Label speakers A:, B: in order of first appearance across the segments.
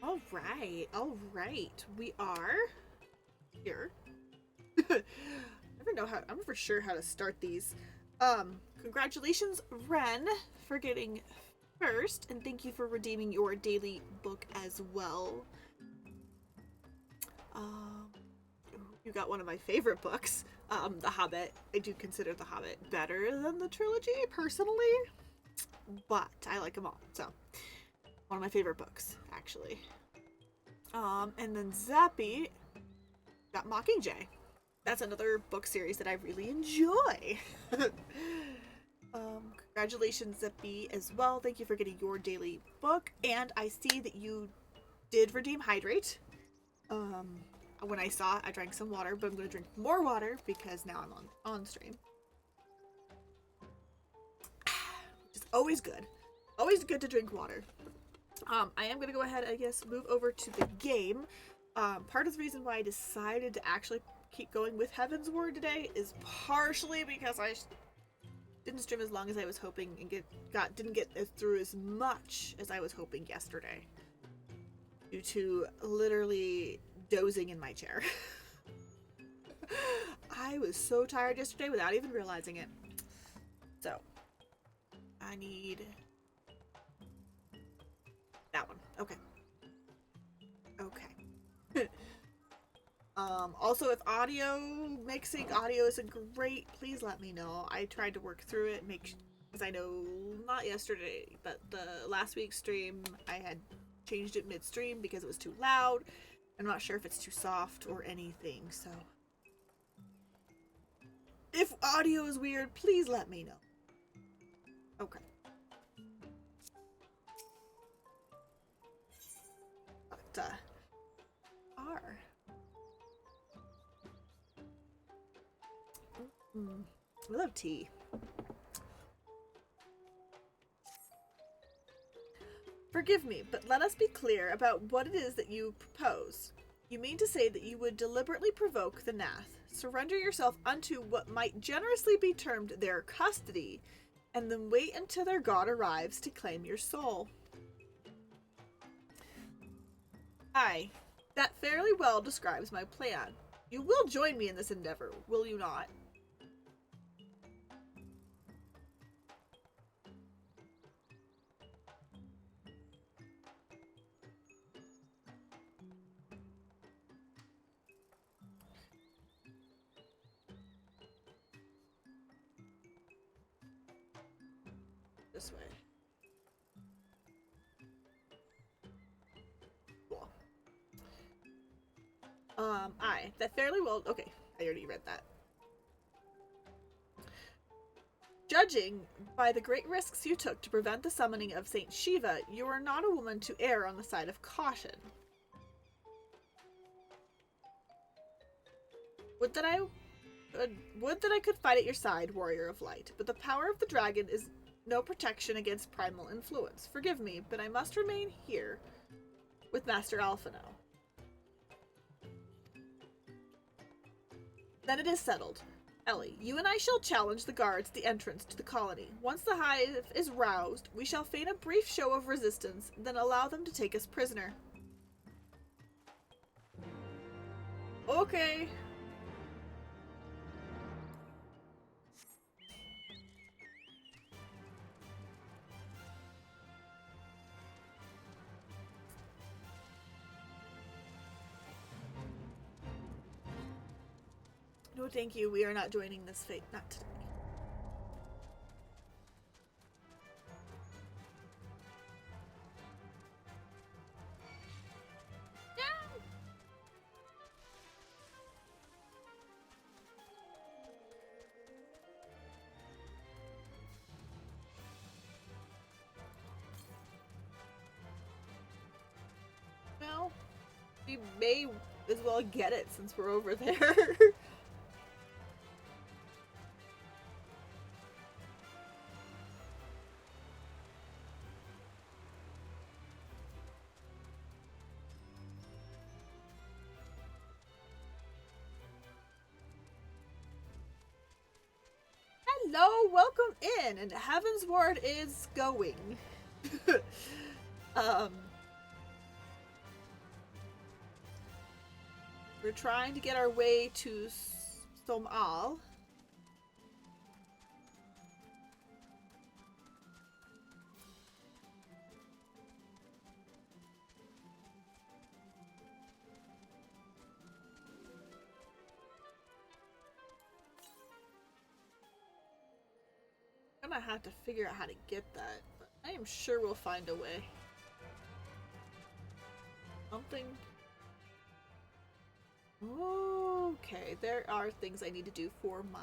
A: All right. We are here. I'm never sure how to start these. Congratulations, Ren, for getting first, and thank you for redeeming your daily book as well. Um, you got one of my favorite books, The Hobbit. I do consider The Hobbit better than the trilogy, personally, but I like them all. So, one of my favorite books, actually. And then Zappy got Mockingjay. That's another book series that I really enjoy. Congratulations, Zippy, as well. Thank you for getting your daily book. And I see that you did redeem Hydrate. When I saw it, I drank some water, but I'm going to drink more water because now I'm on stream. Which is always good. Always good to drink water. I am going to go ahead, I guess, move over to the game. Part of the reason why I decided to actually keep going with Heavensward today is partially because I didn't stream as long as I was hoping and didn't get through as much as I was hoping yesterday due to literally dozing in my chair. I was so tired yesterday without even realizing it. So, I need that one. Okay. Also, if mixing audio isn't great, please let me know. I tried to work through it, because I know, not yesterday, but the last week's stream, I had changed it midstream because it was too loud. I'm not sure if it's too soft or anything, so. If audio is weird, please let me know. Okay. But, R. I love tea. Forgive me, but let us be clear about what it is that you propose. You mean to say that you would deliberately provoke the Nath, surrender yourself unto what might generously be termed their custody, and then wait until their god arrives to claim your soul. Aye, that fairly well describes my plan. You will join me in this endeavor, will you not? This way. Cool. Aye, that fairly well. Okay, I already read that. Judging by the great risks you took to prevent the summoning of Saint Shiva, you are not a woman to err on the side of caution. Would that I could fight at your side, warrior of light, but the power of the dragon is no protection against primal influence. Forgive me, but I must remain here with Master Alphino. Then it is settled. Ellie, you and I shall challenge the guards at the entrance to the colony. Once the hive is roused, we shall feign a brief show of resistance, then allow them to take us prisoner. Okay. No, thank you. We are not joining this fate. Not today. Well, we may as well get it since we're over there. Hello, welcome in, and Heavensward is going. um, We're trying to get our way to Somal. I'm gonna have to figure out how to get that, but I am sure we'll find a way. Something. Okay, there are things I need to do for my.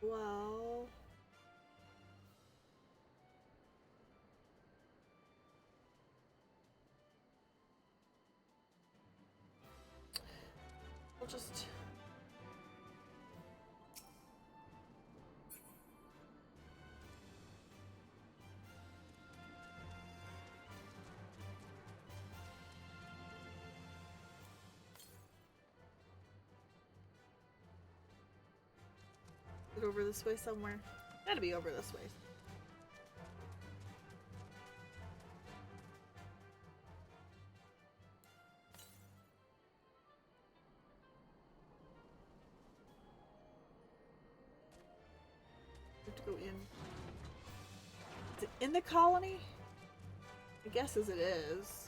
A: Well. I'll just. Is it over this way somewhere? Gotta be over this way. I have to go in. Is it in the colony? I guess as it is.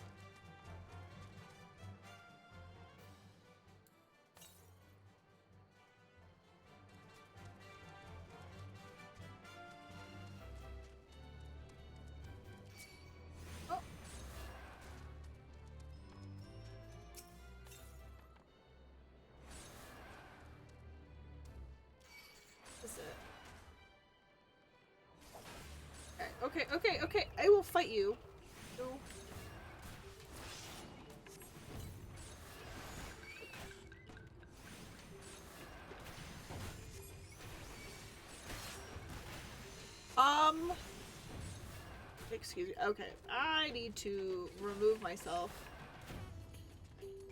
A: Okay, I will fight you. No. Excuse me. Okay, I need to remove myself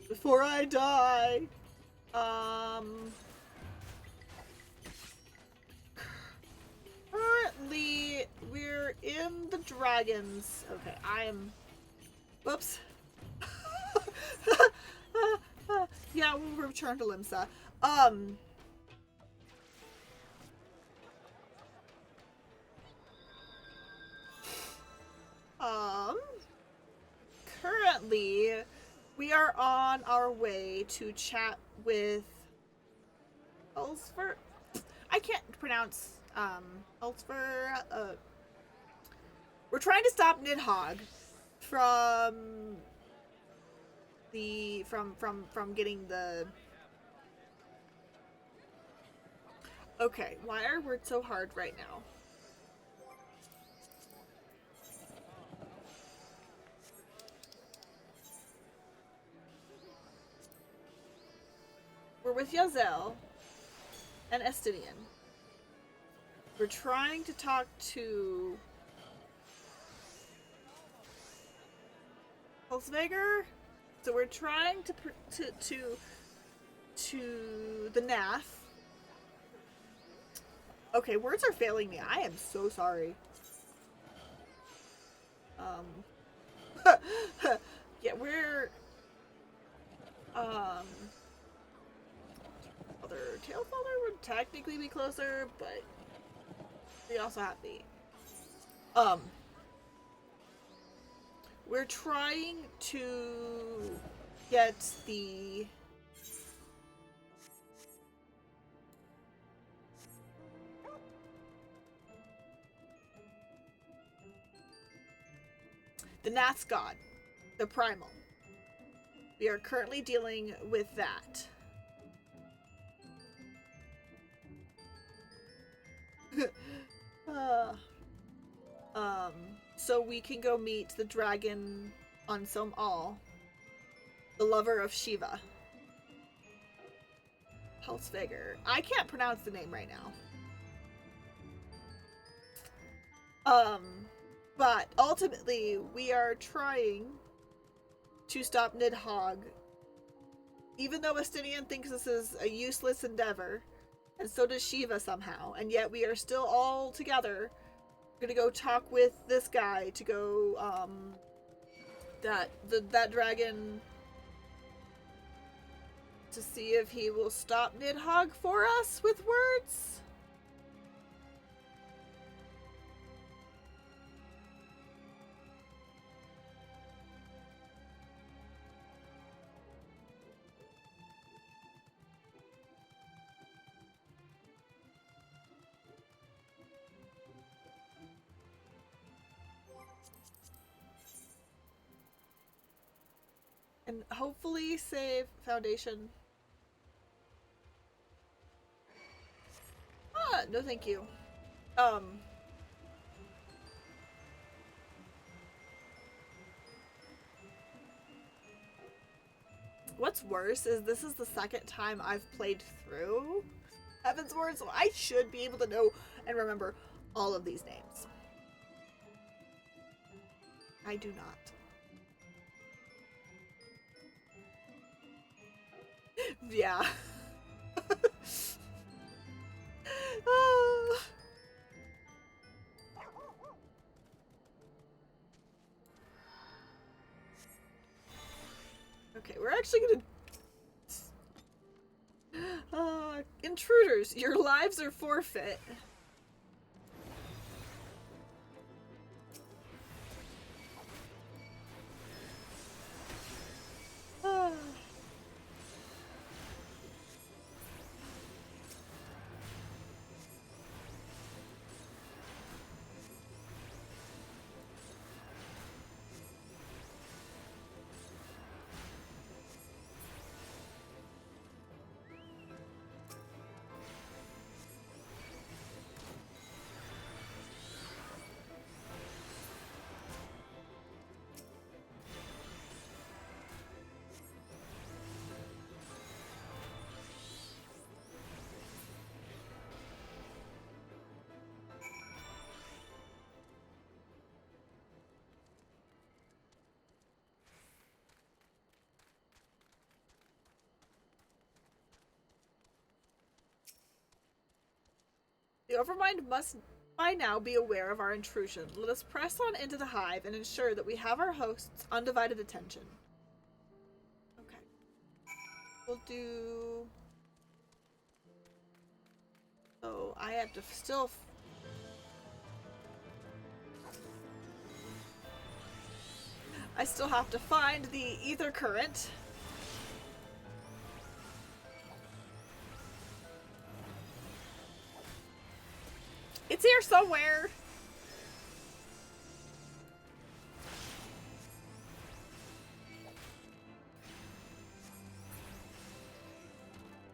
A: before I die. Currently, we're in the dragons. Okay, I am. Whoops. Yeah, we'll return to Limsa. Currently, we are on our way to chat with Ulsfer. I can't pronounce Ulsfer. We're trying to stop Nidhogg from the from getting the. Okay, why are words so hard right now? We're with Yazel and Estinian. We're trying to talk to Pulsvager. So we're trying to the Nath. Okay, words are failing me. I am so sorry. Yeah, we're other Tailfather would technically be closer, but we also have the we're trying to get the Nath's God, the Primal. We are currently dealing with that. So we can go meet the dragon on Somal, the lover of Shiva. Pulsvager. I can't pronounce the name right now. But ultimately, we are trying to stop Nidhogg. Even though Estinian thinks this is a useless endeavor, and so does Shiva somehow, and yet we are still all together. We're gonna go talk with this guy to go, that dragon to see if he will stop Nidhogg for us with words. And hopefully save Foundation. Ah, no thank you. What's worse is this is the second time I've played through Heavensward, so I should be able to know and remember all of these names. I do not. Yeah. Okay, we're actually gonna... intruders, your lives are forfeit. The Overmind must by now be aware of our intrusion. Let us press on into the hive and ensure that we have our host's undivided attention. Okay. We'll do... So, I have to still... I still have to find the ether current. It's here somewhere.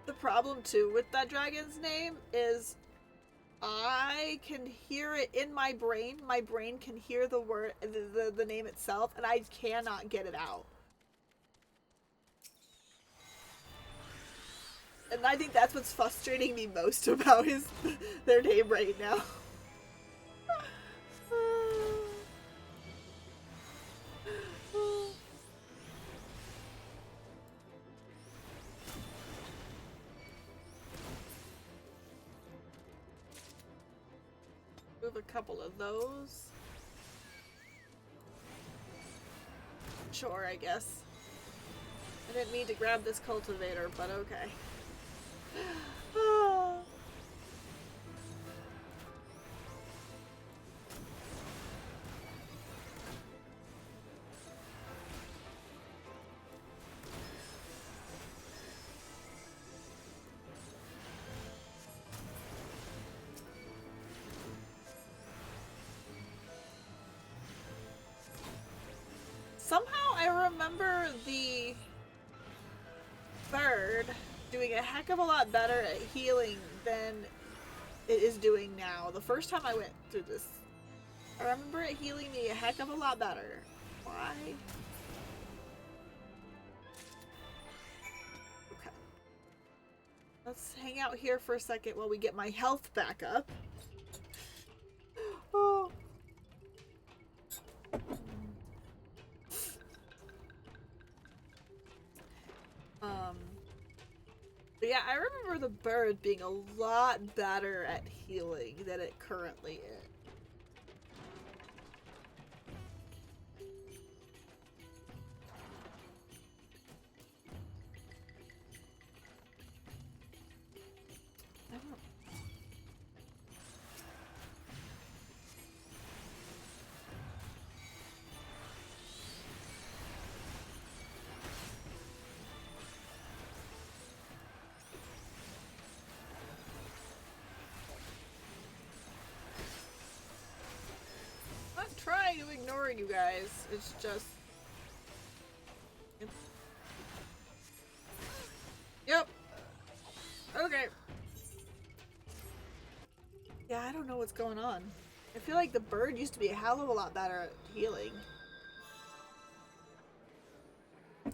A: The problem too with that dragon's name is I can hear it in my brain. My brain can hear the word, the name itself, and I cannot get it out. And I think that's what's frustrating me most about their name right now. Move a couple of those. Sure, I guess. I didn't mean to grab this cultivator, but okay. Somehow I remember the bird doing a heck of a lot better at healing than it is doing now. The first time I went through this, I remember it healing me a heck of a lot better. Why? Okay. Let's hang out here for a second while we get my health back up. Oh. But yeah, I remember the bird being a lot better at healing than it currently is. trying to ignore you guys. It's just... Yep. Okay. Yeah, I don't know what's going on. I feel like the bird used to be a hell of a lot better at healing.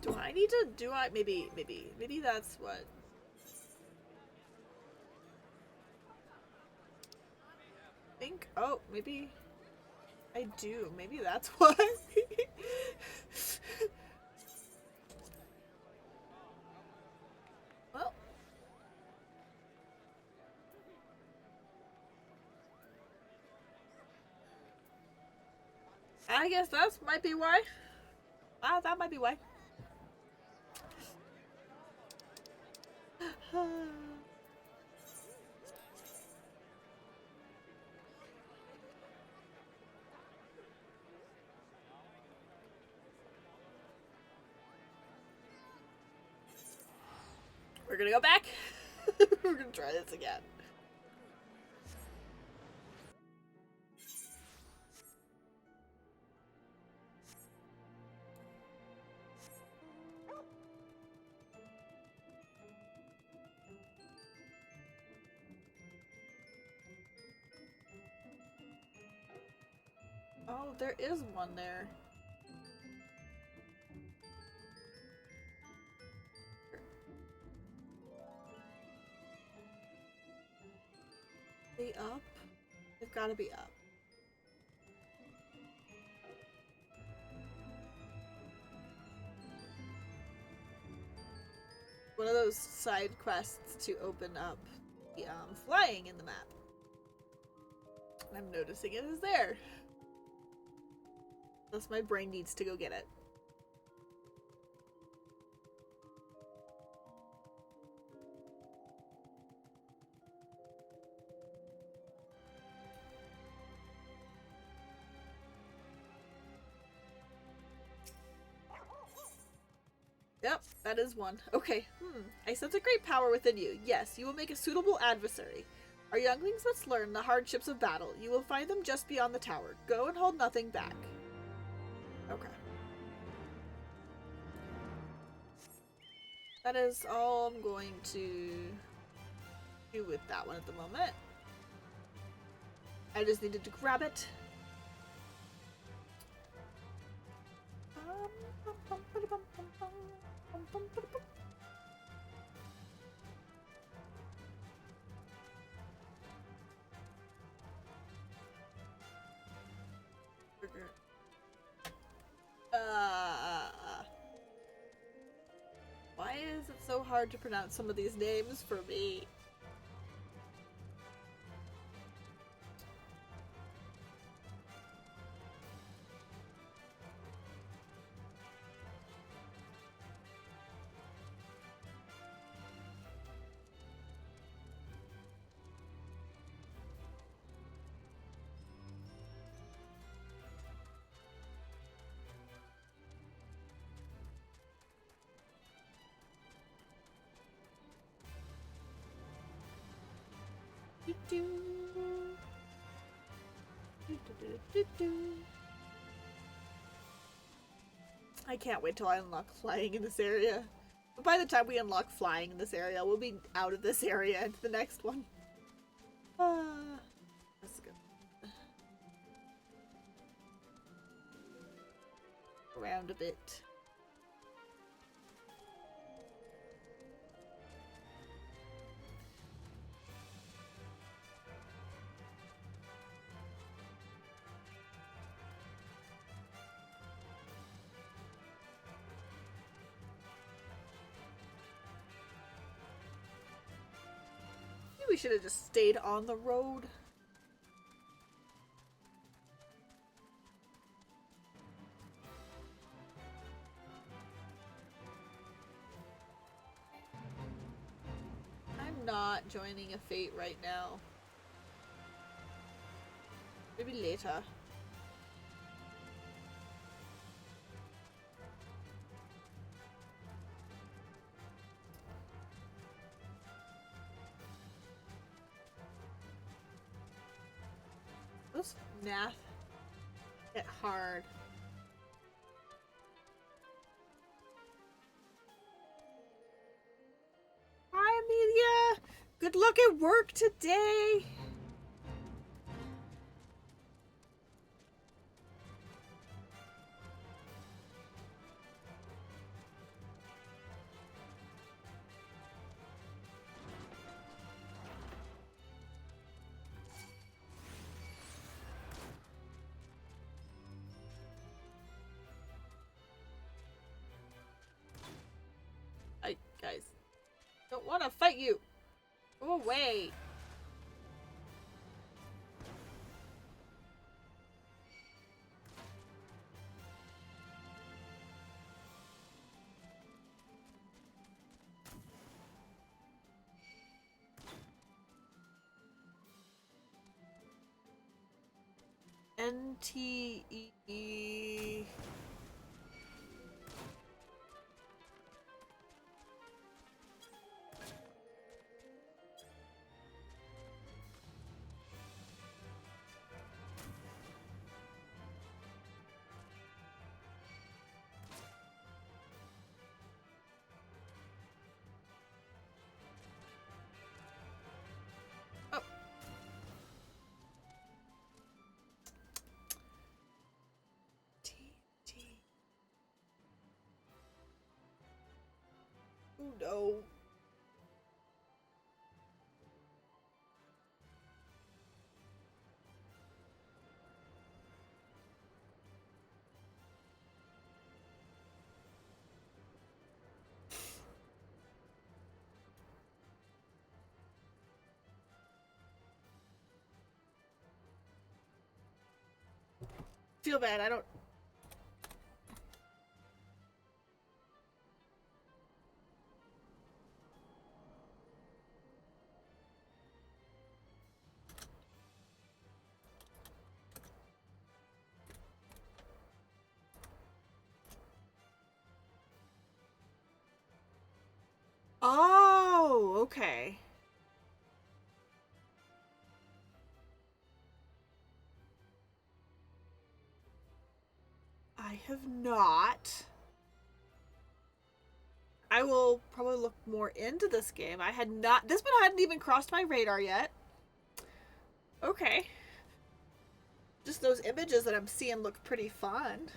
A: Do I need to... Maybe that's what... think... Oh, maybe... I do. Maybe that's why. Well... I guess that might be why. That might be why. We're gonna go back. We're gonna try this again. Oh, there is one there. They up? They've gotta be up. One of those side quests to open up the flying in the map. And I'm noticing it is there. Unless my brain needs to go get it. Yep, that is one. Okay, I sense a great power within you. Yes, you will make a suitable adversary. Our younglings must learn the hardships of battle. You will find them just beyond the tower. Go and hold nothing back. Okay. That is all I'm going to do with that one at the moment. I just needed to grab it. Why is it so hard to pronounce some of these names for me? I can't wait till I unlock flying in this area. But by the time we unlock flying in this area, we'll be out of this area into the next one. That's good. Around a bit. We should have just stayed on the road. I'm not joining a fate right now. Maybe later. Those math Hit hard. Hi, Amelia. Good luck at work today. Guys, don't want to fight you. Go away. NTE. Oh. TT. Oh no. Feel bad, I don't... Oh, okay. I have not. I will probably look more into this game. I had not... This one hadn't even crossed my radar yet. Okay. Just those images that I'm seeing look pretty fun.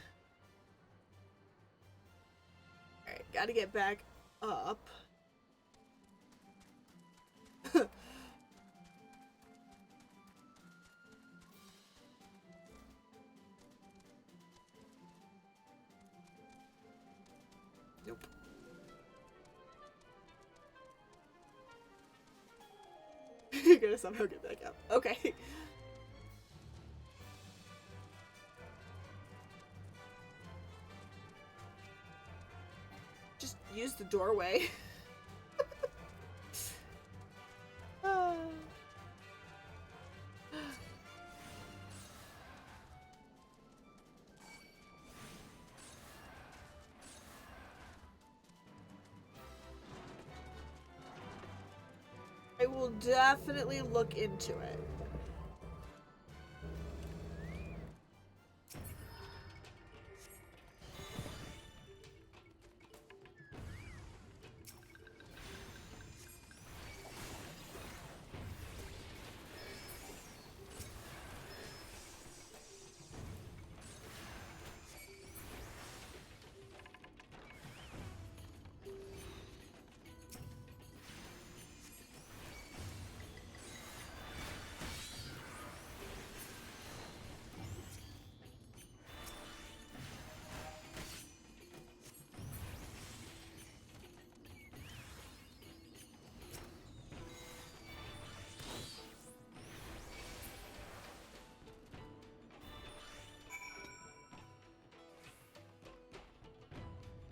A: Alright, gotta get back up. Nope. You're gonna somehow get back up. Okay. Just use the doorway. I will definitely look into it.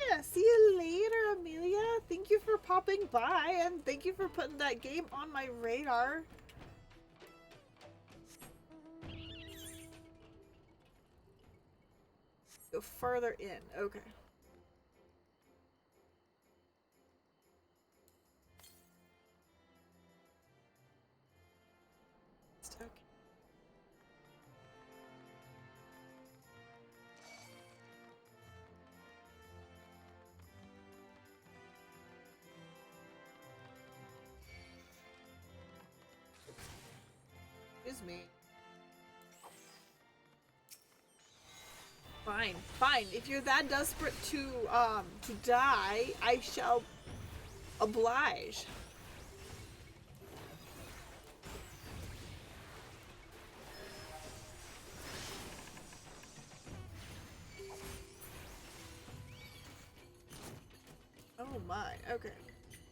A: Yeah, see you later, Amelia. Thank you for popping by, and thank you for putting that game on my radar. Go farther in. Okay. Okay. Excuse me. Fine, fine. If you're that desperate to die, I shall oblige. Oh my, okay.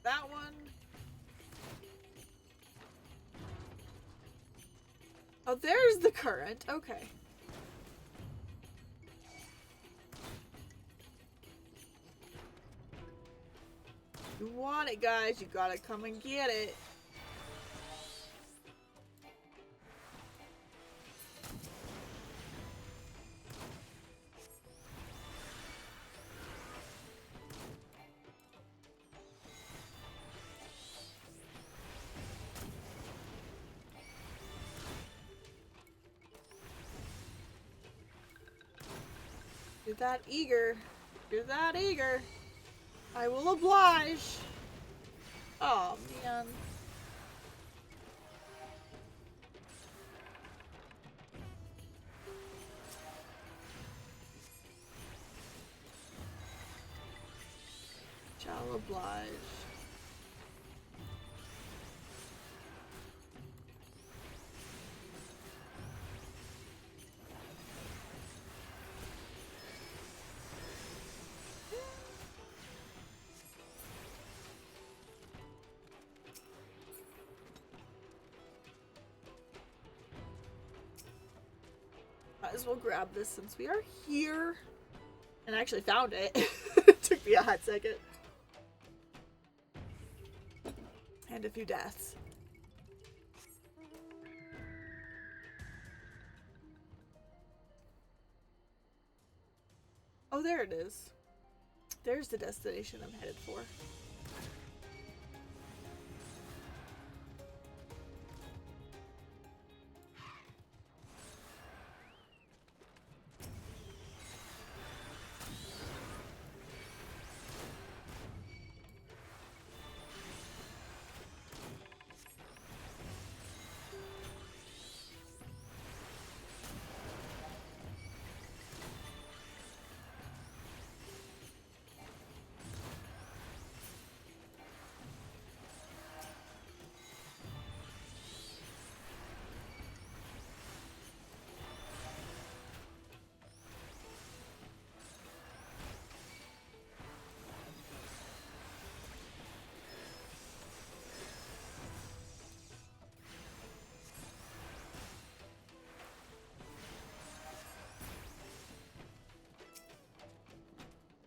A: That one. Oh, there's the current. Okay. You want it, guys. You gotta come and get it. You're that eager. You're that eager. I will oblige. Oh, man. Shall oblige. Might as well grab this since we are here. And I actually found it. It took me a hot second. And a few deaths. Oh, there it is. There's the destination I'm headed for.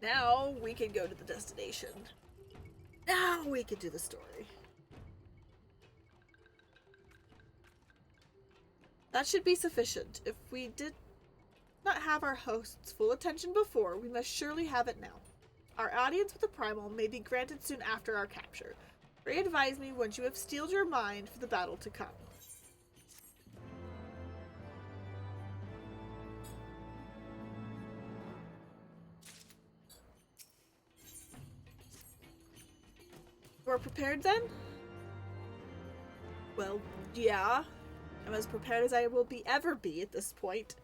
A: Now we can go to the destination. Now we can do the story. That should be sufficient. If we did not have our host's full attention before, we must surely have it now. Our audience with the primal may be granted soon after our capture. Re-advise me once you have steeled your mind for the battle to come. We're prepared then? Well, yeah. I'm as prepared as I will ever be at this point.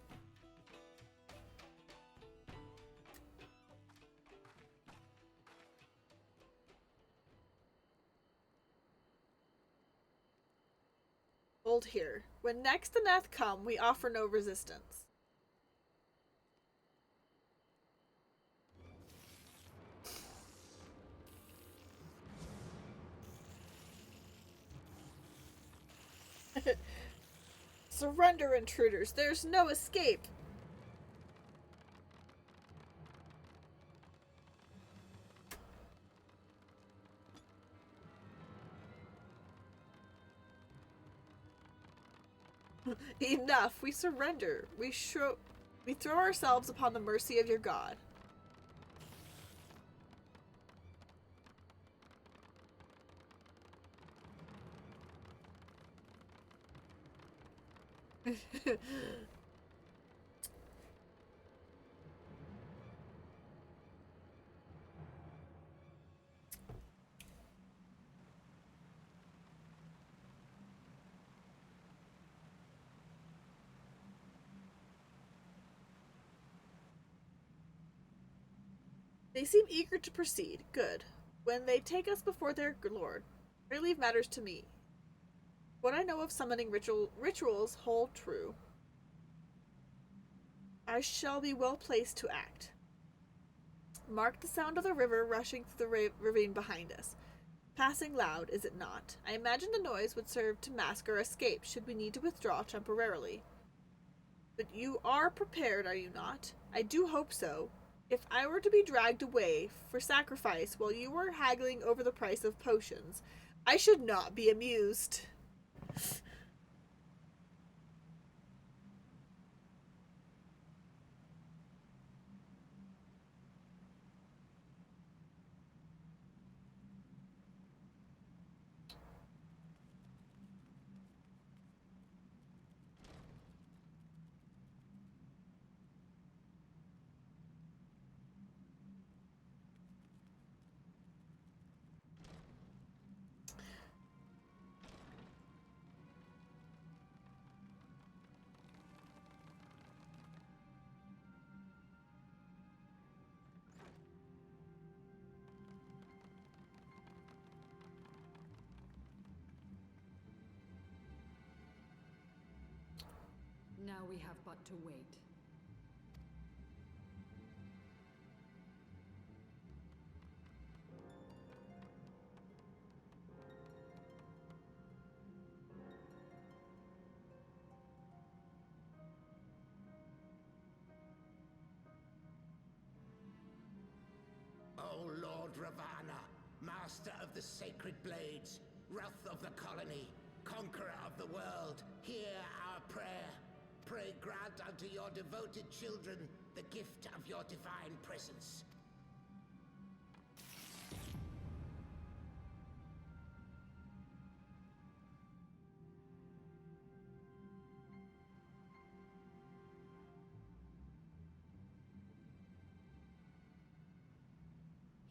A: Hold here. When next the Neth come, we offer no resistance. Surrender, intruders. There's no escape. Enough. We surrender. We throw ourselves upon the mercy of your God. They seem eager to proceed. Good. When they take us before their lord, their leave matters to me. What I know of summoning rituals hold true. I shall be well placed to act. Mark the sound of the river rushing through the ravine behind us. Passing loud, is it not? I imagine the noise would serve to mask our escape should we need to withdraw temporarily. But you are prepared, are you not? I do hope so. If I were to be dragged away for sacrifice while you were haggling over the price of potions, I should not be amused.
B: Now we have but to wait.
C: O Lord Ravana, Master of the Sacred Blades, Wrath of the Colony, Conqueror of the world, hear our prayer. Pray grant unto your devoted children the gift of your divine presence.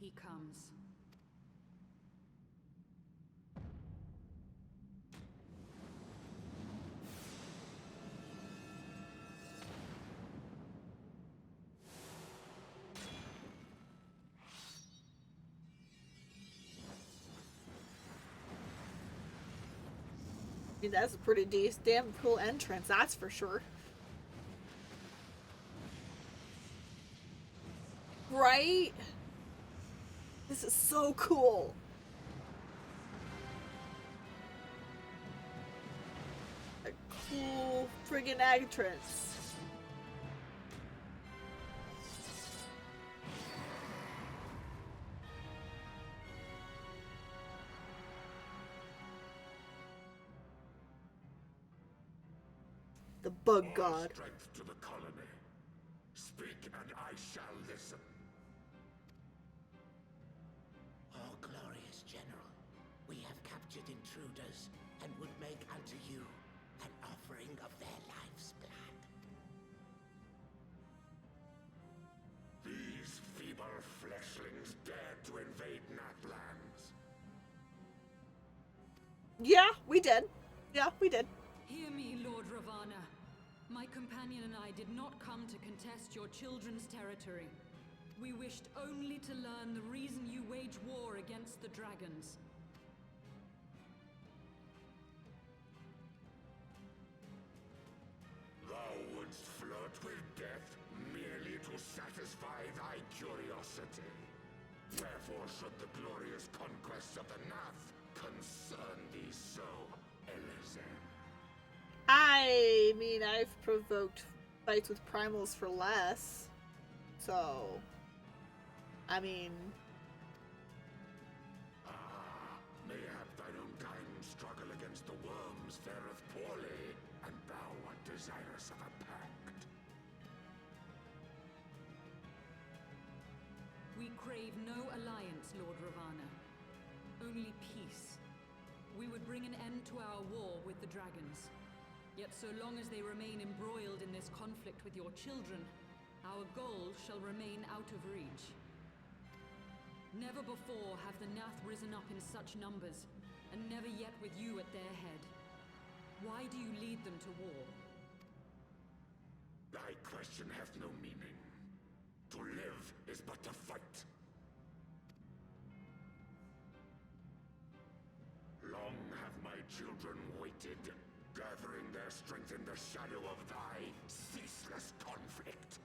B: He comes.
A: I mean, that's a pretty damn cool entrance, that's for sure. Right? This is so cool. A cool friggin' entrance. The bug god.
D: Strength to the colony. Speak and I shall listen.
C: Oh, glorious General, we have captured intruders and would make unto you an offering of their life's blood.
D: These feeble fleshlings dared to invade Natlands.
A: Yeah, we did. Yeah, we did.
B: Hear me, Lord Ravana. My companion and I did not come to contest your children's territory. We wished only to learn the reason you wage war against the dragons.
D: Thou wouldst flirt with death merely to satisfy thy curiosity. Wherefore should the glorious conquest of the Nath concern thee so, Elezer?
A: I mean, I've provoked fights with primals for less. So, I mean...
D: Mayhap thine own kind struggle against the worms fareth poorly, and thou art desirous of a pact.
B: We crave no alliance, Lord Ravana. Only peace. We would bring an end to our war with the dragons. Yet so long as they remain embroiled in this conflict with your children, our goal shall remain out of reach. Never before have the Nath risen up in such numbers, and never yet with you at their head. Why do you lead them to war?
D: Thy question hath no meaning. To live is but to fight. children waited, gathering their strength in the shadow of thy ceaseless conflict.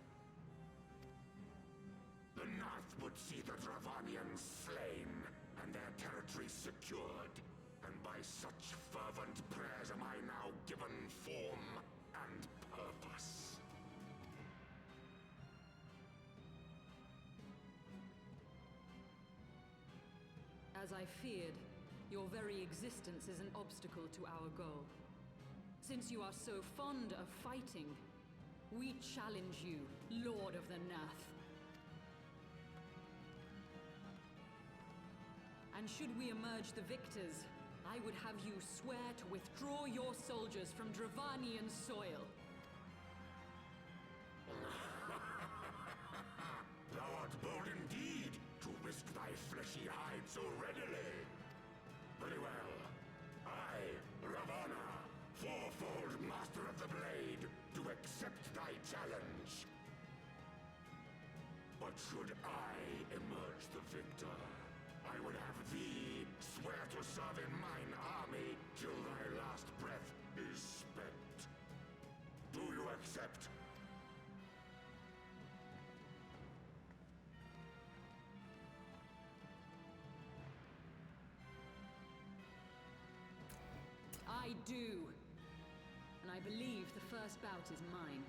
D: The Nath would see the Dravanians slain, and their territory secured. And by such fervent prayers am I now given form and purpose.
B: As I feared, your very existence is an obstacle to our goal. Since you are so fond of fighting, we challenge you, Lord of the Nath. And should we emerge the victors, I would have you swear to withdraw your soldiers from Dravanian soil.
D: Thou art bold indeed to risk thy fleshy hide so readily. Very well. I, Ravana, fourfold master of the blade, do accept thy challenge. But should I emerge the victor, I would have thee swear to serve in mine army till thy last breath is spent. Do you accept?
B: I do. And I believe the first bout is mine.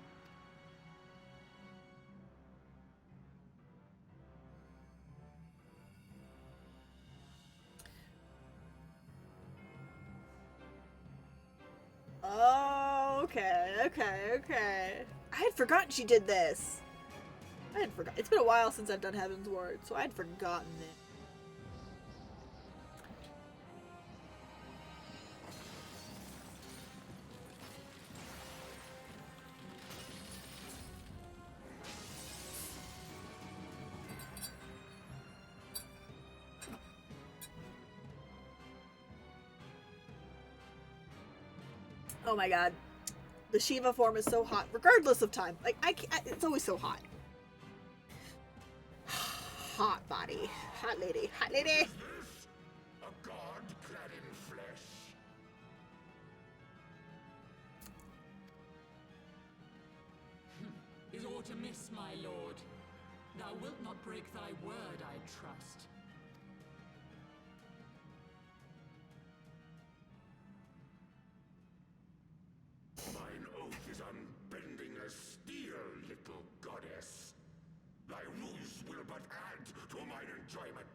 A: Oh, okay. I had forgotten she did this. I had forgotten. It's been a while since I've done Heavensward, so I had forgotten it. Oh my god. The Shiva form is so hot, regardless of time. Like, it's always so hot. Hot body. Hot lady. Hot lady!
D: Is this a god clad in flesh?
B: Is aught amiss, my lord? Thou wilt not break thy word, I trust.
D: Mine oath is unbending as steel, little goddess. Thy ruse will but add to mine enjoyment.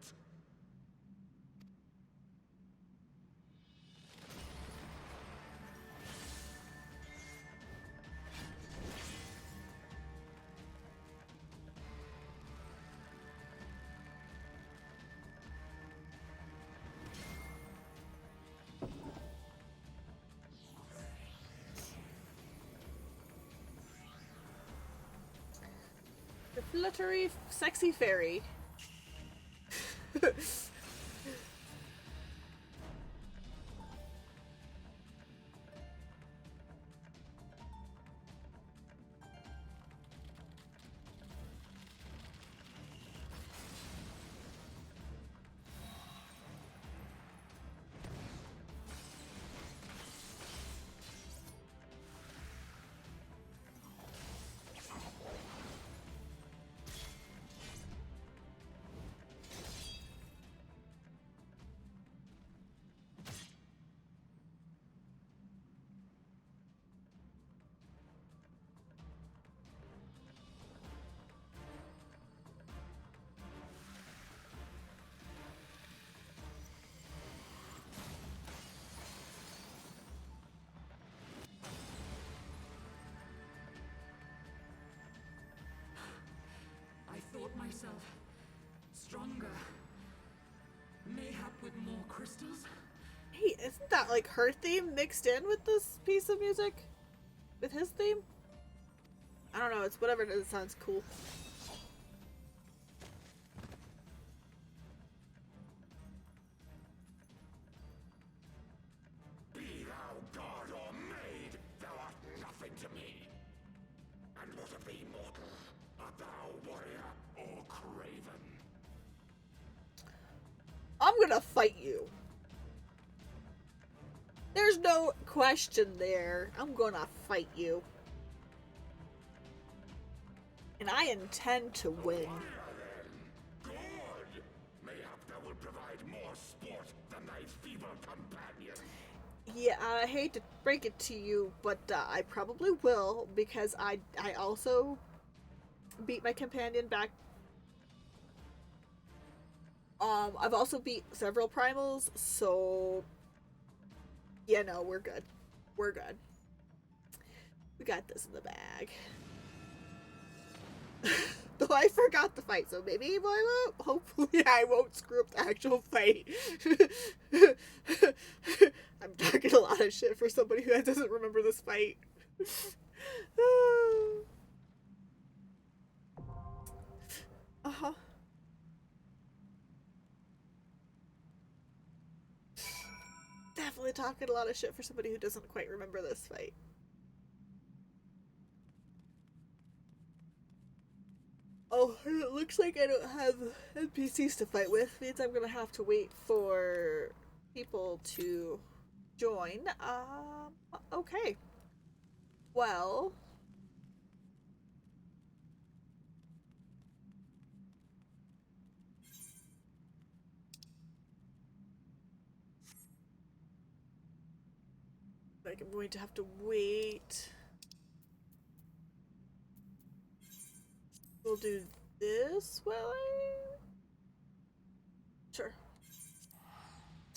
A: The fluttery, sexy fairy.
B: I thought myself stronger. Mayhap with more crystals?
A: Hey, isn't that like her theme mixed in with this piece of music? With his theme? I don't know, it's whatever it is, it sounds cool.
D: Be thou god or maid, thou art nothing to me. And what of thee, mortal? Art thou warrior or craven?
A: I'm gonna fight you. There's no question there. I'm gonna fight you. And I intend to win.
D: Good. Mayhap thou will provide more sport than thy feeble companion.
A: Yeah, I hate to break it to you, but I probably will, because I also beat my companion back. I've also beat several primals, so yeah, no, we're good. We're good. We got this in the bag. Though I forgot the fight, so maybe I won't. Hopefully I won't screw up the actual fight. I'm talking a lot of shit for somebody who doesn't remember this fight. Uh-huh. Definitely talking a lot of shit for somebody who doesn't quite remember this fight. Oh, it looks like I don't have NPCs to fight with. Means I'm gonna have to wait for people to join. Okay. Well. Like, I'm going to have to wait. We'll do this while Sure.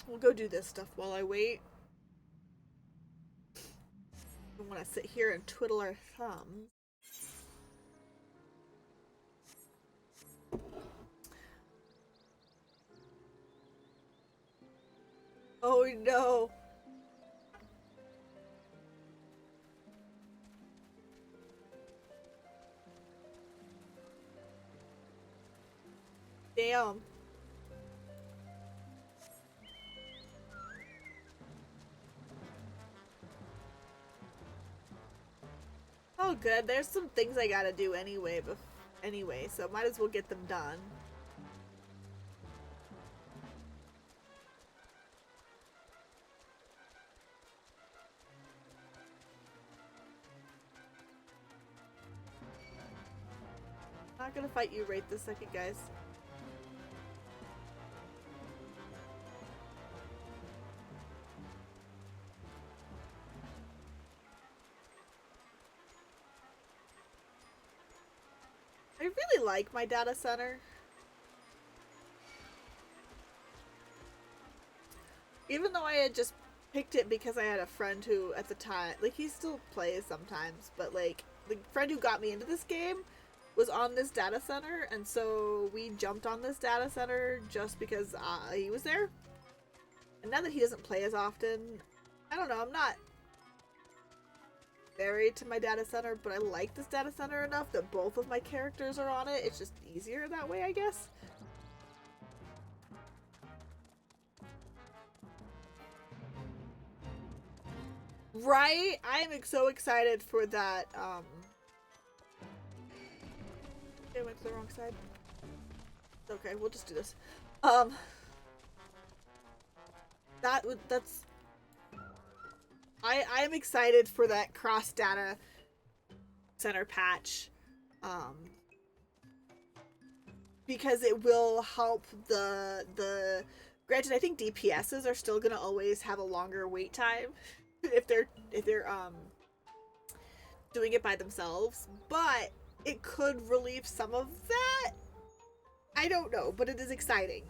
A: We'll go do this stuff while I wait. I want to sit here and twiddle our thumbs. Oh no. Damn. Oh good, there's some things I gotta do anyway, so might as well get them done. Not gonna fight you right this second, guys. I really like my data center. Even though I had just picked it because I had a friend who, at the time, like, he still plays sometimes, but, like, the friend who got me into this game was on this data center, and so we jumped on this data center just because he was there. And now that he doesn't play as often, I don't know, I'm not married to my data center, but I like this data center enough that both of my characters are on it. It's just easier that way, I guess. Right? I am so excited for that. I went to the wrong side. Okay, we'll just do this. That's I am excited for that cross data center patch, because it will help the granted, I think DPSs are still gonna always have a longer wait time if they're doing it by themselves, but it could relieve some of that. I don't know, but it is exciting.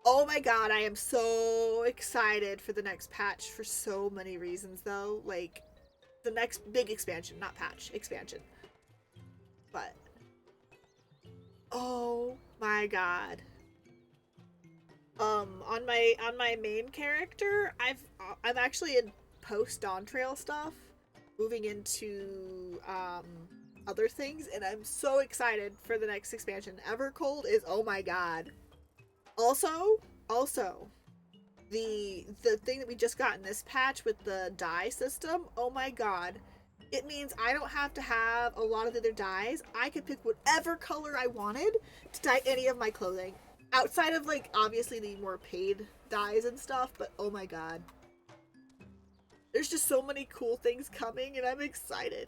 A: Oh my god, I am so excited for the next patch for so many reasons, though. Like, the next big expansion, not patch, expansion. But, oh my god. On my main character, I'm actually in post Dawn Trail stuff, moving into other things, and I'm so excited for the next expansion. Evercold is, oh my god. Also, the thing that we just got in this patch with the dye system, oh my god. It means I don't have to have a lot of the other dyes. I could pick whatever color I wanted to dye any of my clothing. Outside of, like, obviously the more paid dyes and stuff, but oh my god. There's just so many cool things coming, and I'm excited.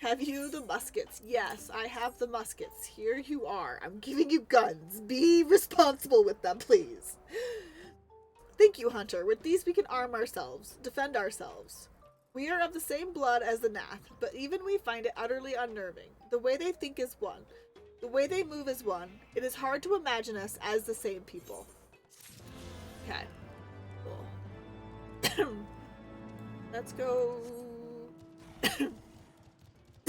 A: Have you the muskets? Yes, I have the muskets. Here you are. I'm giving you guns. Be responsible with them, please. Thank you, Hunter. With these we can arm ourselves, defend ourselves. We are of the same blood as the Nath, but even we find it utterly unnerving. The way they think is one. The way they move is one. It is hard to imagine us as the same people. Okay. Cool. Let's go...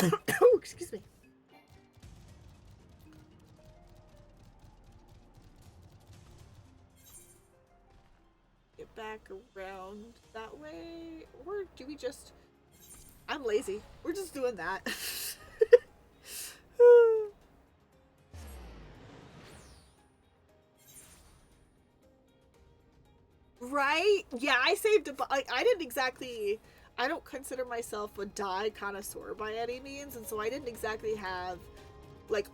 A: Oh, excuse me. Get back around that way, or do we just... I'm lazy. We're just doing that. Right? Yeah, I saved a... Like, I didn't exactly... I don't consider myself a dye connoisseur by any means, and so I didn't exactly have, like,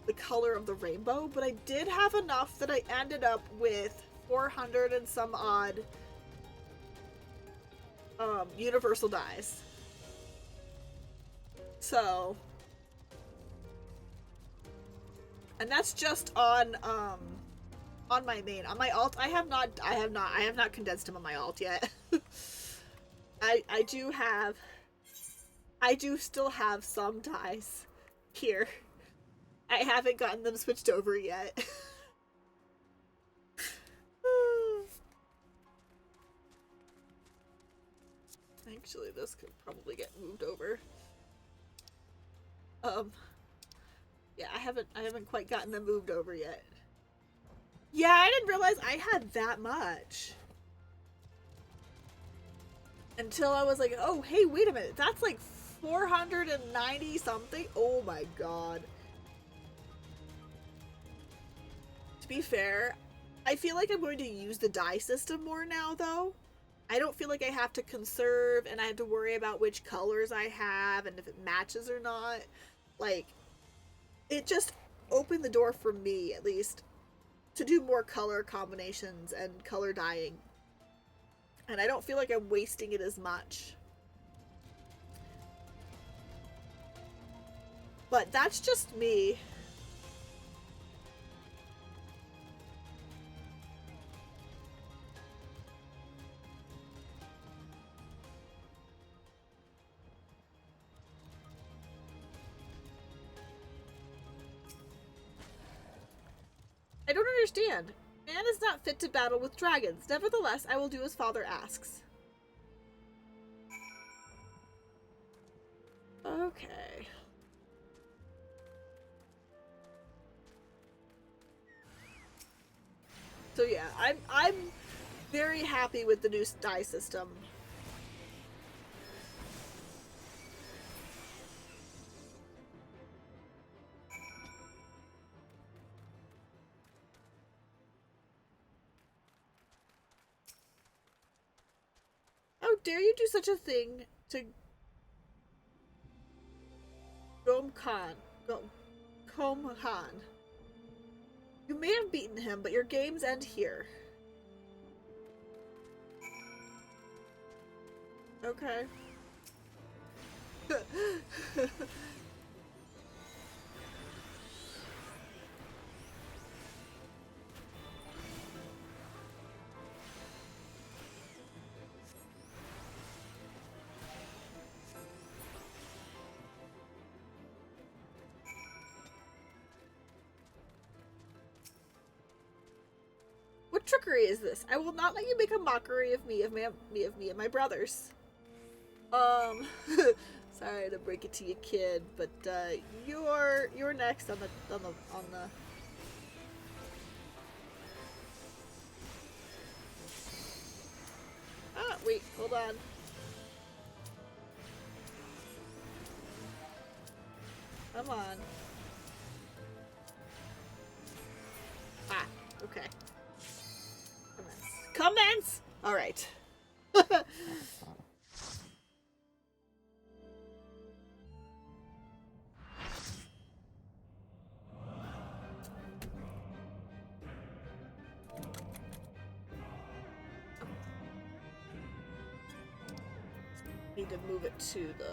A: the color of the rainbow, but I did have enough that I ended up with 400 and some odd universal dyes. So, and that's just on my main. On my alt, I have not condensed them on my alt yet. I do still have some dyes here. I haven't gotten them switched over yet. Actually, this could probably get moved over. Yeah, I haven't quite gotten them moved over yet. Yeah, I didn't realize I had that much. Until I was like, oh, hey, wait a minute. That's like 490 something. Oh my god. To be fair, I feel like I'm going to use the dye system more now, though. I don't feel like I have to conserve and I have to worry about which colors I have and if it matches or not. Like, it just opened the door for me, at least, to do more color combinations and color dyeing. And I don't feel like I'm wasting it as much. But that's just me. I don't understand. Man is not fit to battle with dragons. Nevertheless, I will do as father asks. Okay. So yeah, I'm very happy with the new dye system. How dare you do such a thing to Gom Khan? You may have beaten him, but your games end here. Okay. What trickery is this? I will not let you make a mockery of me and my brothers. Sorry to break it to you, kid, but you're next on the. Ah, wait, hold on. Come on. Ah, okay. Commence! Alright. Need to move it to the...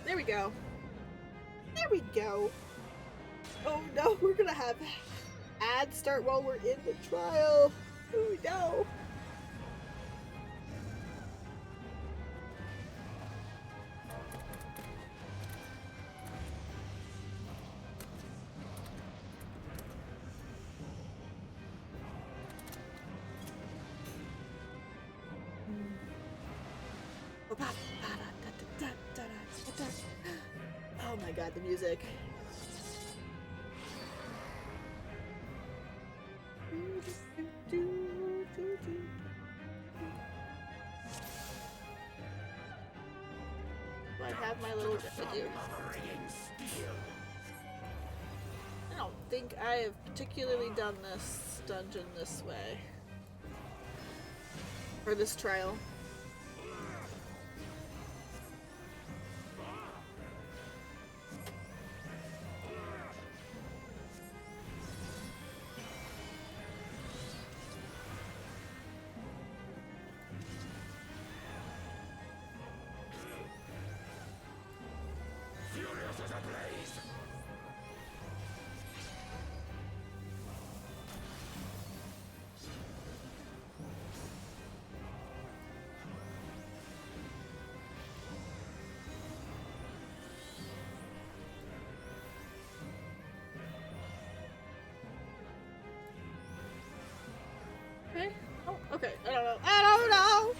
A: There we go. There we go. Oh no, we're gonna have ads start while we're in the trial. Oh no. Oh my god, the music. Do I have my little residue? I don't think I have particularly done this dungeon this way. Or this trial. Okay. Oh, okay. I don't know. I don't know!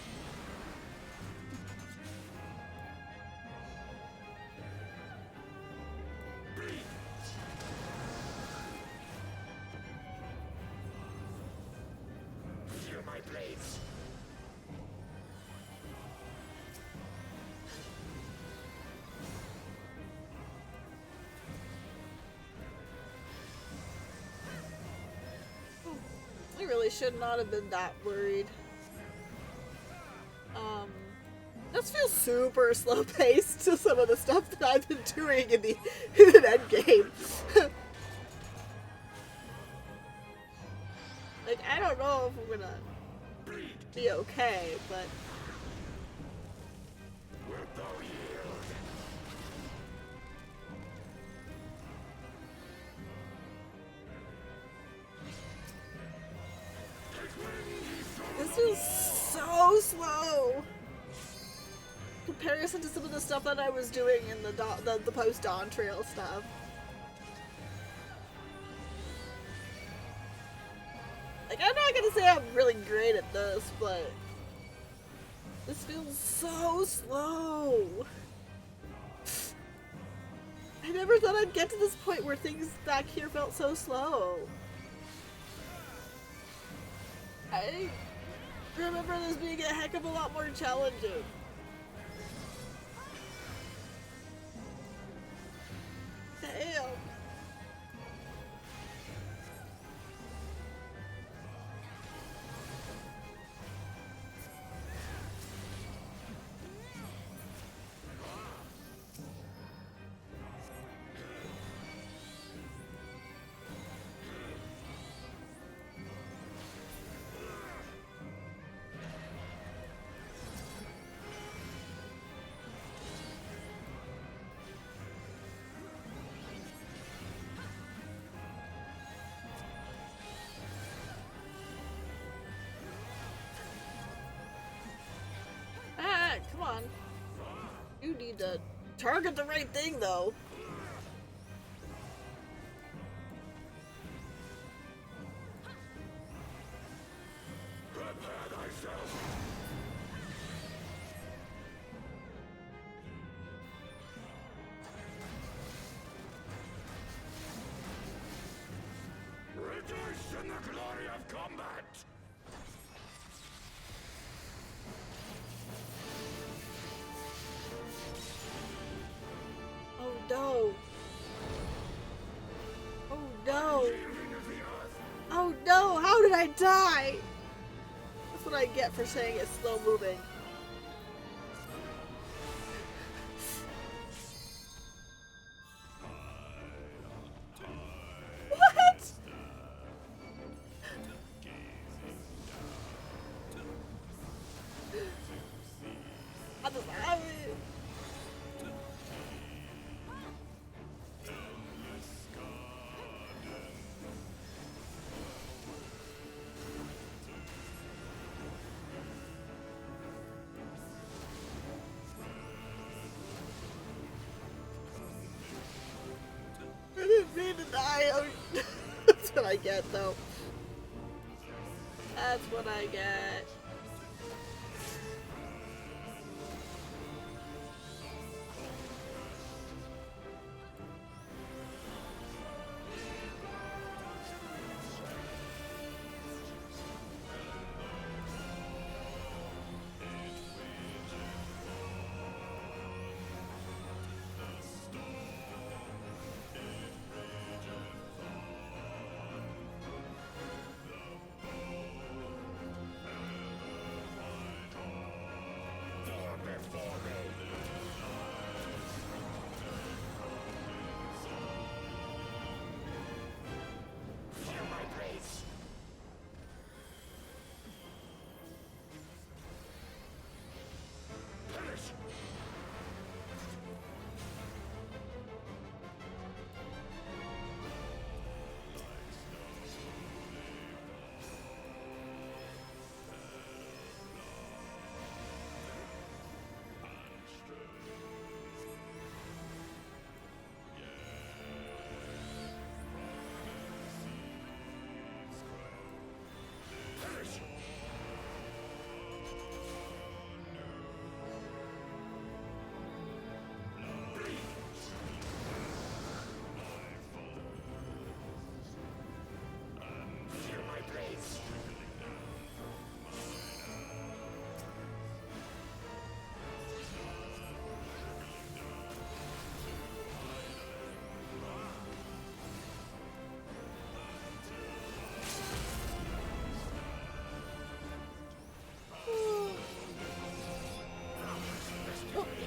C: Feel my blades.
A: I really should not have been that worried. This feels super slow paced to some of the stuff that I've been doing in the end game. Like, I don't know if I'm gonna be okay, but
C: Wilt thou yield?
A: this is so slow. In comparison to some of the stuff that I was doing in the post-dawn trail stuff. Like, I'm not gonna say I'm really great at this, but this feels so slow. I never thought I'd get to this point where things back here felt so slow. I remember this being a heck of a lot more challenging. Damn. Come on. You need to target the right thing, though.
D: Prepare thyself. Rejoice in the glory of combat.
A: Oh no. Oh no.
D: Yielding of the earth.
A: Oh no, how did I die? That's what I get for saying it's slow moving. What? I get, though. That's what I get.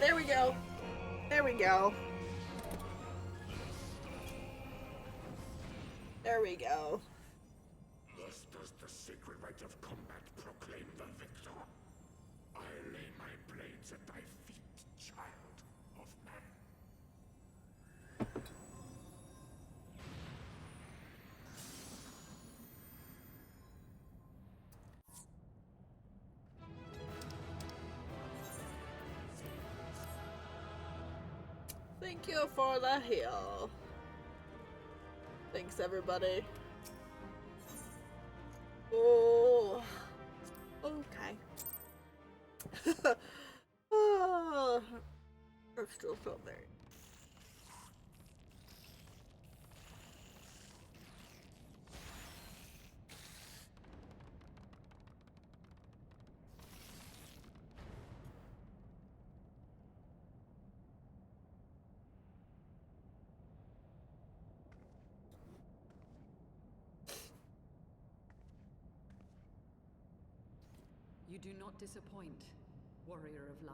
A: There we go. There we go. There we go.
D: Thus does the sacred rite of combat proclaim the victor. I lay my blades at thy feet, child of man.
A: Thank you for the heal. Thanks, everybody. Oh, okay. Oh, I'm still so very.
B: You do not disappoint, warrior of light.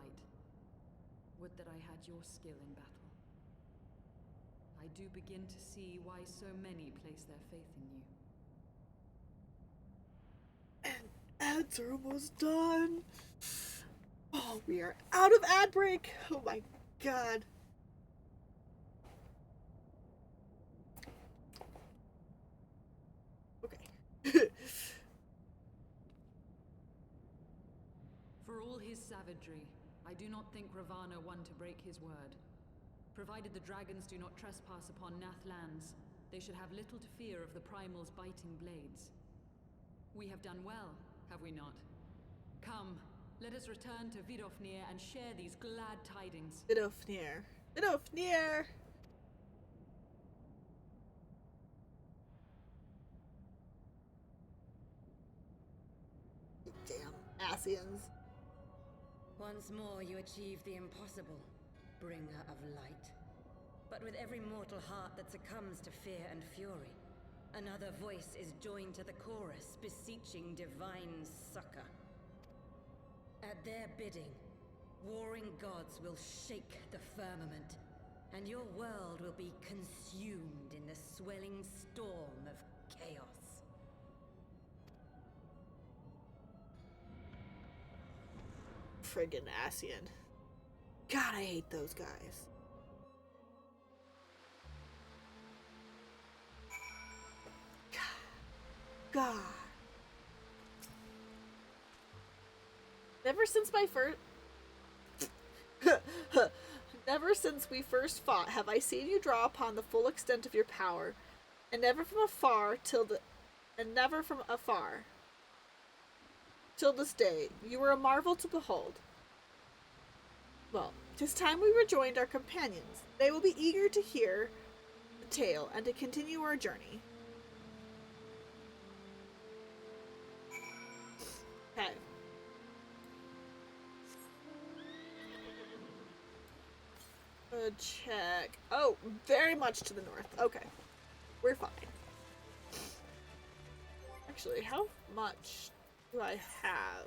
B: Would that I had your skill in battle. I do begin to see why so many place their faith in you.
A: And ads are almost done. Oh, we are out of ad break. Oh my god. Okay.
B: For all his savagery, I do not think Ravana one to break his word. Provided the dragons do not trespass upon Nath lands, they should have little to fear of the Primal's biting blades. We have done well, have we not? Come, let us return to Vidofnir and share these glad tidings.
A: Vidofnir. Vidofnir! Damn Asians.
E: Once more you achieve the impossible, bringer of light. But with every mortal heart that succumbs to fear and fury, another voice is joined to the chorus, beseeching divine succor. At their bidding, warring gods will shake the firmament, and your world will be consumed in the swelling storm of chaos.
A: Friggin' Asian. God, I hate those guys. God. Never since my first... Never since we first fought have I seen you draw upon the full extent of your power. and never from afar till this day, you were a marvel to behold. Well, 'tis time we rejoined our companions. They will be eager to hear the tale and to continue our journey. Okay. Check. Oh, very much to the north. Okay. We're fine. Actually, how much do I have?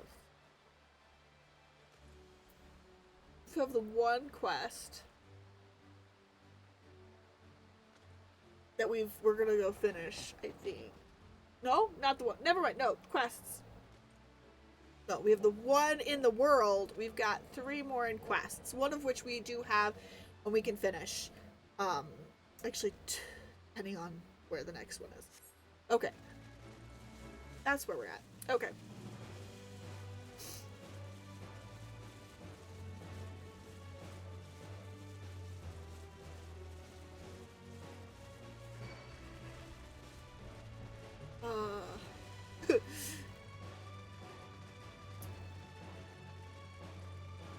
A: We have the one quest that we're gonna go finish, I think. No, not the one. Never mind. No, quests. No, we have the one in the world. We've got 3 more in quests. One of which we do have and we can finish. Actually, depending on where the next one is. Okay. That's where we're at. Okay.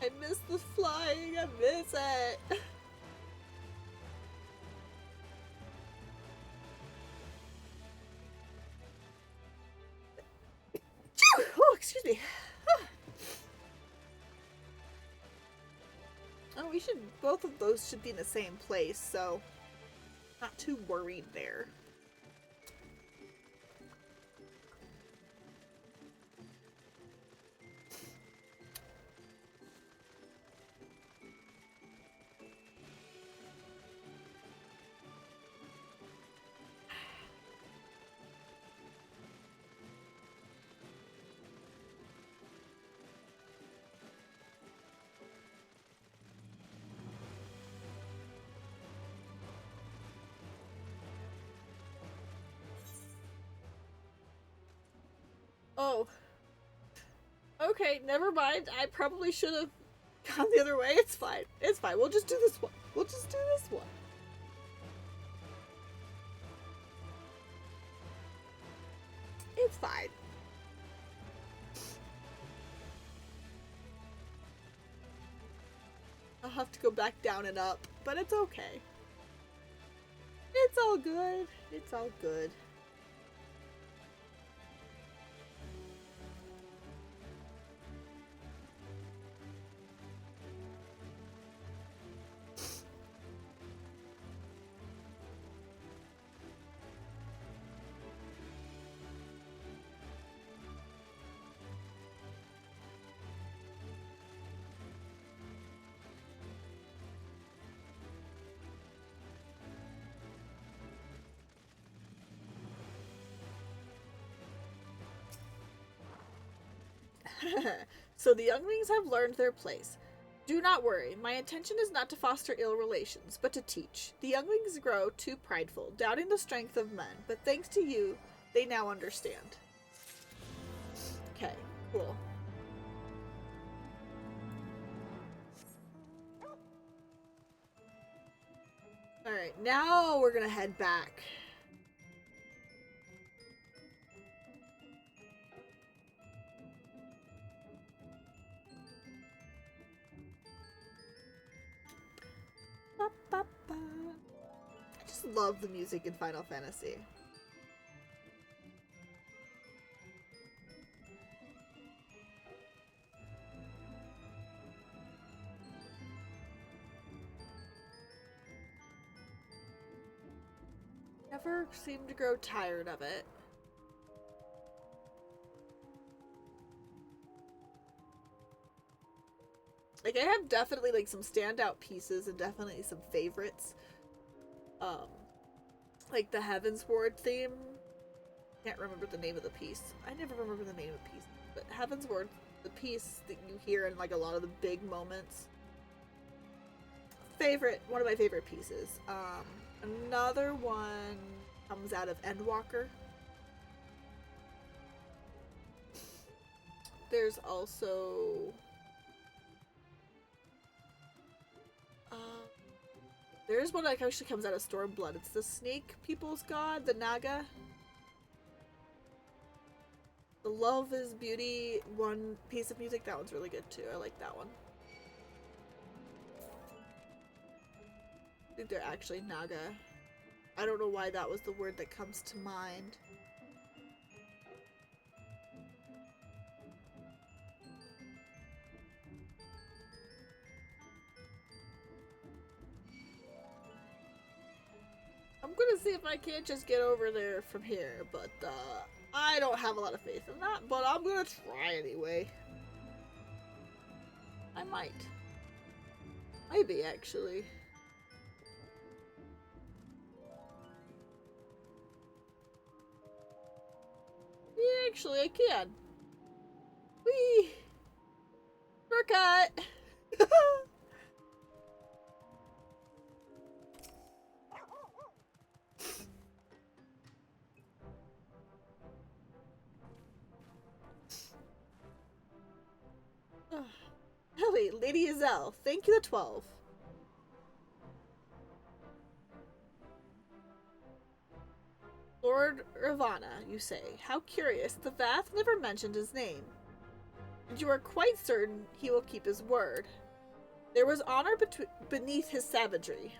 A: I miss the flying. I miss it. Oh, excuse me. Oh, we should. Both of those should be in the same place, so not too worried there. Oh. Okay, never mind. I probably should have gone the other way. It's fine. It's fine. We'll just do this one. We'll just do this one. It's fine. I'll have to go back down and up, but it's okay. It's all good. It's all good. So the younglings have learned their place. Do not worry, my intention is not to foster ill relations, but to teach. The younglings grow too prideful, doubting the strength of men, but thanks to you, they now understand. Okay, cool. Alright, now we're gonna head back. I just love the music in Final Fantasy. Never seem to grow tired of it. Like, I have definitely, like, some standout pieces and definitely some favorites. Like the Heavensward theme. Can't remember the name of the piece. I never remember the name of the piece. But Heavensward, the piece that you hear in, like, a lot of the big moments. One of my favorite pieces. Another one comes out of Endwalker. There's also There's one that actually comes out of Stormblood. It's the snake people's god, the Naga. The Love is Beauty one piece of music. That one's really good too. I like that one. I think they're actually Naga. I don't know why that was the word that comes to mind. I'm gonna see if I can't just get over there from here, but I don't have a lot of faith in that, but I'm gonna try anyway. I might. Maybe, actually. Yeah, actually, I can. Whee! Shortcut! Ellie, Lady Azelle, thank you the 12. Lord Ravana, you say. How curious, the Vath never mentioned his name. And you are quite certain he will keep his word. There was honor beneath his savagery.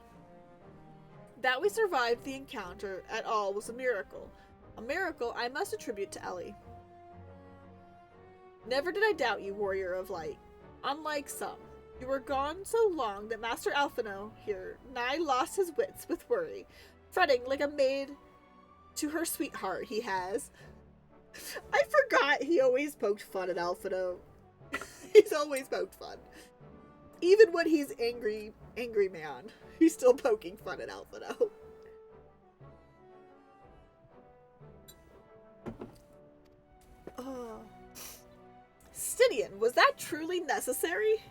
A: That we survived the encounter at all was a miracle. A miracle I must attribute to Ellie. Never did I doubt you, warrior of light. Unlike some, you were gone so long that Master Alphino here nigh lost his wits with worry, fretting like a maid to her sweetheart he has. I forgot he always poked fun at Alphino. He's always poked fun. Even when he's angry man, he's still poking fun at Alphino. Oh. Stydian, was that truly necessary?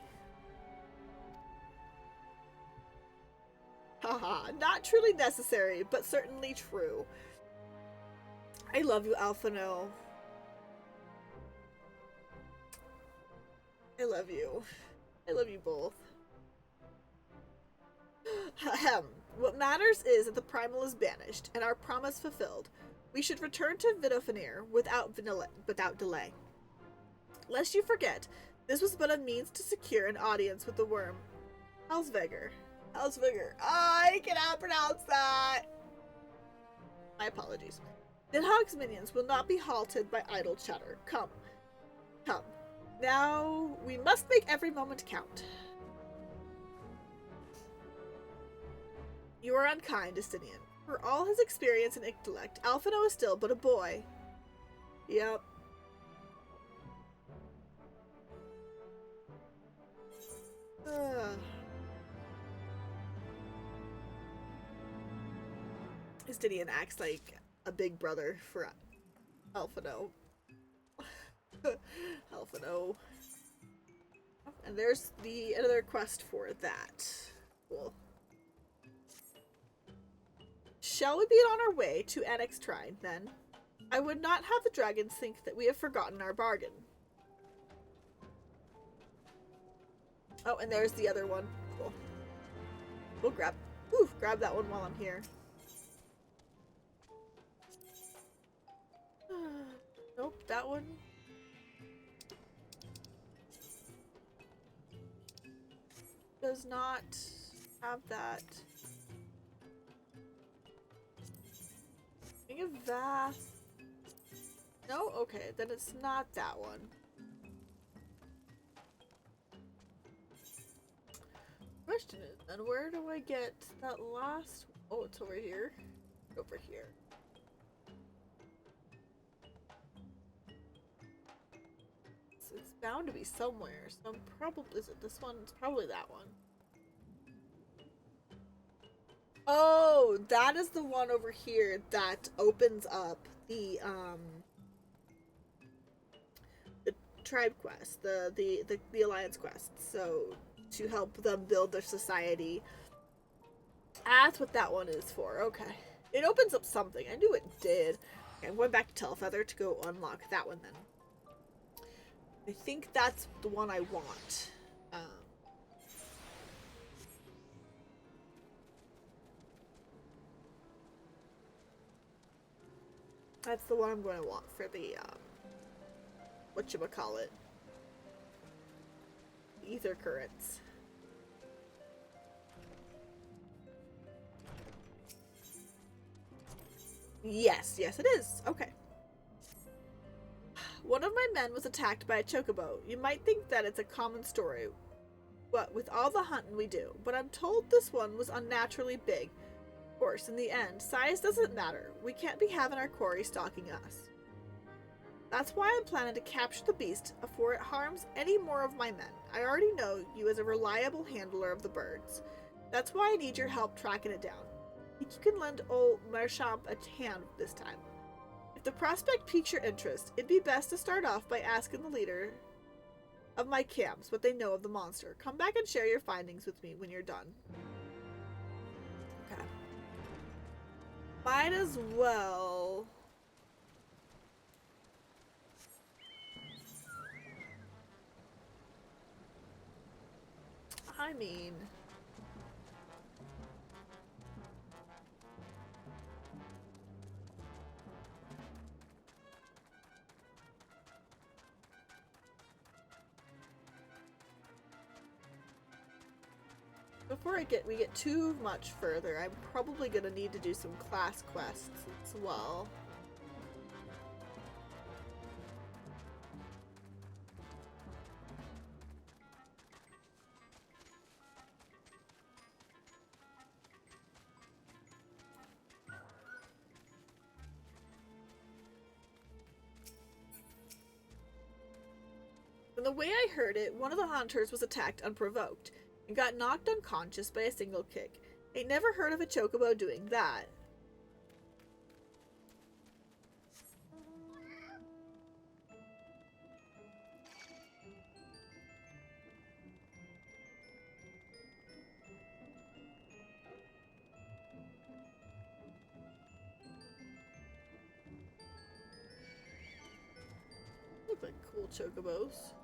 A: Haha, not truly necessary, but certainly true. I love you, Alphino. I love you. I love you both. Ahem. What matters is that the primal is banished, and our promise fulfilled. We should return to Vidofenir without delay. Lest you forget, this was but a means to secure an audience with the worm. Helsvegr. I cannot pronounce that! My apologies. Nidhogg's minions will not be halted by idle chatter. Come. Now, we must make every moment count. You are unkind, Stydian. For all his experience and intellect, Alphino is still but a boy. Yep. Stydian acts like a big brother for Alphino. Alphino. And there's another quest for that. Cool. Shall we be on our way to Annex Trine, then? I would not have the dragons think that we have forgotten our bargain. Oh, and there's the other one. Cool. We'll grab that one while I'm here. Nope, that one. Does not have that. King of Vath. No? Okay, then it's not that one. Question is, then where do I get that last? Oh, it's over here. Over here. So it's bound to be somewhere. So I'm probably, is it this one? It's probably that one. Oh, that is the one over here that opens up the tribe quest, the alliance quest. So to help them build their society. That's what that one is for. Okay. It opens up something. I knew it did. Okay, I'm going back to Telfeather to go unlock that one then. I think that's the one I want. That's the one I'm going to want for the, whatchamacallit. Ether currents. Yes, yes it is. Okay. One of my men was attacked by a chocobo. You might think that it's a common story, what with all the hunting we do, but I'm told this one was unnaturally big. Of course, in the end, size doesn't matter. We can't be having our quarry stalking us. That's why I'm planning to capture the beast before it harms any more of my men. I already know you as a reliable handler of the birds. That's why I need your help tracking it down. You can lend old Marchamp a hand this time. If the prospect piques your interest, it'd be best to start off by asking the leader of my camps what they know of the monster. Come back and share your findings with me when you're done. Okay. Might as well. I mean, before we get too much further, I'm probably gonna need to do some class quests as well. From the way I heard it, one of the hunters was attacked unprovoked and got knocked unconscious by a single kick. Ain't never heard of a chocobo doing that. Look like cool chocobos.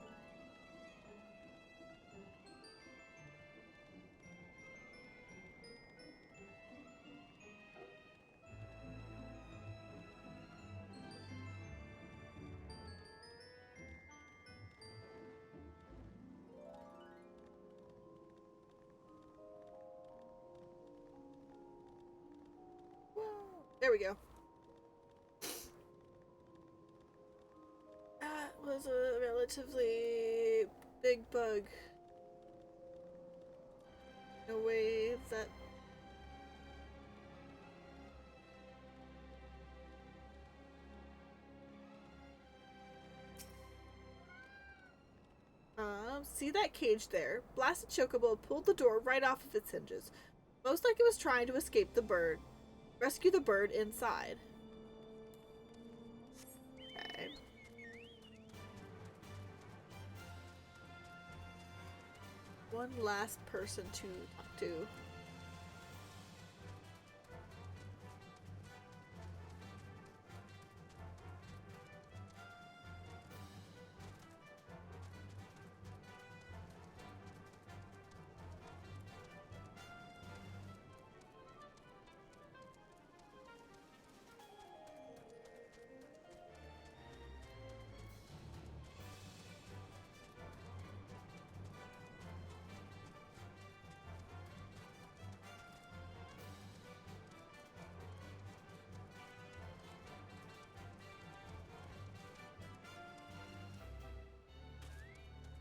A: There we go. That was a relatively big bug. No way that... see that cage there? Blasted chocobo pulled the door right off of its hinges. Most like it was trying to escape the bird. Rescue the bird inside. Okay. One last person to talk to.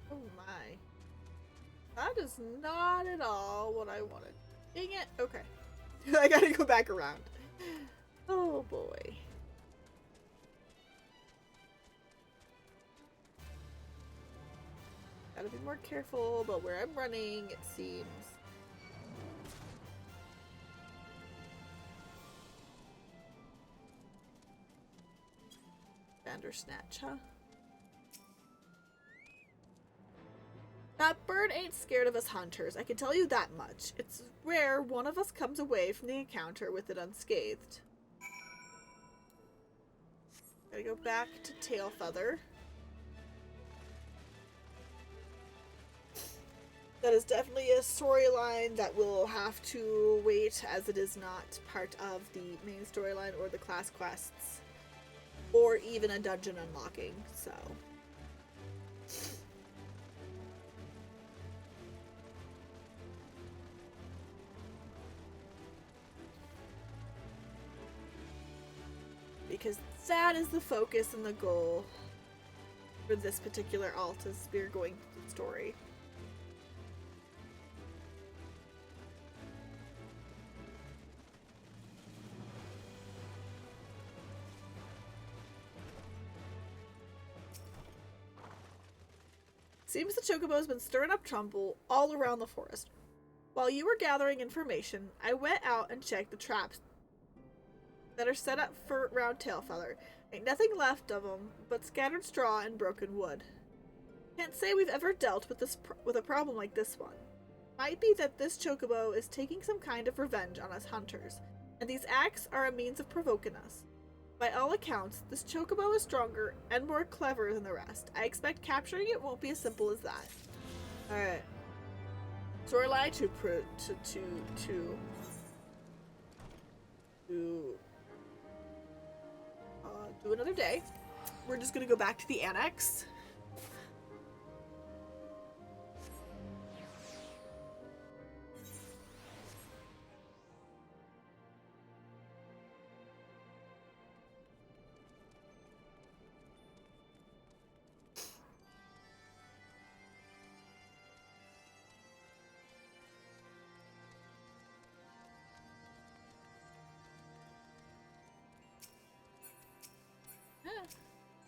A: Oh my. That is not at all what I wanted. Dang it. Okay. I gotta go back around. Oh boy. Gotta be more careful about where I'm running, it seems. Bandersnatch, huh? That bird ain't scared of us hunters, I can tell you that much. It's rare one of us comes away from the encounter with it unscathed. Gotta go back to Tailfeather. That is definitely a storyline that will have to wait, as it is not part of the main storyline or the class quests. or even a dungeon unlocking, so. Because that is the focus and the goal for this particular alt as we're going through the story. Seems the chocobo has been stirring up trouble all around the forest. While you were gathering information, I went out and checked the traps that are set up for Round Tailfeather. Ain't nothing left of them but scattered straw and broken wood. Can't say we've ever dealt with a problem like this one. Might be that this chocobo is taking some kind of revenge on us hunters, and these acts are a means of provoking us. By all accounts, this chocobo is stronger and more clever than the rest. I expect capturing it won't be as simple as that. Alright. Storyline to do another day. We're just gonna go back to the annex.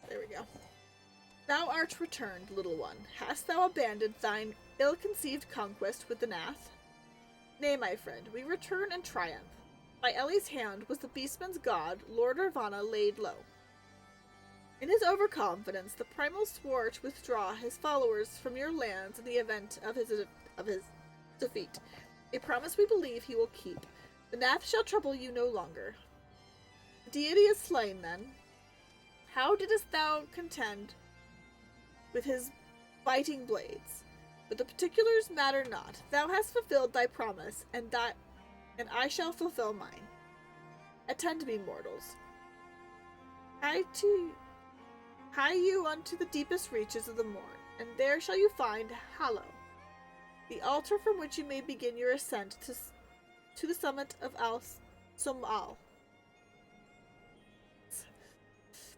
A: There we go. Thou art returned, little one. Hast thou abandoned thine ill-conceived conquest with the Nath? Nay, my friend, we return in triumph. By Ellie's hand was the beastman's god, Lord Ravana, laid low. In his overconfidence, the primal swore to withdraw his followers from your lands in the event of his defeat. A promise we believe he will keep. The Nath shall trouble you no longer. The deity is slain, then. How didst thou contend with his biting blades? But the particulars matter not. Thou hast fulfilled thy promise, and I shall fulfill mine. Attend me, mortals. Hie you unto the deepest reaches of the morn, and there shall you find Hallow, the altar from which you may begin your ascent to the summit of Al-Sumal.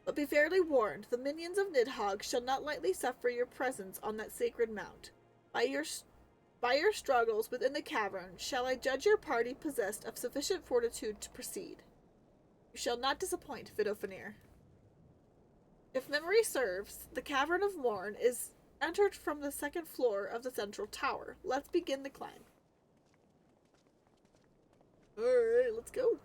A: But be fairly warned, the minions of Nidhogg shall not lightly suffer your presence on that sacred mount. By your struggles within the cavern shall I judge your party possessed of sufficient fortitude to proceed. You shall not disappoint, Vidofenir. If memory serves, the Cavern of Morn is entered from the second floor of the central tower. Let's begin the climb. Alright, let's go.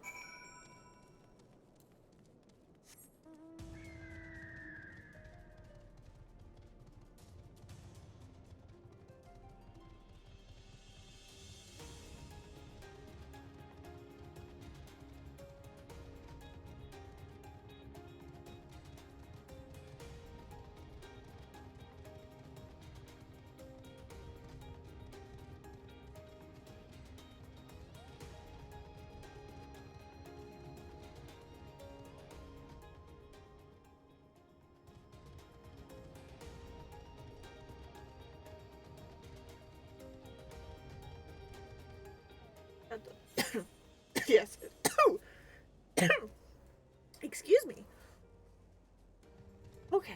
A: Yes. Excuse me. Okay.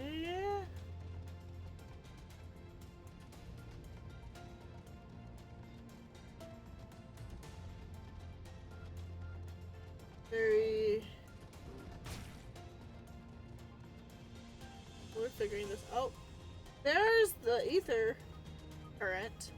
A: Yeah. We're figuring this out. There's the ether current.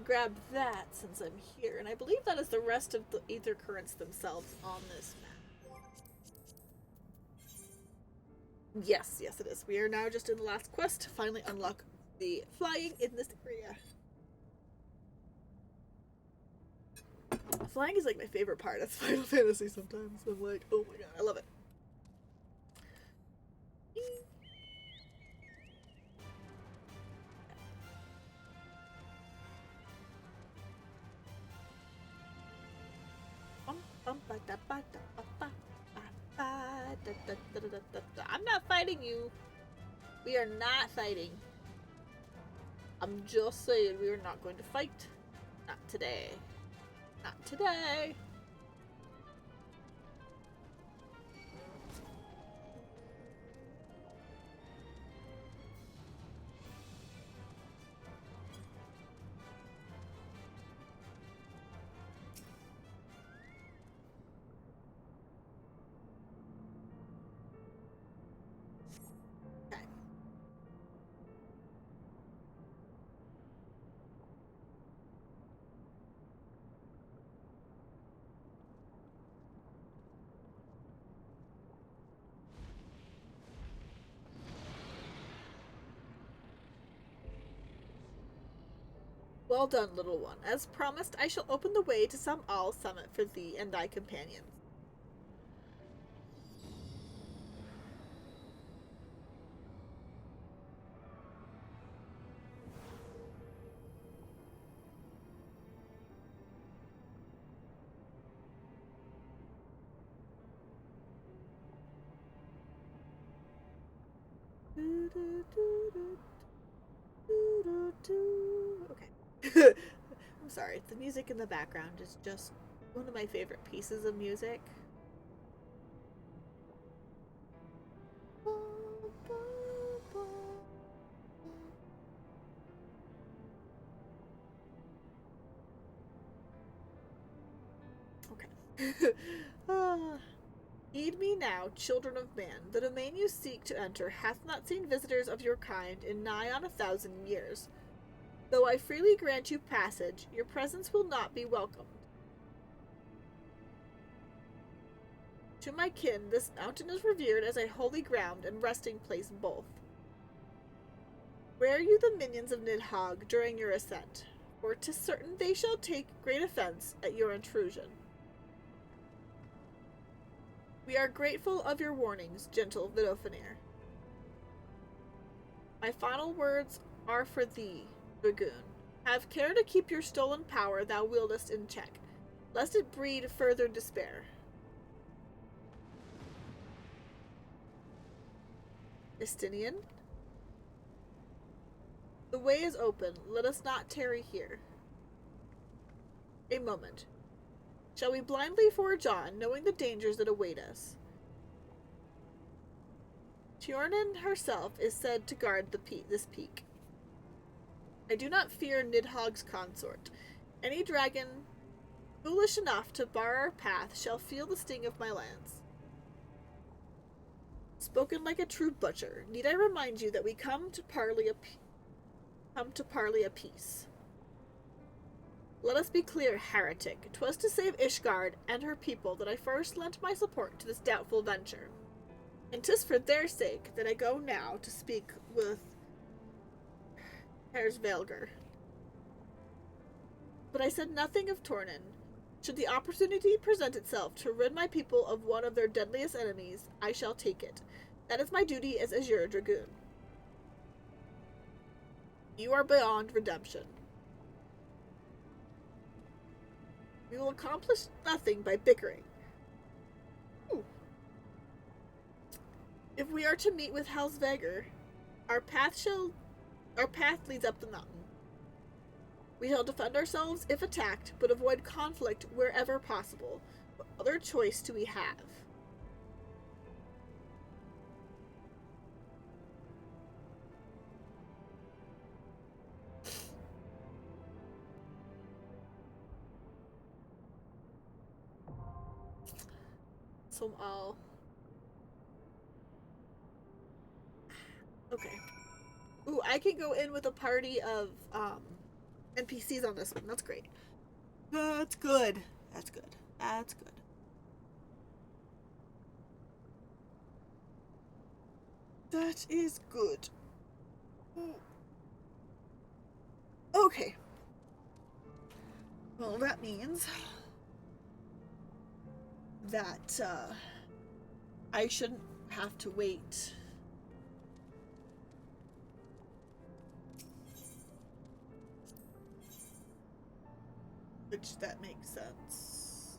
A: grab that since I'm here, and I believe that is the rest of the ether currents themselves on this map. Yes, yes it is. We are now just in the last quest to finally unlock the flying in this area. Flying is like my favorite part of Final Fantasy sometimes. I'm like, oh my god, I love it. I'm not fighting you. We are not fighting. I'm just saying we are not going to fight. Not today. Not today. Okay. Well done, little one. As promised, I shall open the way to some all summit for thee and thy companions. Okay. I'm sorry, the music in the background is just one of my favorite pieces of music. Okay. Heed me now, children of man. The domain you seek to enter hath not seen visitors of your kind in nigh on 1,000 years. Though I freely grant you passage, your presence will not be welcomed. To my kin, this mountain is revered as a holy ground and resting place both. Where you the minions of Nidhogg during your ascent, for 'tis certain they shall take great offense at your intrusion. We are grateful of your warnings, gentle Vidofenir. My final words are for thee, Dragoon. Have care to keep your stolen power thou wieldest in check, lest it breed further despair. Estinian? The way is open, let us not tarry here. A moment. Shall we blindly forge on, knowing the dangers that await us? Tjornin herself is said to guard this peak. I do not fear Nidhogg's consort. Any dragon foolish enough to bar our path shall feel the sting of my lance. Spoken like a true butcher, need I remind you that we come to parley a peace. Let us be clear, heretic. 'Twas to save Ishgard and her people that I first lent my support to this doubtful venture. And 'tis for their sake that I go now to speak with Hersvelger. But I said nothing of Tornin. Should the opportunity present itself to rid my people of one of their deadliest enemies, I shall take it. That is my duty as Azure Dragoon. You are beyond redemption. We will accomplish nothing by bickering. Ooh. If we are to meet with Helsveger, our path leads up the mountain. We shall defend ourselves if attacked, but avoid conflict wherever possible. What other choice do we have? So I'll... Okay. Ooh, I can go in with a party of, NPCs on this one. That's great. That's good. That's good. That's good. That is good. Okay. Well, that means that I shouldn't have to wait. Which that makes sense.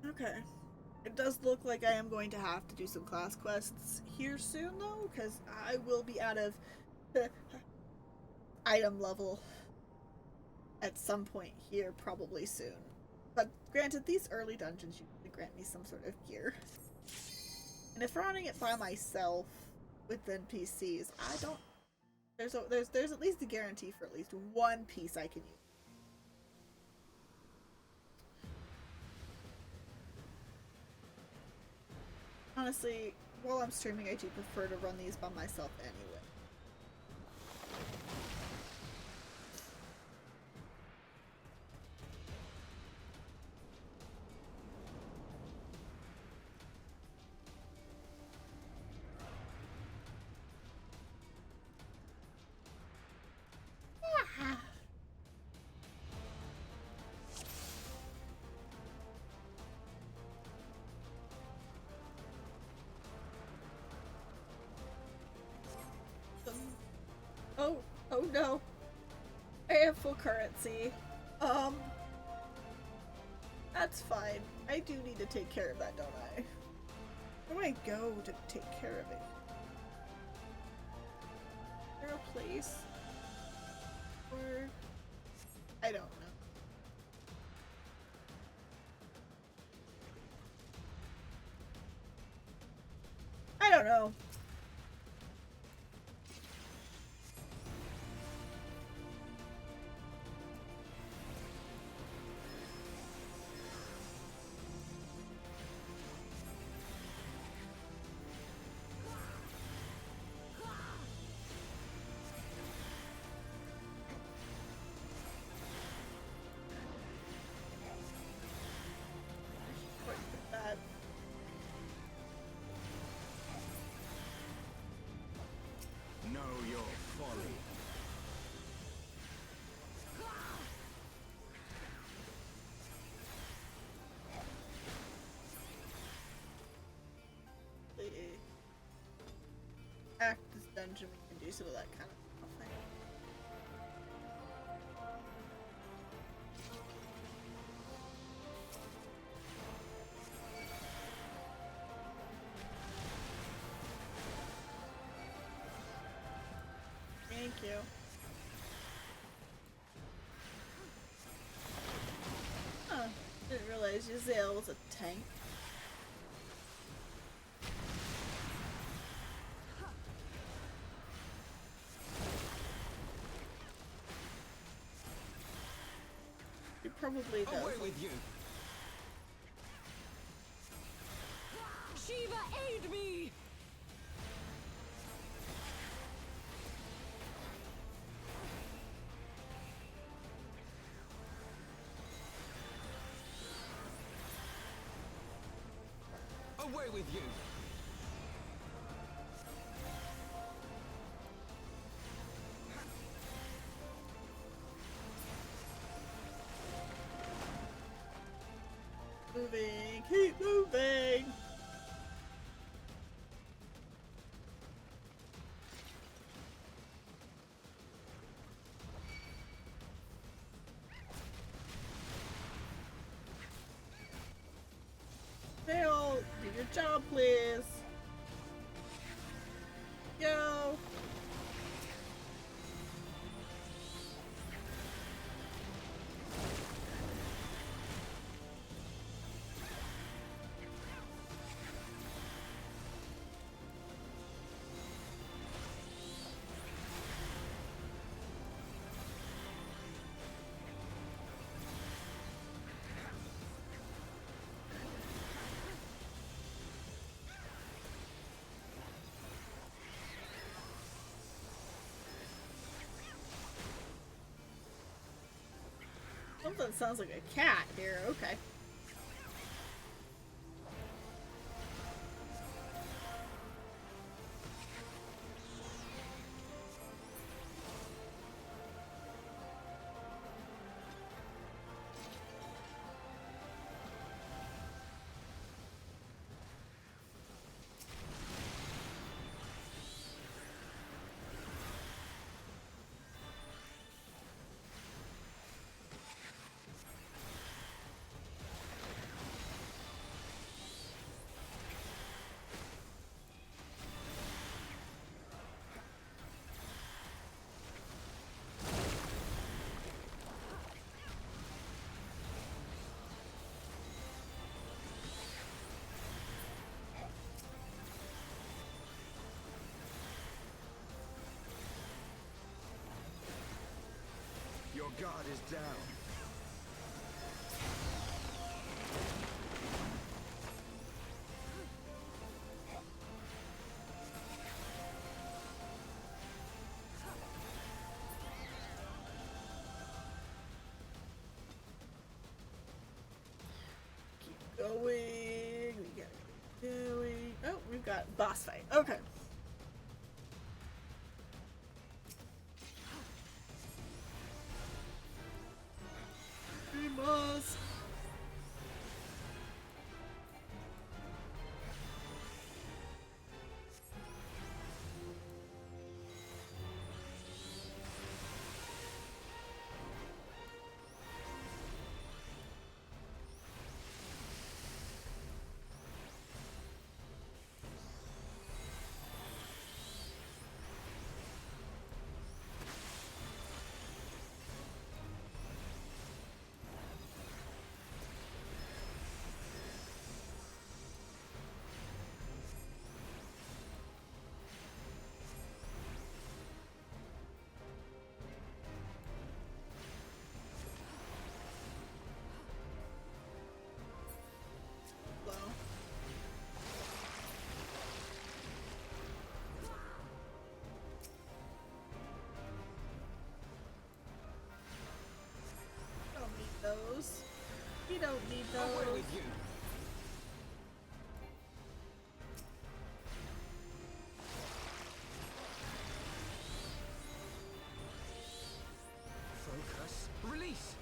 A: Okay. It does look like I am going to have to do some class quests here soon, though, because I will be out of item level at some point here, probably soon. But granted, these early dungeons usually grant me some sort of gear. And if running it by myself with NPCs, I don't. There's at least a guarantee for at least one piece I can use. Honestly, while I'm streaming, I do prefer to run these by myself anyway. Oh no. I have full currency. That's fine. I do need to take care of that, don't I? Where do I go to take care of it? Is there a place? Or... I don't know. I don't know.
C: Know your folly.
A: The act this dungeon, we can do some of that kind of thing. Thank you. Huh. Didn't realize Giselle was a tank. He probably does.
C: Away with you.
B: Shiva, aid me!
C: Away with you.
A: Moving, keep moving. Fail, do your job, please. Go. Something sounds like a cat here. Okay.
F: Your guard is down.
A: Keep going. We gotta keep going. Oh, we've got boss fight. Okay. Boss. Don't need those. You don't need
F: Away
A: those.
F: with you. Focus. Release.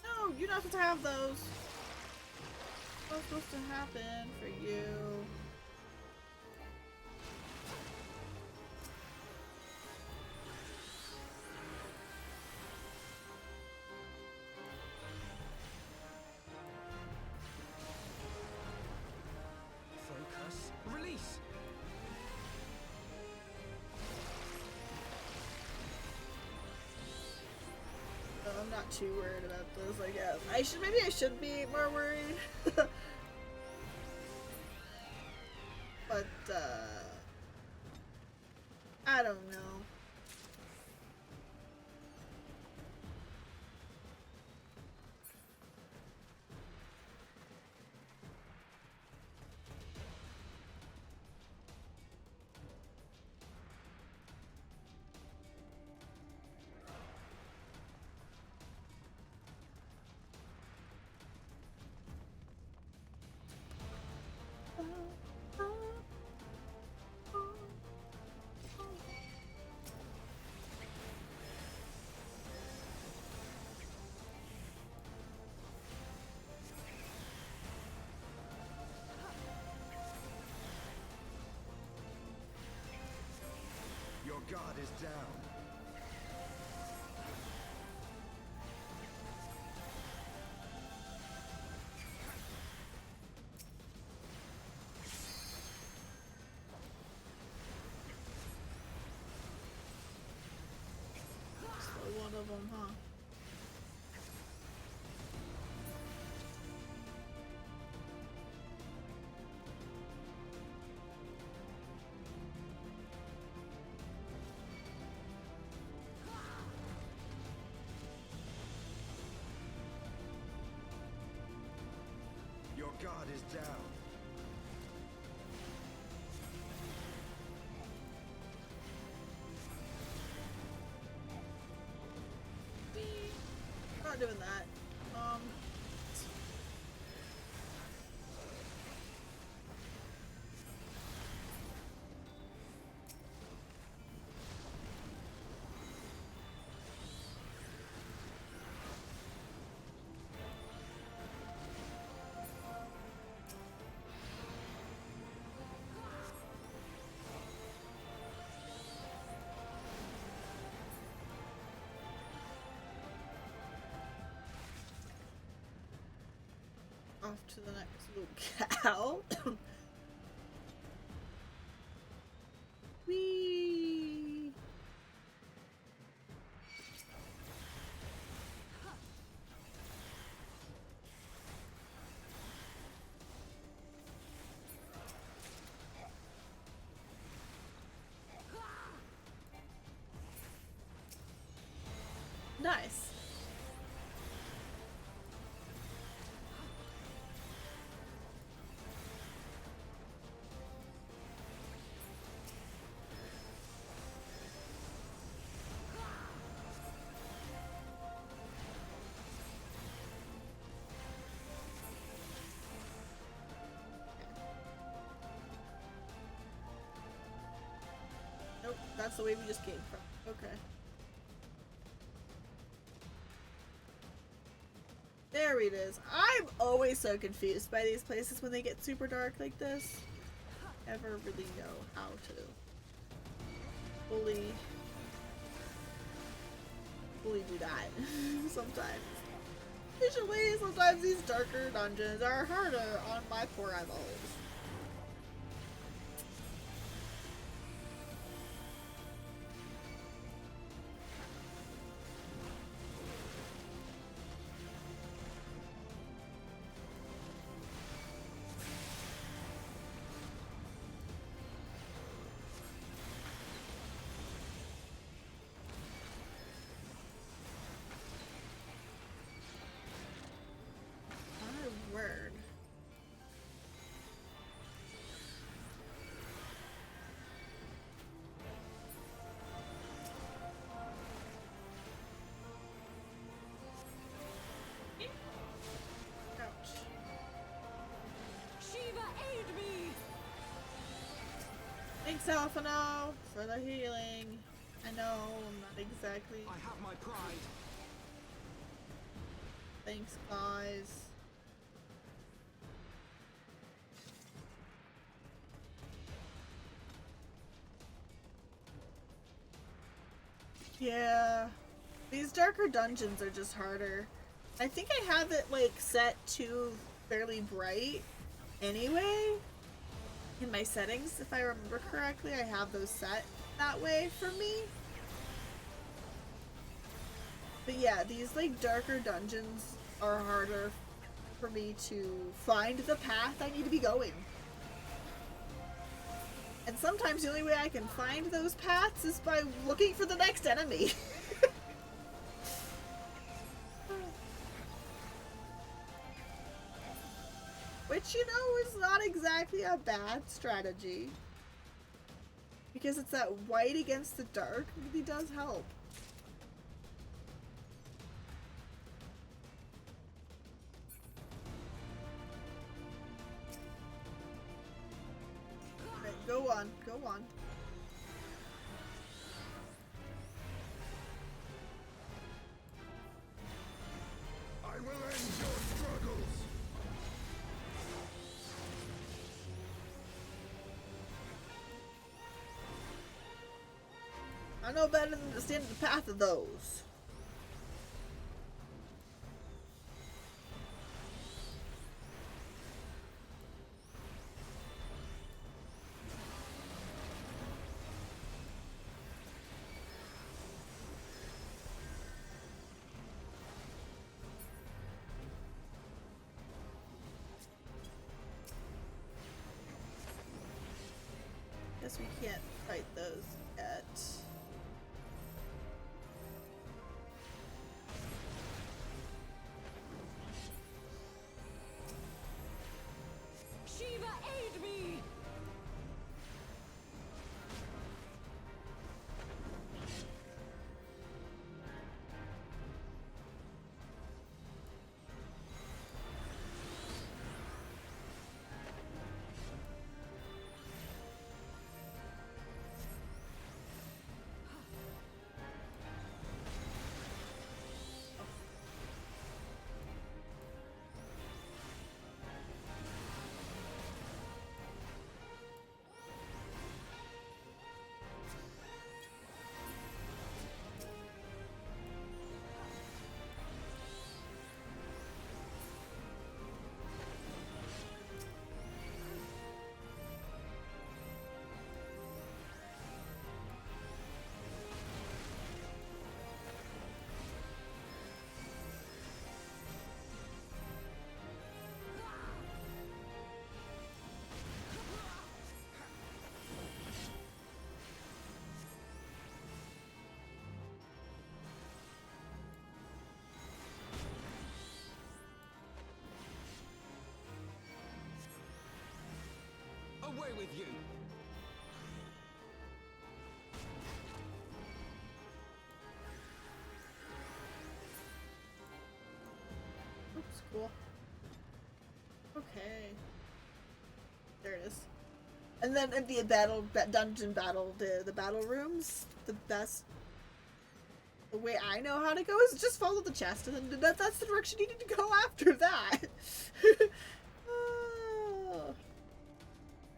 A: No, you're not supposed to have those. What's supposed to happen for you?
F: Focus. Release.
A: No, I'm not too worried about this, I guess. Maybe I should be more worried. But, I don't know.
F: god is down.
A: So one of them, huh?
F: Your god is down.
A: I'm not doing that. Off to the next locale. Whee! Nice. Nope, that's the way we just came from. Okay. There it is. I'm always so confused by these places when they get super dark like this. Never really know how to fully do that sometimes. Usually, sometimes these darker dungeons are harder on my poor eyeballs. Word. Ouch.
B: Shiva, aid me!
A: Thanks, Alphino, for the healing. I know I'm not exactly.
F: I have my pride.
A: Thanks, guys. Yeah, these darker dungeons are just harder. I think I have it like set to fairly bright anyway in my settings. If I remember correctly, I have those set that way for me. But yeah, these like darker dungeons are harder for me to find the path I need to be going. And sometimes the only way I can find those paths is by looking for the next enemy. Which, you know, is not exactly a bad strategy. Because it's that white against the dark really does help. Go on, go on.
D: I will end your struggles!
A: I know better than to stand in the path of those. Guess we can't fight those yet.
B: Shiva, aid me!
F: Away with you!
A: Oops, cool. Okay. There it is. And then in the dungeon battle, the battle rooms, the best, the way I know how to go is just follow the chest, and then that's the direction you need to go after that. Oh.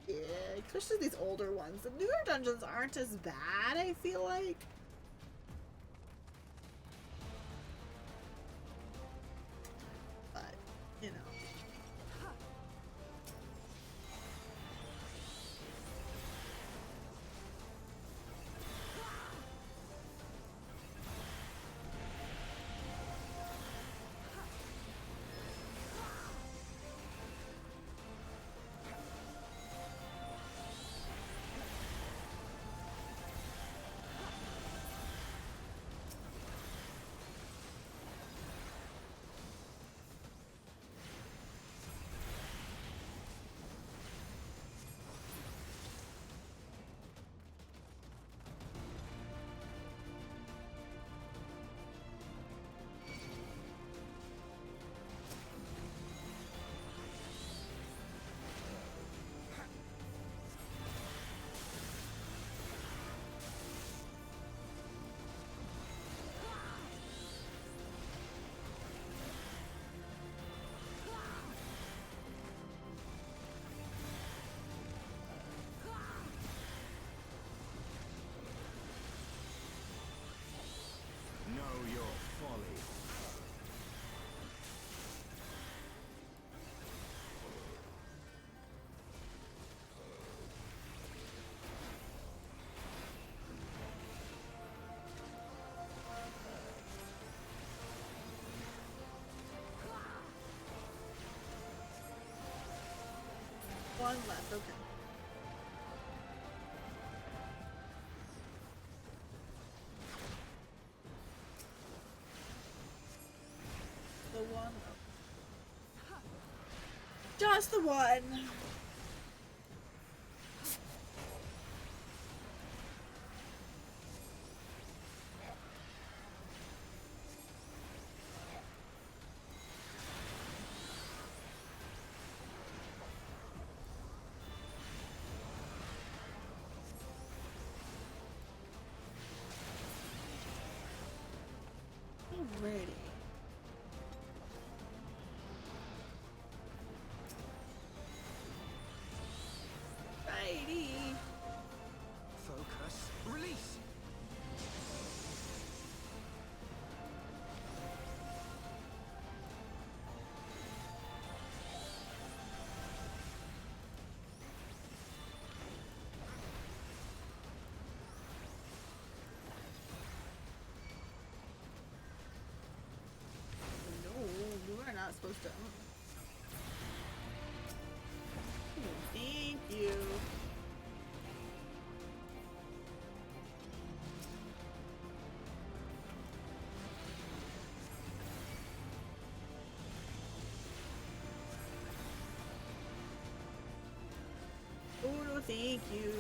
A: Yeah, especially these older ones. The newer dungeons aren't as bad, I feel like. But, you know.
F: Know your folly.
A: One left, okay. The one. Just the one. Alrighty. thank you.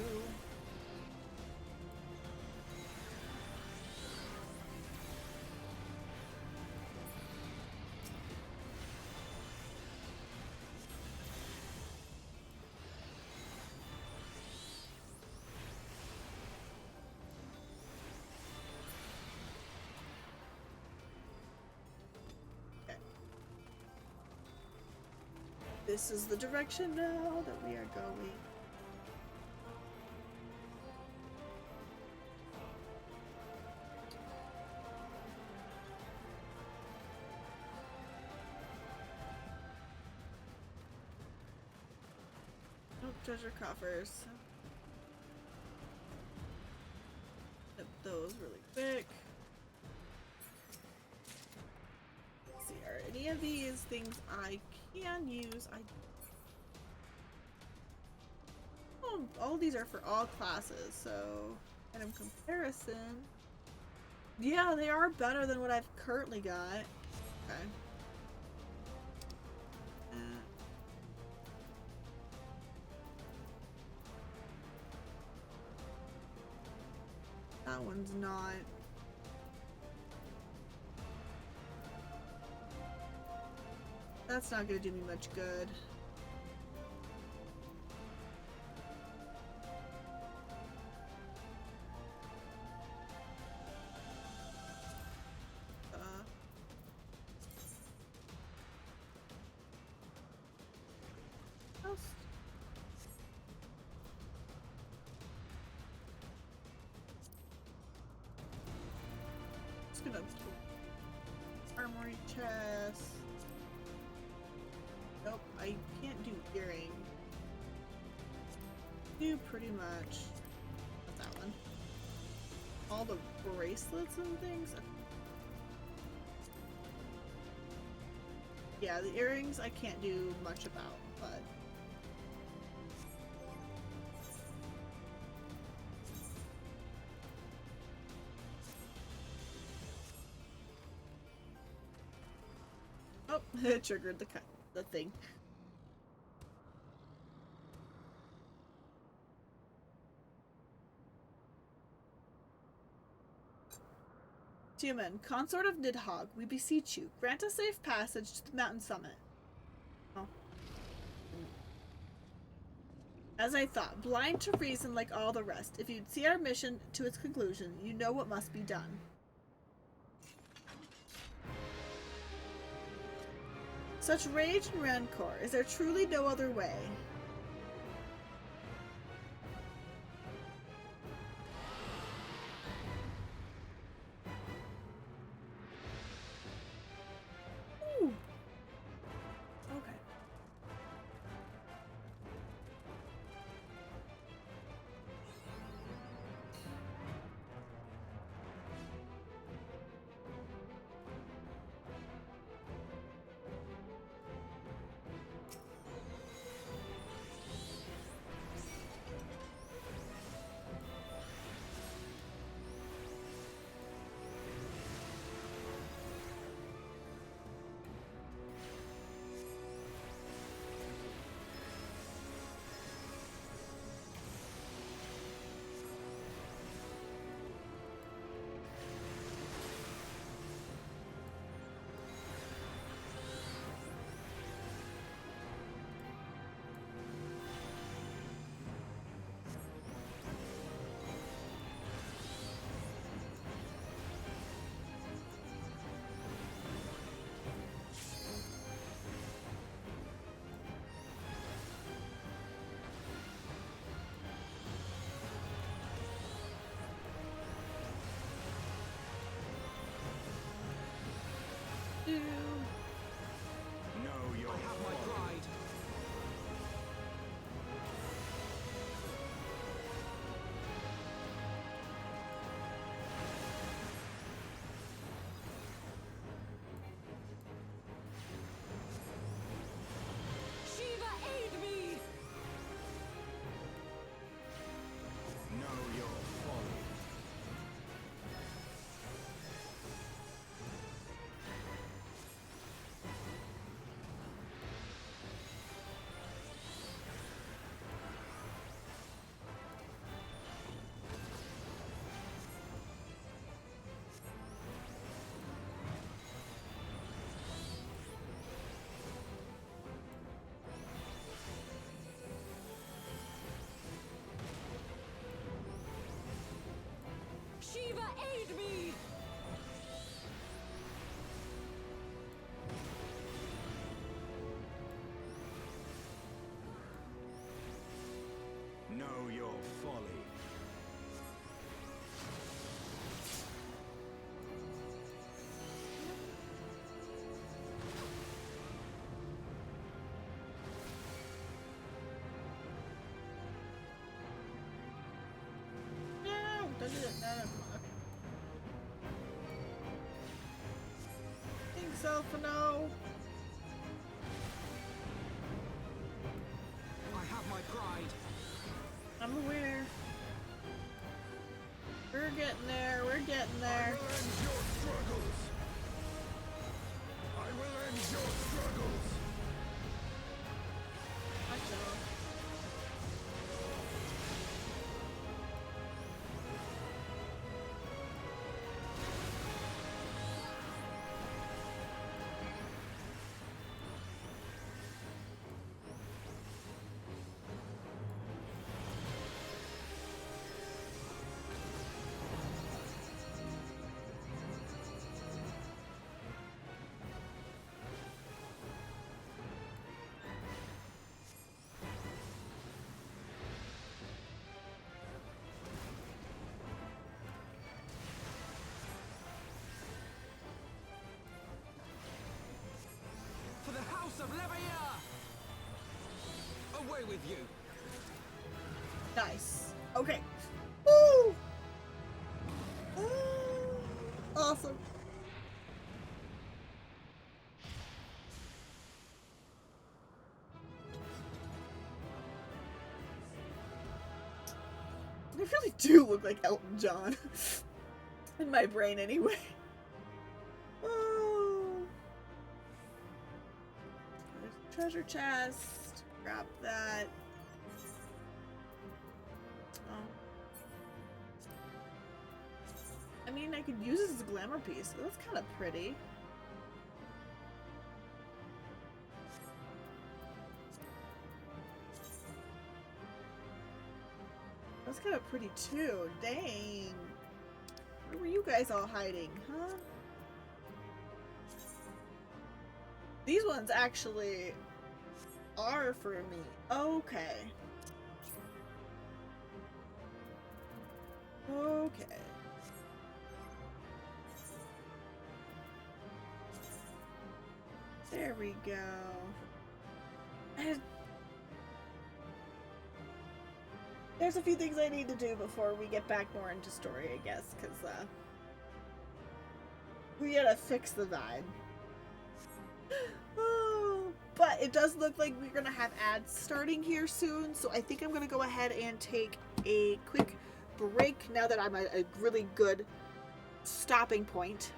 A: This is the direction now that we are going. Oh, treasure coffers. Hit those really quick. Let's see, are any of these things I can use? Oh, all these are for all classes, so item comparison. Yeah, they are better than what I've currently got. Okay. That one's not. That's not gonna do me much good. Gonna armory chest. Nope, I can't do earring. Do pretty much not that one. All the bracelets and things. Yeah, the earrings I can't do much about, but oh, it triggered the thing. Human, consort of Nidhogg, we beseech you, grant a safe passage to the mountain summit. Oh. As I thought, blind to reason like all the rest, if you'd see our mission to its conclusion, you know what must be done. Such rage and rancor, is there truly no other way? Ooh. Okay. myself, no.
F: I have my pride.
A: I'm aware. We're getting there, we're getting there.
D: I will end your struggles. I will end your struggles.
A: Watch out.
F: For the House of Leveilleur! Away with you!
A: Nice. Okay. Woo! Awesome. They really do look like Elton John. In my brain, anyway. Oh. There's a treasure chest. Grab that. Oh. I mean, I could use this as a glamour piece. That's kind of pretty. That's kind of pretty too. Dang. Where were you guys all hiding, huh? These ones actually are for me. Okay. Okay. There we go. There's a few things I need to do before we get back more into story, I guess, because we gotta fix the vibe. Oh, but it does look like we're gonna have ads starting here soon, so I think I'm gonna go ahead and take a quick break now that I'm at a really good stopping point.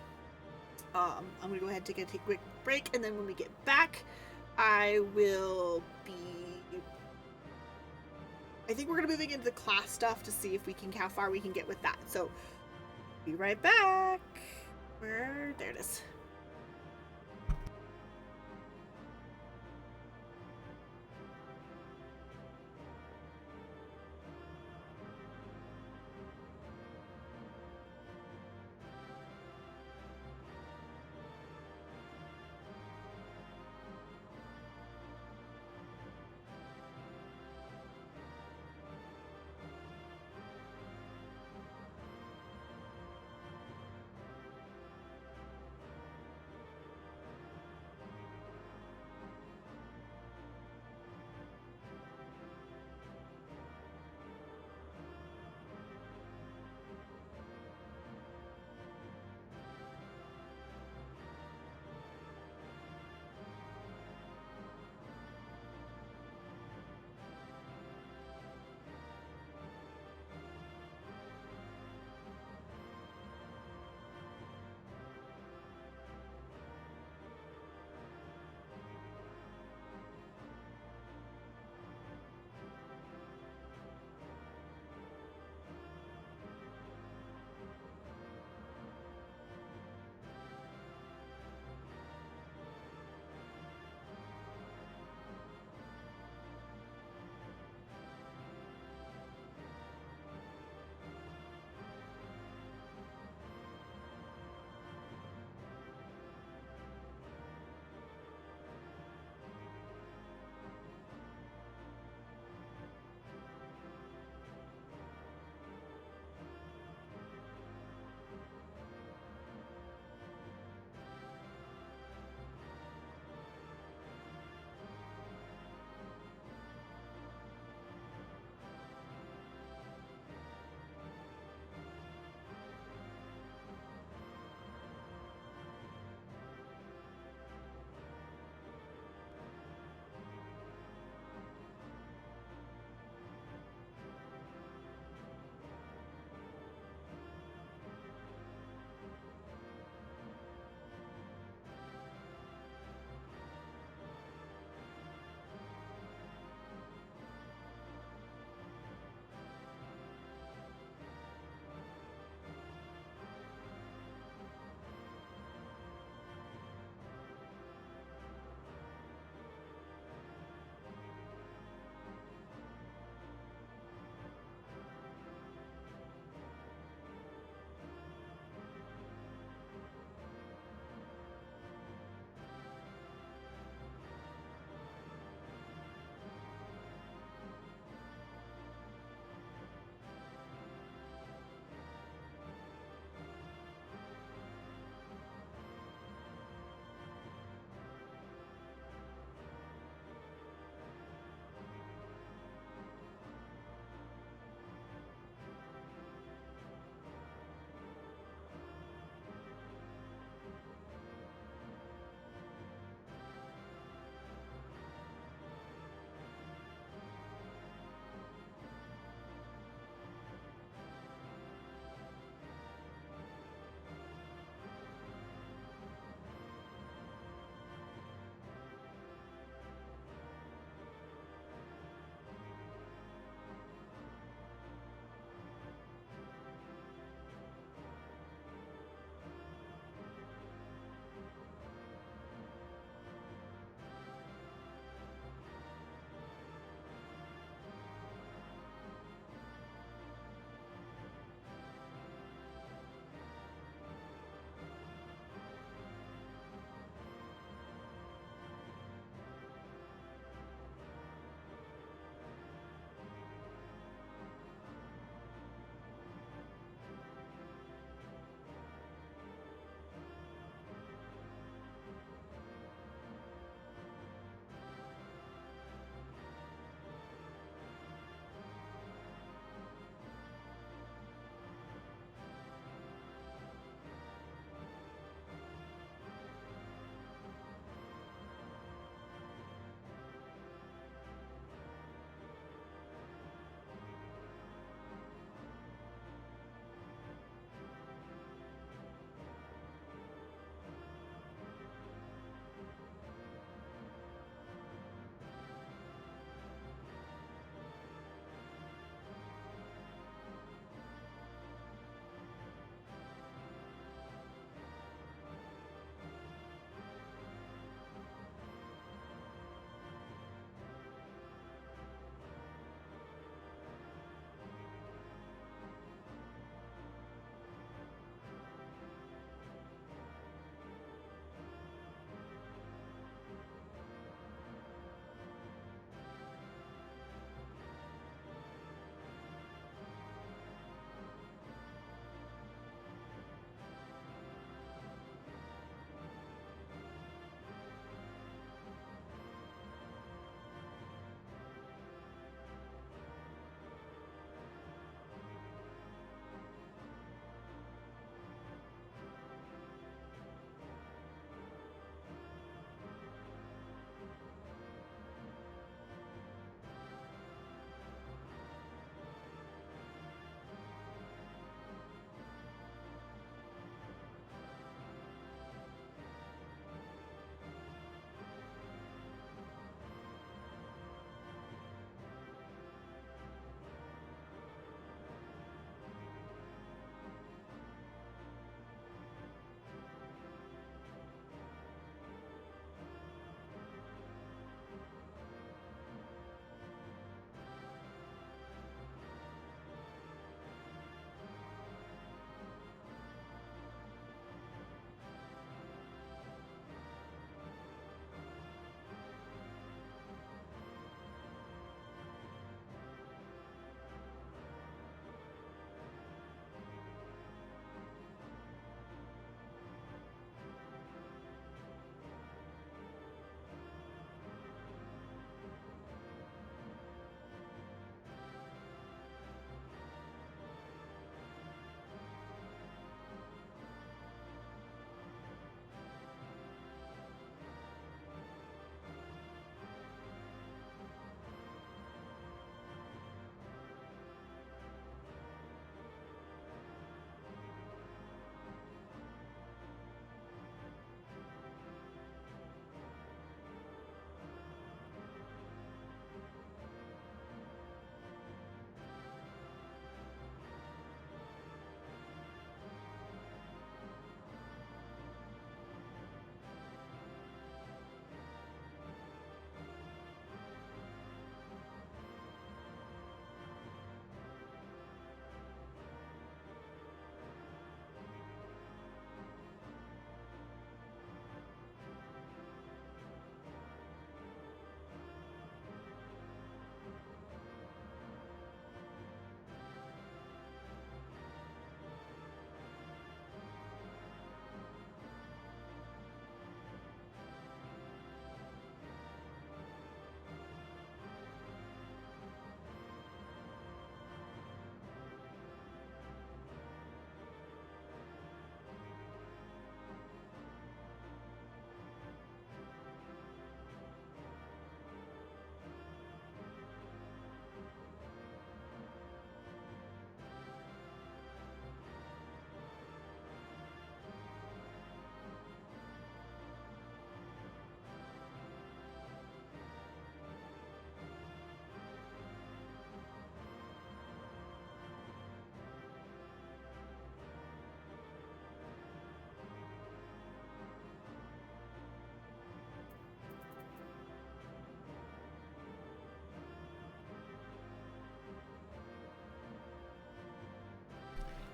A: I'm gonna go ahead and take a quick break, and then when we get back, I think we're gonna moving into the class stuff to see if we can, how far we can get with that. So, be right back. There it is.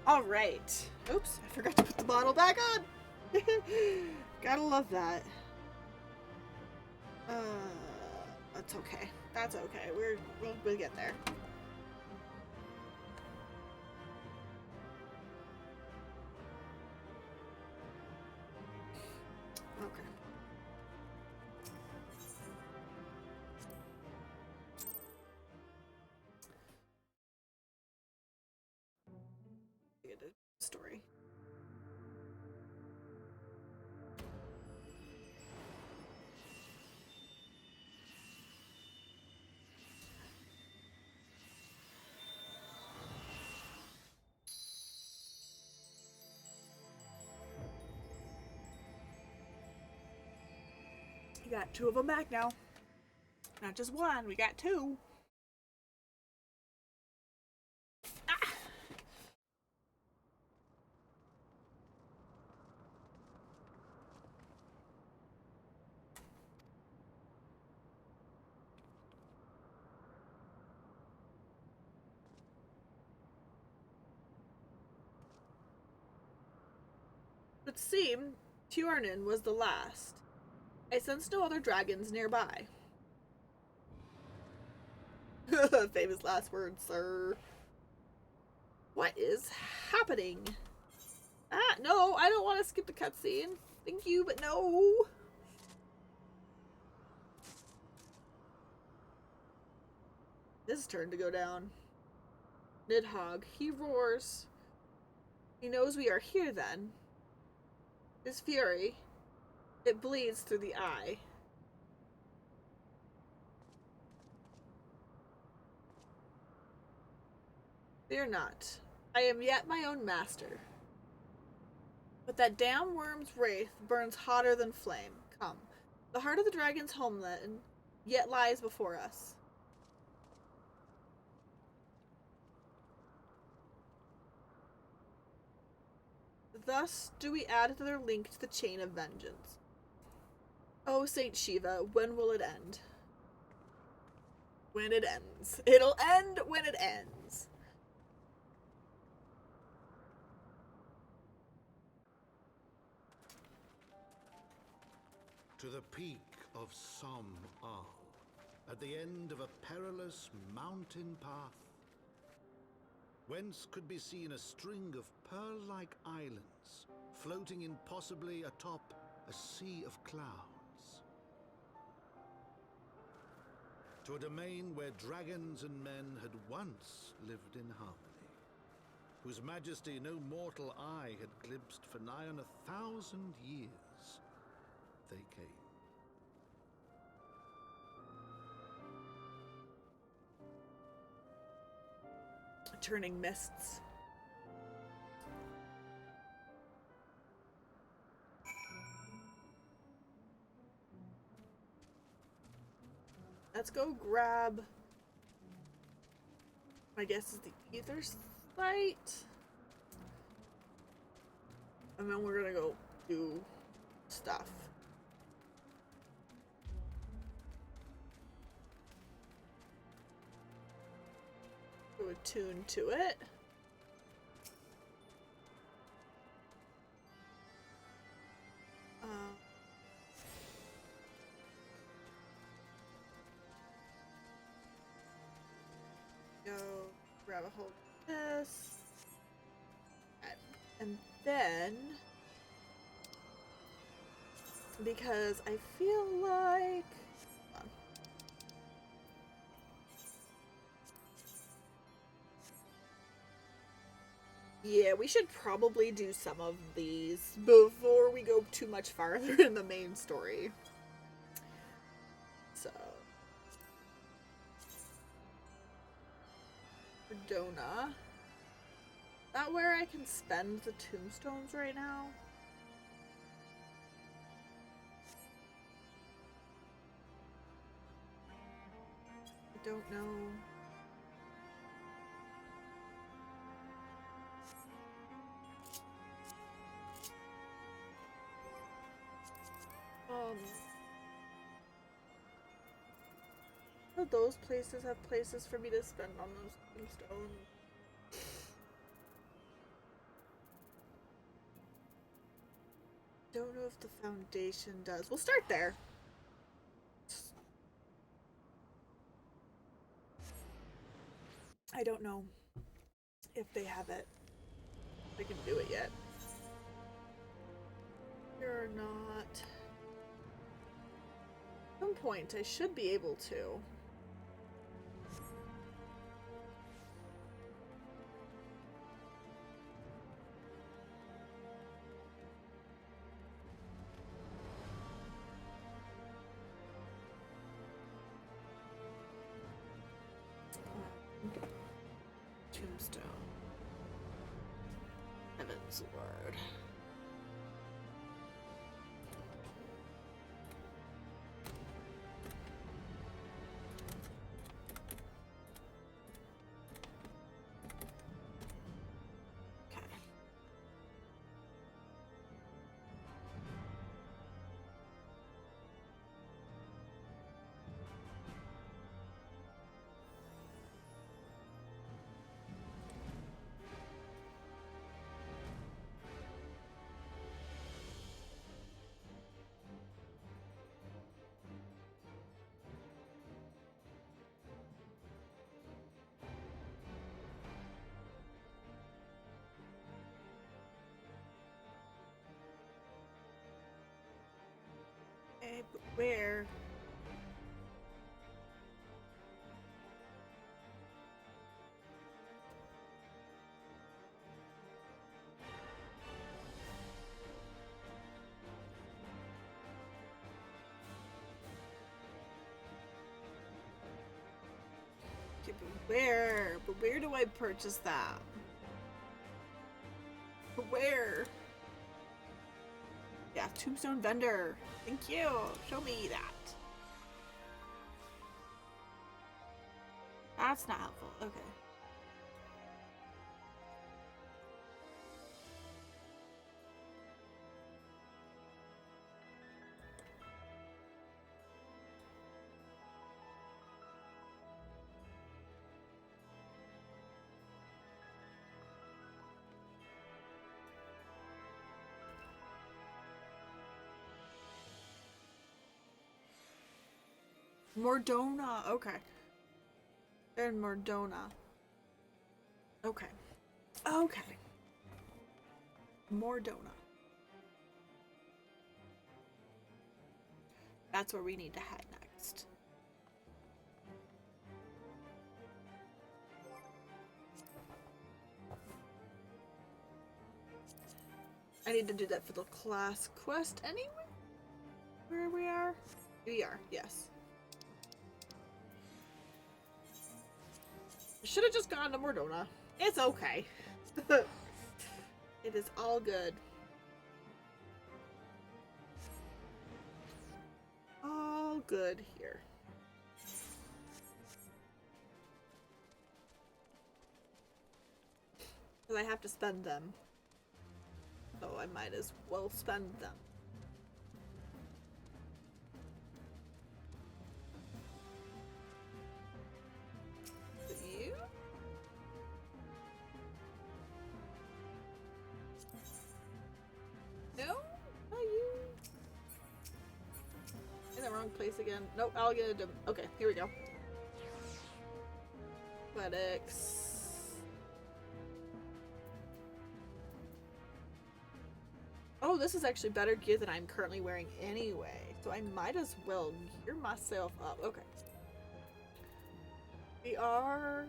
A: Alright. Oops, I forgot to put the bottle back on. Gotta love that. That's okay. That's okay. We'll get there. Okay. Get a story. You got 2 of them back now. Not just 1, we got 2. Ah! It seemed Tjornin was the last. I sensed no other dragons nearby. Famous last words, sir. What is happening? Ah, no, I don't want to skip the cutscene. Thank you, but no. His turn to go down. Nidhogg, he roars. He knows we are here then. His fury, it bleeds through the eye. Fear not. I am yet my own master. But that damn worm's wraith burns hotter than flame. Come. The heart of the dragon's homeland yet lies before us. Thus do we add another link to the chain of vengeance. Oh, Saint Shiva, when will it end? When it ends. It'll end when it ends.
G: To the peak of Som Al, at the end of a perilous mountain path, whence could be seen a string of pearl-like islands, floating impossibly atop a sea of clouds. To a domain where dragons and men had once lived in harmony, whose majesty no mortal eye had glimpsed for nigh on 1,000 years, they came.
A: Turning mists. Let's go grab, I guess is the ether site. And then we're gonna go do stuff. Go attune to it. Go grab a hold of this. And then, because I feel like, hold on. Yeah, we should probably do some of these before we go too much farther in the main story. So, Dona. That where I can spend the tombstones right now? I don't know. Do those places have places for me to spend on those tombstones? Don't know if the foundation does. We'll start there. I don't know if they have it. They can do it yet. They're not. At some point, I should be able to. Tombstone. Heavensward. Okay. But where? Okay, but where? But where do I purchase that? But where? Yeah, Tombstone vendor. Thank you. Show me that. That's not helpful. Okay. Mordona. Okay. They're in Mordona. Okay. Okay. Mordona. That's where we need to head next. I need to do that for the class quest anyway? Where we are? We are, yes. Should have just gone to Mordona. It's okay. It is all good. All good here. Because I have to spend them. So I might as well spend them. You? No? Not you. In the wrong place again. Nope, I'll get it. Okay, here we go. Athletics. Oh, this is actually better gear than I'm currently wearing anyway. So I might as well gear myself up. Okay. We are...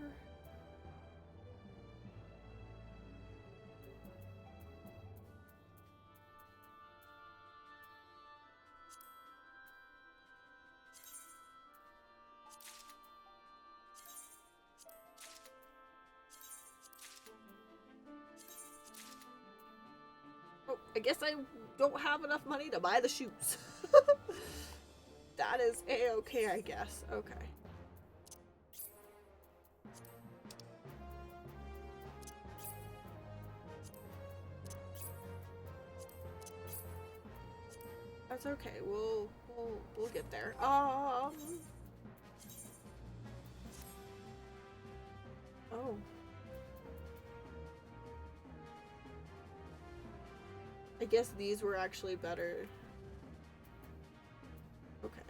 A: Oh, I guess I don't have enough money to buy the shoes. That is a-okay, I guess. Okay. That's okay. We'll get there. Oh. I guess these were actually better. Okay.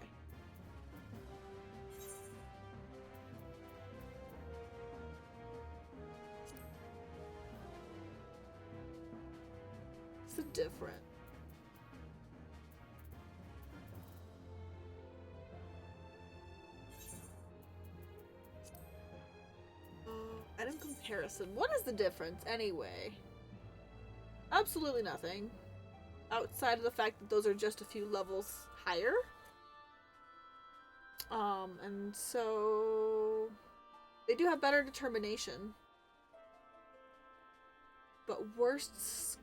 A: What's the difference? Item comparison. What is the difference anyway? Absolutely nothing. Outside of the fact that those are just a few levels higher. And so they do have better determination. But worse,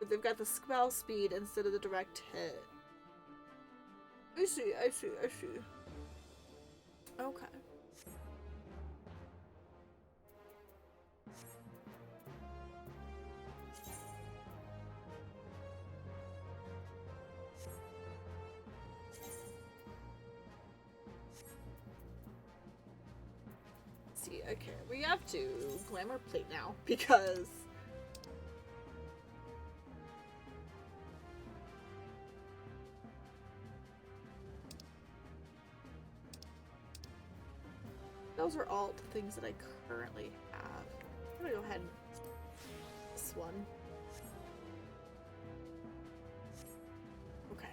A: they've got the spell speed instead of the direct hit. I see. Okay. See, okay, we have to glamour plate now because those are all the things that I currently have. I'm gonna go ahead and this one. Okay.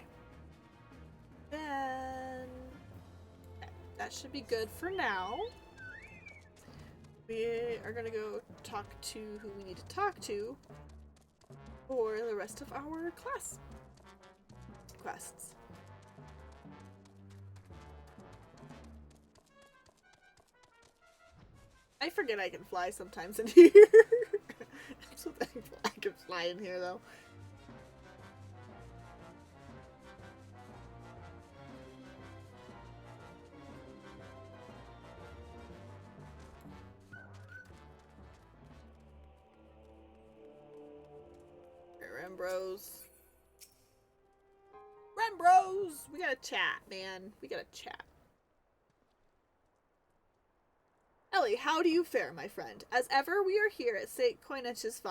A: Then that should be good for now. We are gonna go talk to who we need to talk to for the rest of our class quests. I forget I can fly sometimes in here. I'm so thankful I can fly in here though. Rembros! We gotta chat, man. We gotta chat. Ellie, how do you fare, my friend? As ever, we are here at St. Coinetch's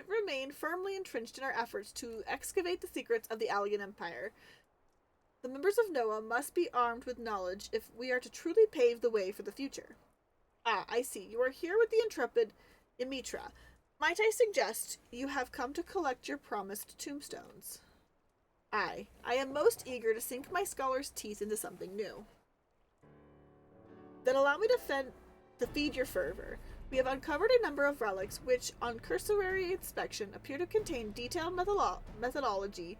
A: remain firmly entrenched in our efforts to excavate the secrets of the Allian Empire. The members of Noah must be armed with knowledge if we are to truly pave the way for the future. Ah, I see. You are here with the intrepid Imitra. Might I suggest you have come to collect your promised tombstones? Aye, I am most eager to sink my scholar's teeth into something new. Then allow me to feed your fervor. We have uncovered a number of relics which, on cursory inspection, appear to contain detailed methodology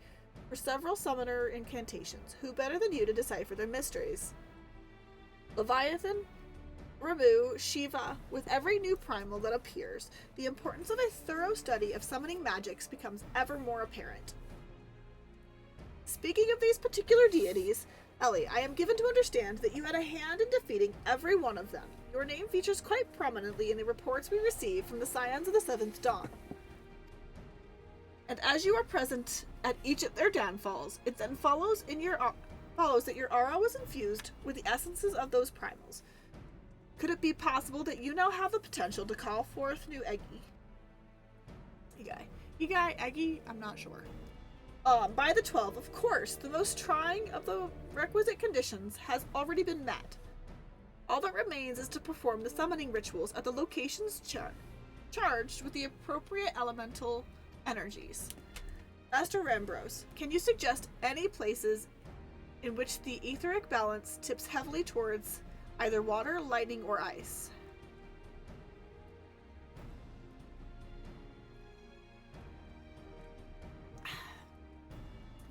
A: for several summoner incantations. Who better than you to decipher their mysteries? Leviathan, Ramu, Shiva, with every new primal that appears, the importance of a thorough study of summoning magics becomes ever more apparent. Speaking of these particular deities, Ellie, I am given to understand that you had a hand in defeating every one of them. Your name features quite prominently in the reports we receive from the Scions of the Seventh Dawn. And as you are present at each of their downfalls, it then follows that your aura was infused with the essences of those primals. Could it be possible that you now have the potential to call forth new Eggy? Egai, Eggy? I'm not sure. By the 12, of course, the most trying of the requisite conditions has already been met. All that remains is to perform the summoning rituals at the locations charged with the appropriate elemental energies. Master Rembros, can you suggest any places in which the etheric balance tips heavily towards either water, lightning, or ice?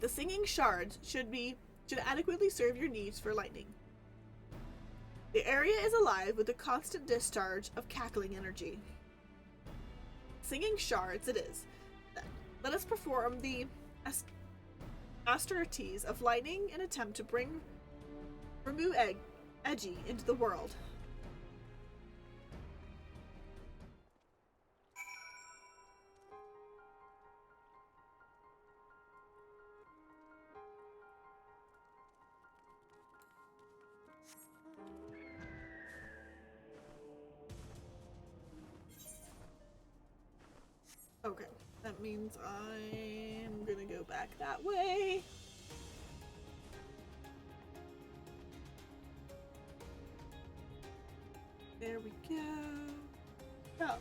A: The singing shards should adequately serve your needs for lightning. The area is alive with a constant discharge of cackling energy. Singing shards it is. Then, let us perform the austerities of lightning in an attempt to bring Edgy into the world. Okay, that means I'm gonna go back that way. There we go. Oh.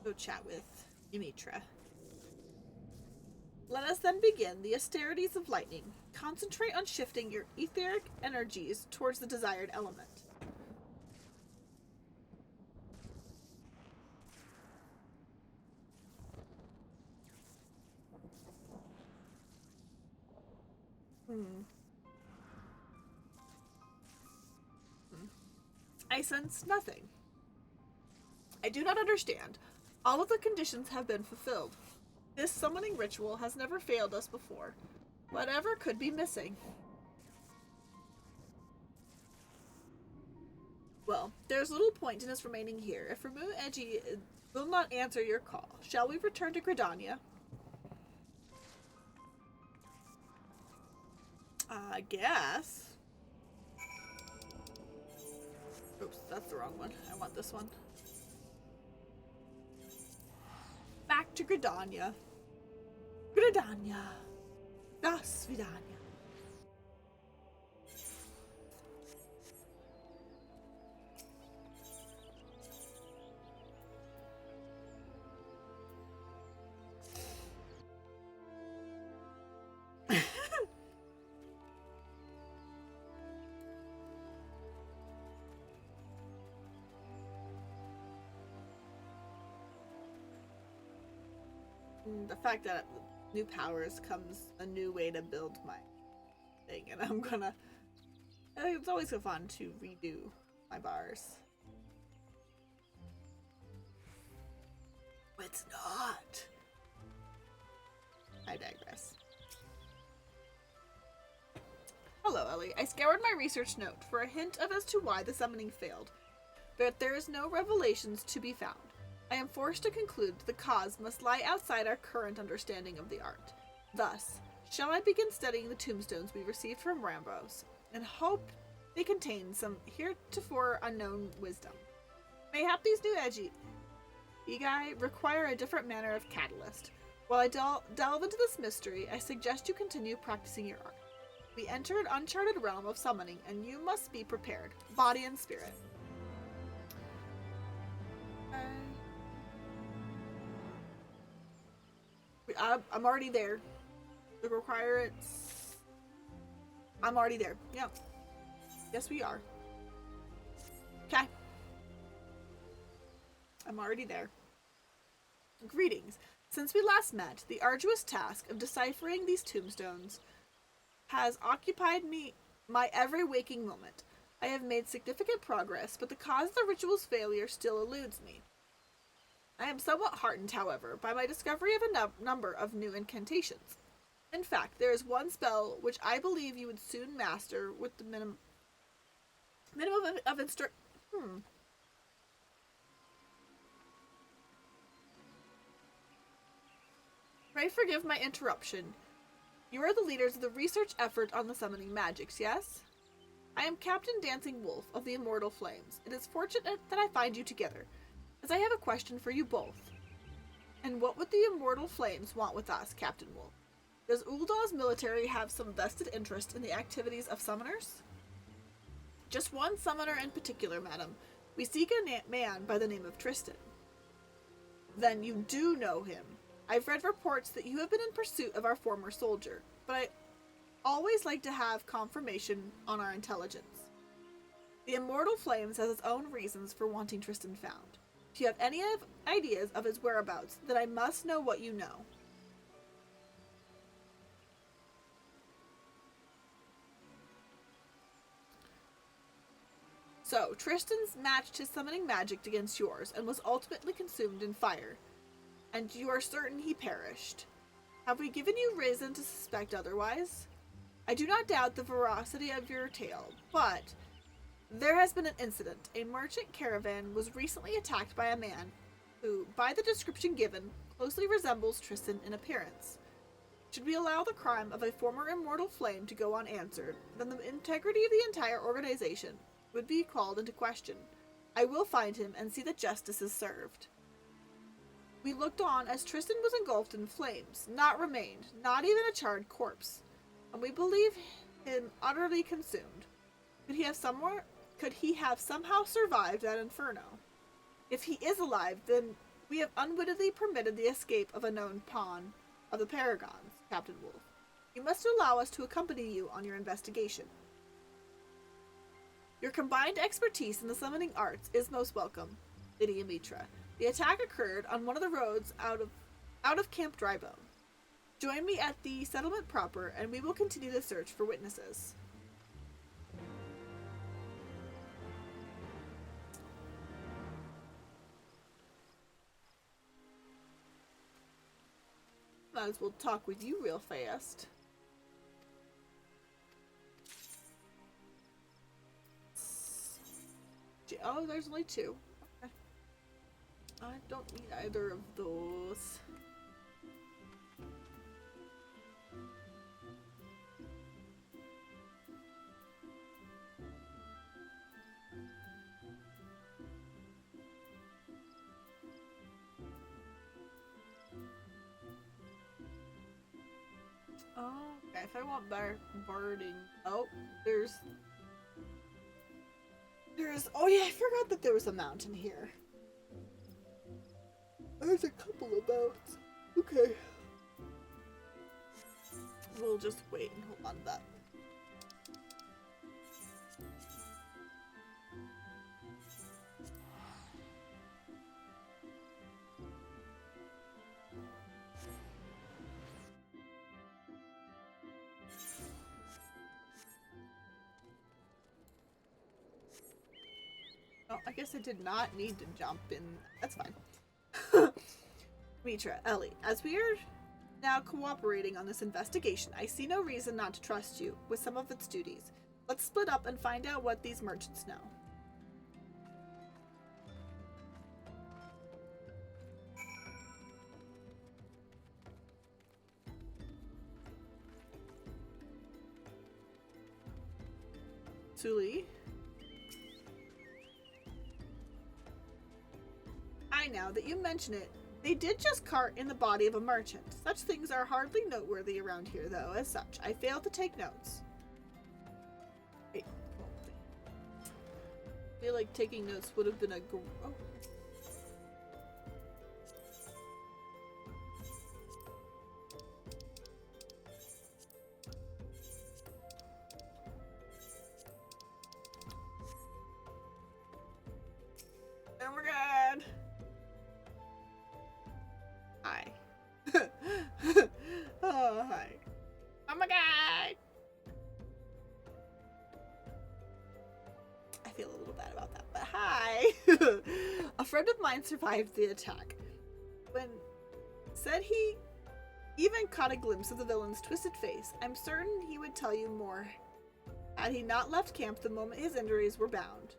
A: Go chat with Ymitra. Let us then begin the austerities of lightning. Concentrate on shifting your etheric energies towards the desired element. I sense nothing. I do not understand. All of the conditions have been fulfilled. This summoning ritual has never failed us before. Whatever could be missing? Well, there's little point in us remaining here. If Ramu Edgy will not answer your call, shall we return to Gridania? I guess. Oops, that's the wrong one. I want this one. Back to Gridania. Gridania. Das Vidania. The fact that new powers comes a new way to build my thing, and I think it's always so fun to redo my bars. It's not. I digress. Hello, Ellie. I scoured my research note for a hint as to why the summoning failed, but there is no revelations to be found. I am forced to conclude the cause must lie outside our current understanding of the art. Thus, shall I begin studying the tombstones we received from Rambos, and hope they contain some heretofore unknown wisdom? Mayhap these new Egai require a different manner of catalyst. While I delve into this mystery, I suggest you continue practicing your art. We enter an uncharted realm of summoning, and you must be prepared, body and spirit. I'm already there. The requirements. I'm already there. Yeah. Yes, we are. Okay. I'm already there. Greetings. Since we last met, the arduous task of deciphering these tombstones has occupied my every waking moment. I have made significant progress, but the cause of the ritual's failure still eludes me. I am somewhat heartened, however, by my discovery of a number of new incantations. In fact, there is one spell which I believe you would soon master with the minimum of Pray forgive my interruption. You are the leaders of the research effort on the summoning magics, yes? I am Captain Dancing Wolf of the Immortal Flames. It is fortunate that I find you together, as I have a question for you both. And what would the Immortal Flames want with us, Captain Wolf? Does Uldal's military have some vested interest in the activities of summoners? Just one summoner in particular, madam. We seek a man by the name of Tristan. Then you do know him. I've read reports that you have been in pursuit of our former soldier, but I always like to have confirmation on our intelligence. The Immortal Flames has its own reasons for wanting Tristan found. If you have any ideas of his whereabouts, then I must know what you know. So, Tristan's matched his summoning magic against yours and was ultimately consumed in fire. And you are certain he perished. Have we given you reason to suspect otherwise? I do not doubt the veracity of your tale, but there has been an incident. A merchant caravan was recently attacked by a man who, by the description given, closely resembles Tristan in appearance. Should we allow the crime of a former immortal flame to go unanswered, then the integrity of the entire organization would be called into question. I will find him and see that justice is served. We looked on as Tristan was engulfed in flames, not remained, not even a charred corpse, and we believe him utterly consumed. Could he have somehow survived that inferno? If he is alive, then we have unwittingly permitted the escape of a known pawn of the Paragons, Captain Wolf. You must allow us to accompany you on your investigation. Your combined expertise in the summoning arts is most welcome, Lady Amitra. The attack occurred on one of the roads out of Camp Drybone. Join me at the settlement proper, and we will continue the search for witnesses. Might as well talk with you real fast. Oh, there's only two. Okay. I don't need either of those. Oh, okay, if I want barding. Oh, there's, oh yeah, I forgot that there was a mountain here. There's a couple of mounts. Okay. We'll just wait and hold on to that. Oh, I guess I did not need to jump in. That's fine. Mitra, Ellie, as we are now cooperating on this investigation, I see no reason not to trust you with some of its duties. Let's split up and find out what these merchants know. Suli. Now that you mention it, they did just cart in the body of a merchant. Such things are hardly noteworthy around here, though. As such, I failed to take notes. Wait. I feel like taking notes would have been a oh. Oh my god! Hi. Oh, hi. Oh my god! I feel a little bad about that, but hi! A friend of mine survived the attack. When said he even caught a glimpse of the villain's twisted face, I'm certain he would tell you more had he not left camp the moment his injuries were bound.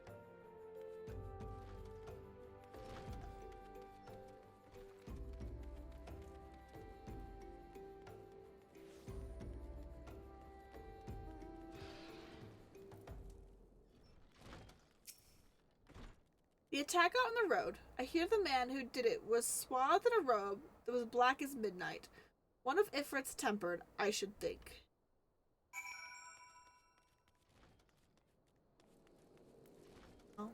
A: The attack out on the road. I hear the man who did it was swathed in a robe that was black as midnight. One of Ifrit's tempered, I should think. Well,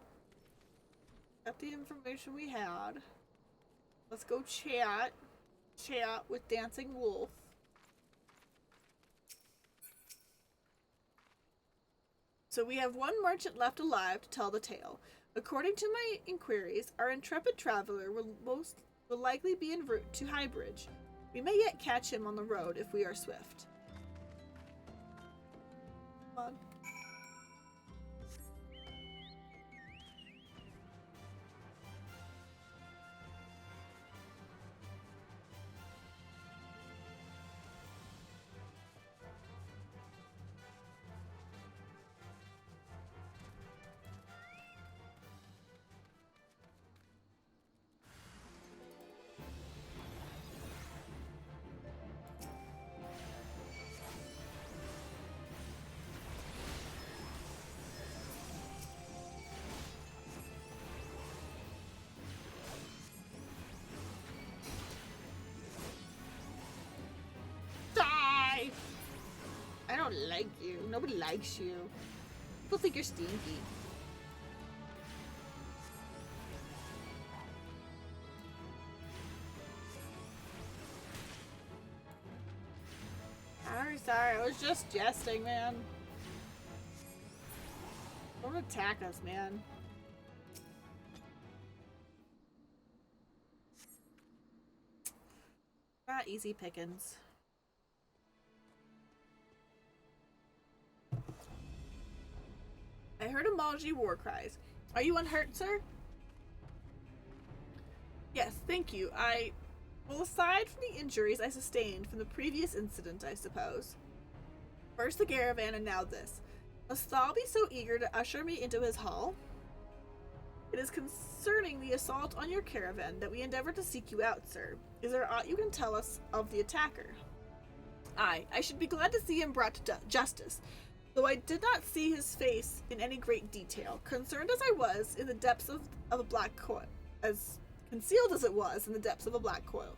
A: got the information we had. Let's go chat with Dancing Wolf. So we have one merchant left alive to tell the tale. According to my inquiries, our intrepid traveler will likely be en route to Highbridge. We may yet catch him on the road if we are swift. Come on. don't like you. Nobody likes you. People think you're stinky. Sorry, I was just jesting, man. Don't attack us, man. Not easy pickings. I heard Amalji war cries. Are you unhurt, sir? Yes, thank you. Well, aside from the injuries I sustained from the previous incident, I suppose. First the caravan and now this. Must Thal be so eager to usher me into his hall? It is concerning the assault on your caravan that we endeavor to seek you out, sir. Is there aught you can tell us of the attacker? Aye, I should be glad to see him brought to justice, though I did not see his face in any great detail, concerned as I was in the depths of a black coil, as concealed as it was in the depths of a black coil.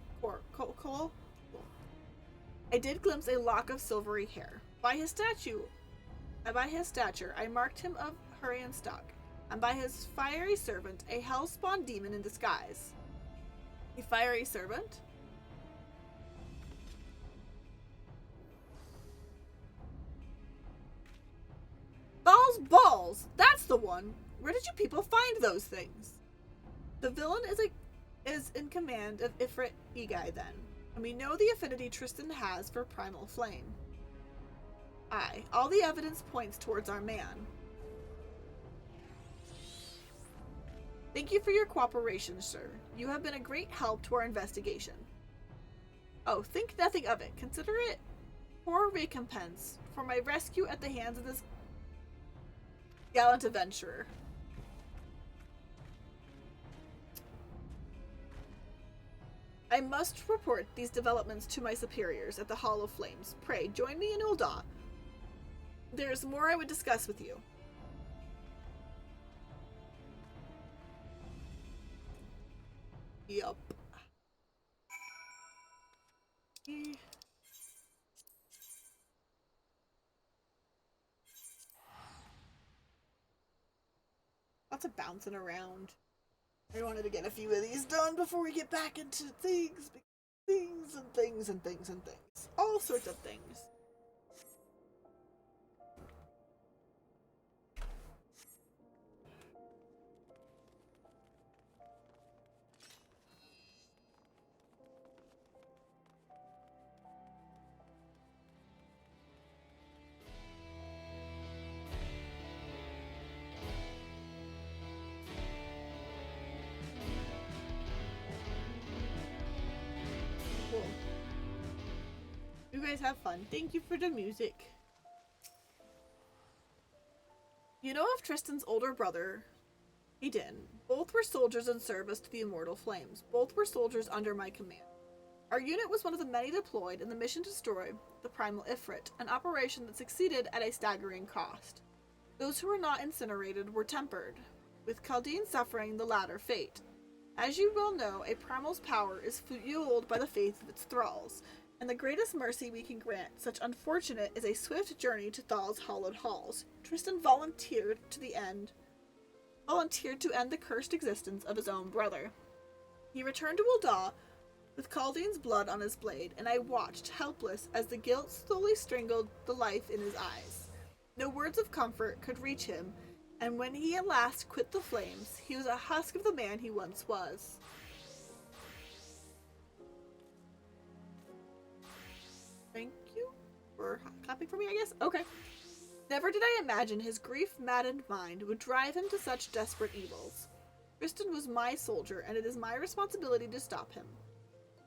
A: I did glimpse a lock of silvery hair. By his stature, I marked him of Hurrian stock, and by his fiery servant, a hell-spawn demon in disguise. A fiery servant? Balls! That's the one! Where did you people find those things? The villain is in command of Ifrit Egai then, and we know the affinity Tristan has for primal flame. Aye, all the evidence points towards our man. Thank you for your cooperation, sir. You have been a great help to our investigation. Oh, think nothing of it. Consider it poor recompense for my rescue at the hands of this gallant adventurer. I must report these developments to my superiors at the Hall of Flames. Pray, join me in Ul'dah. There is more I would discuss with you. Yup. Lots of bouncing around. I wanted to get a few of these done before we get back into things. Things and things and things and things. All sorts of things. You guys have fun. Thank you for the music. You know of Tristan's older brother, Aiden. Both were soldiers in service to the Immortal Flames. Both were soldiers under my command. Our unit was one of the many deployed in the mission to destroy the Primal Ifrit, an operation that succeeded at a staggering cost. Those who were not incinerated were tempered, with Chaldean suffering the latter fate. As you well know, a primal's power is fueled by the faith of its thralls, and the greatest mercy we can grant such unfortunate is a swift journey to Thal's hallowed halls. Tristan volunteered to end the cursed existence of his own brother. He returned to Ul'dah with Chaldean's blood on his blade, and I watched, helpless, as the guilt slowly strangled the life in his eyes. No words of comfort could reach him, and when he at last quit the flames, he was a husk of the man he once was. Thank you for clapping for me, I guess? Okay. Never did I imagine his grief-maddened mind would drive him to such desperate evils. Tristan was my soldier, and it is my responsibility to stop him.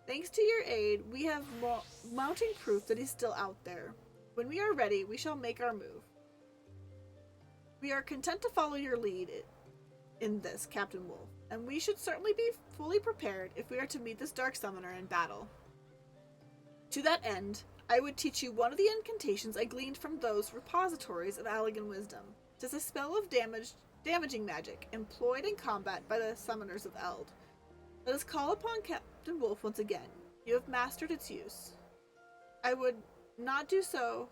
A: Thanks to your aid, we have mounting proof that he's still out there. When we are ready, we shall make our move. We are content to follow your lead in this, Captain Wolf, and we should certainly be fully prepared if we are to meet this Dark Summoner in battle. To that end, I would teach you one of the incantations I gleaned from those repositories of Allegan wisdom. It is a spell of damaging magic, employed in combat by the summoners of Eld. Let us call upon Captain Wolf once again. You have mastered its use. I would not do so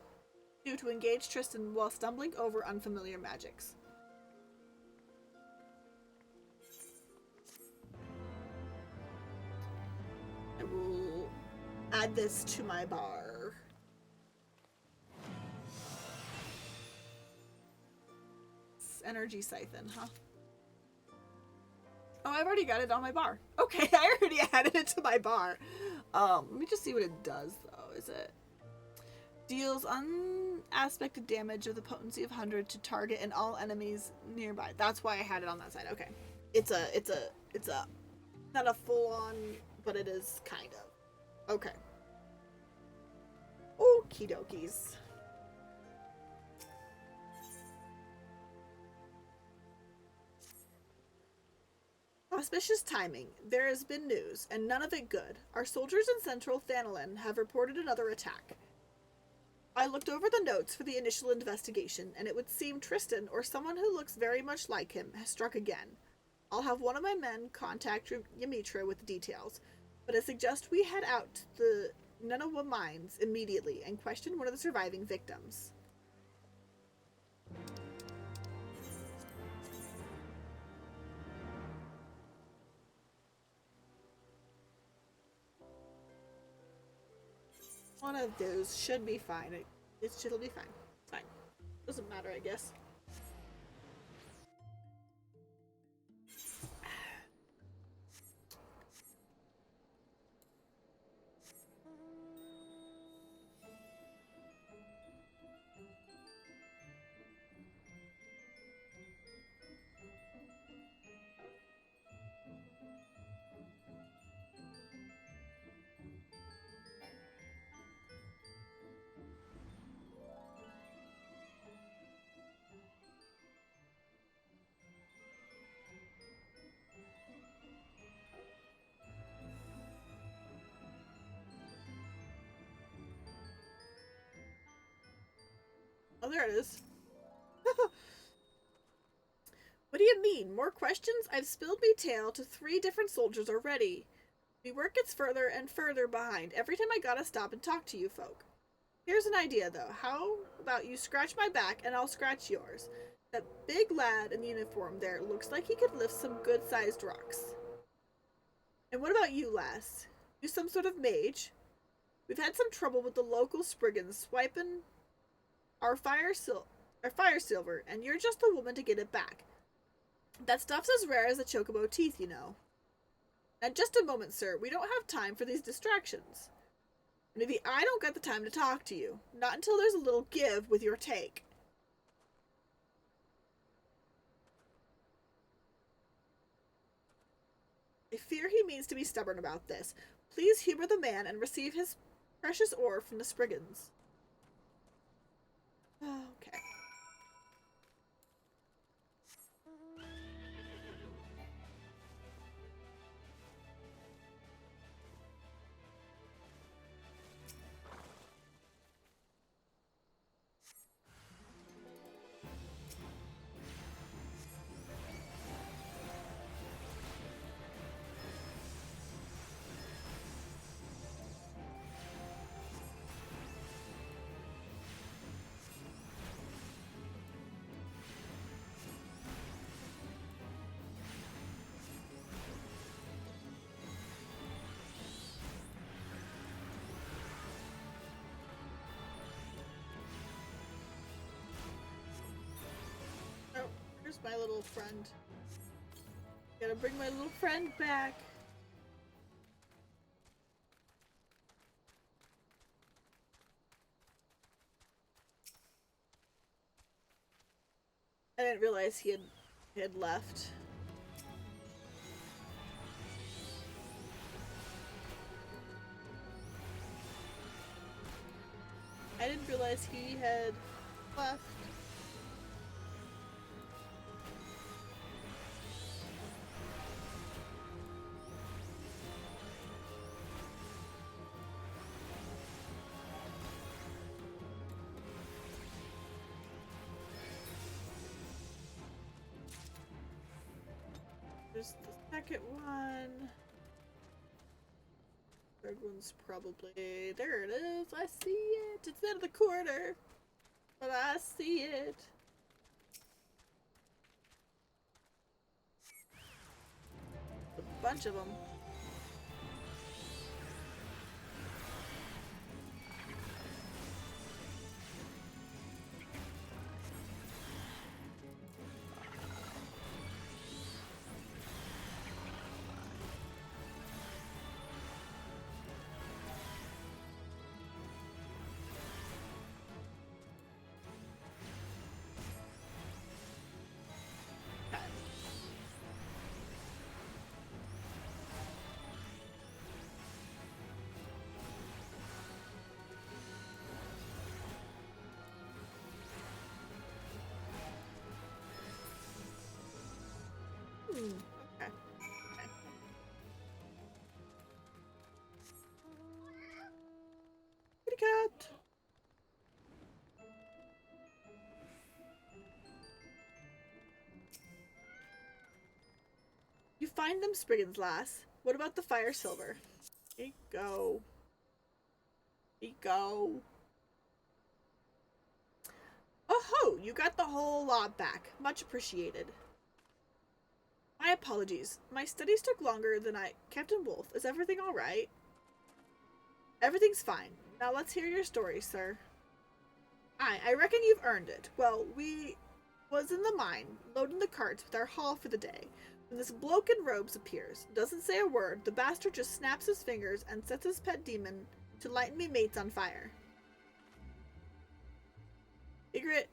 A: Do to engage Tristan while stumbling over unfamiliar magics. I will add this to my bar. It's energy siphon, huh? Oh, I've already got it on my bar. Okay, I already added it to my bar. Let me just see what it does, though. Is it deals unaspected damage of the potency of 100 to target and all enemies nearby. That's why I had it on that side. Okay, it's a not a full on, but it is kind of. Okay. Okie dokies. Auspicious timing. There has been news, and none of it good. Our soldiers in central Thanalin have reported another attack. I looked over the notes for the initial investigation, and it would seem Tristan, or someone who looks very much like him, has struck again. I'll have one of my men contact Ymitra with the details, but I suggest we head out to the Nanawa mines immediately and question one of the surviving victims. One of those should be fine. It'll be fine. It's fine. Doesn't matter, I guess. Oh, there it is. What do you mean? More questions? I've spilled me tale to 3 different soldiers already. The work gets further and further behind every time I gotta stop and talk to you folk. Here's an idea, though. How about you scratch my back and I'll scratch yours? That big lad in the uniform there looks like he could lift some good-sized rocks. And what about you, lass? You some sort of mage? We've had some trouble with the local Spriggans swiping our fire silver, and you're just the woman to get it back. That stuff's as rare as the chocobo teeth, you know. And just a moment, sir. We don't have time for these distractions. Maybe I don't got the time to talk to you. Not until there's a little give with your take. I fear he means to be stubborn about this. Please humor the man and receive his precious ore from the Spriggans. Okay. Here's my little friend. Gotta bring my little friend back. I didn't realize he had left. I didn't realize he had left. There's the second one. Third one's probably... There it is! I see it! It's in the corner! but I see it. A bunch of them. Okay. Okay. Kitty cat. You find them, Spriggans lass. What about the fire silver? Here you go. Here you go. Oh ho! You got the whole lot back. Much appreciated. My apologies. My studies took longer than I... Captain Wolf, is everything alright? Everything's fine. Now let's hear your story, sir. Aye, I reckon you've earned it. Well, we was in the mine, loading the carts with our haul for the day, when this bloke in robes appears. Doesn't say a word, the bastard just snaps his fingers and sets his pet demon to lighten me mates on fire. Ygritte...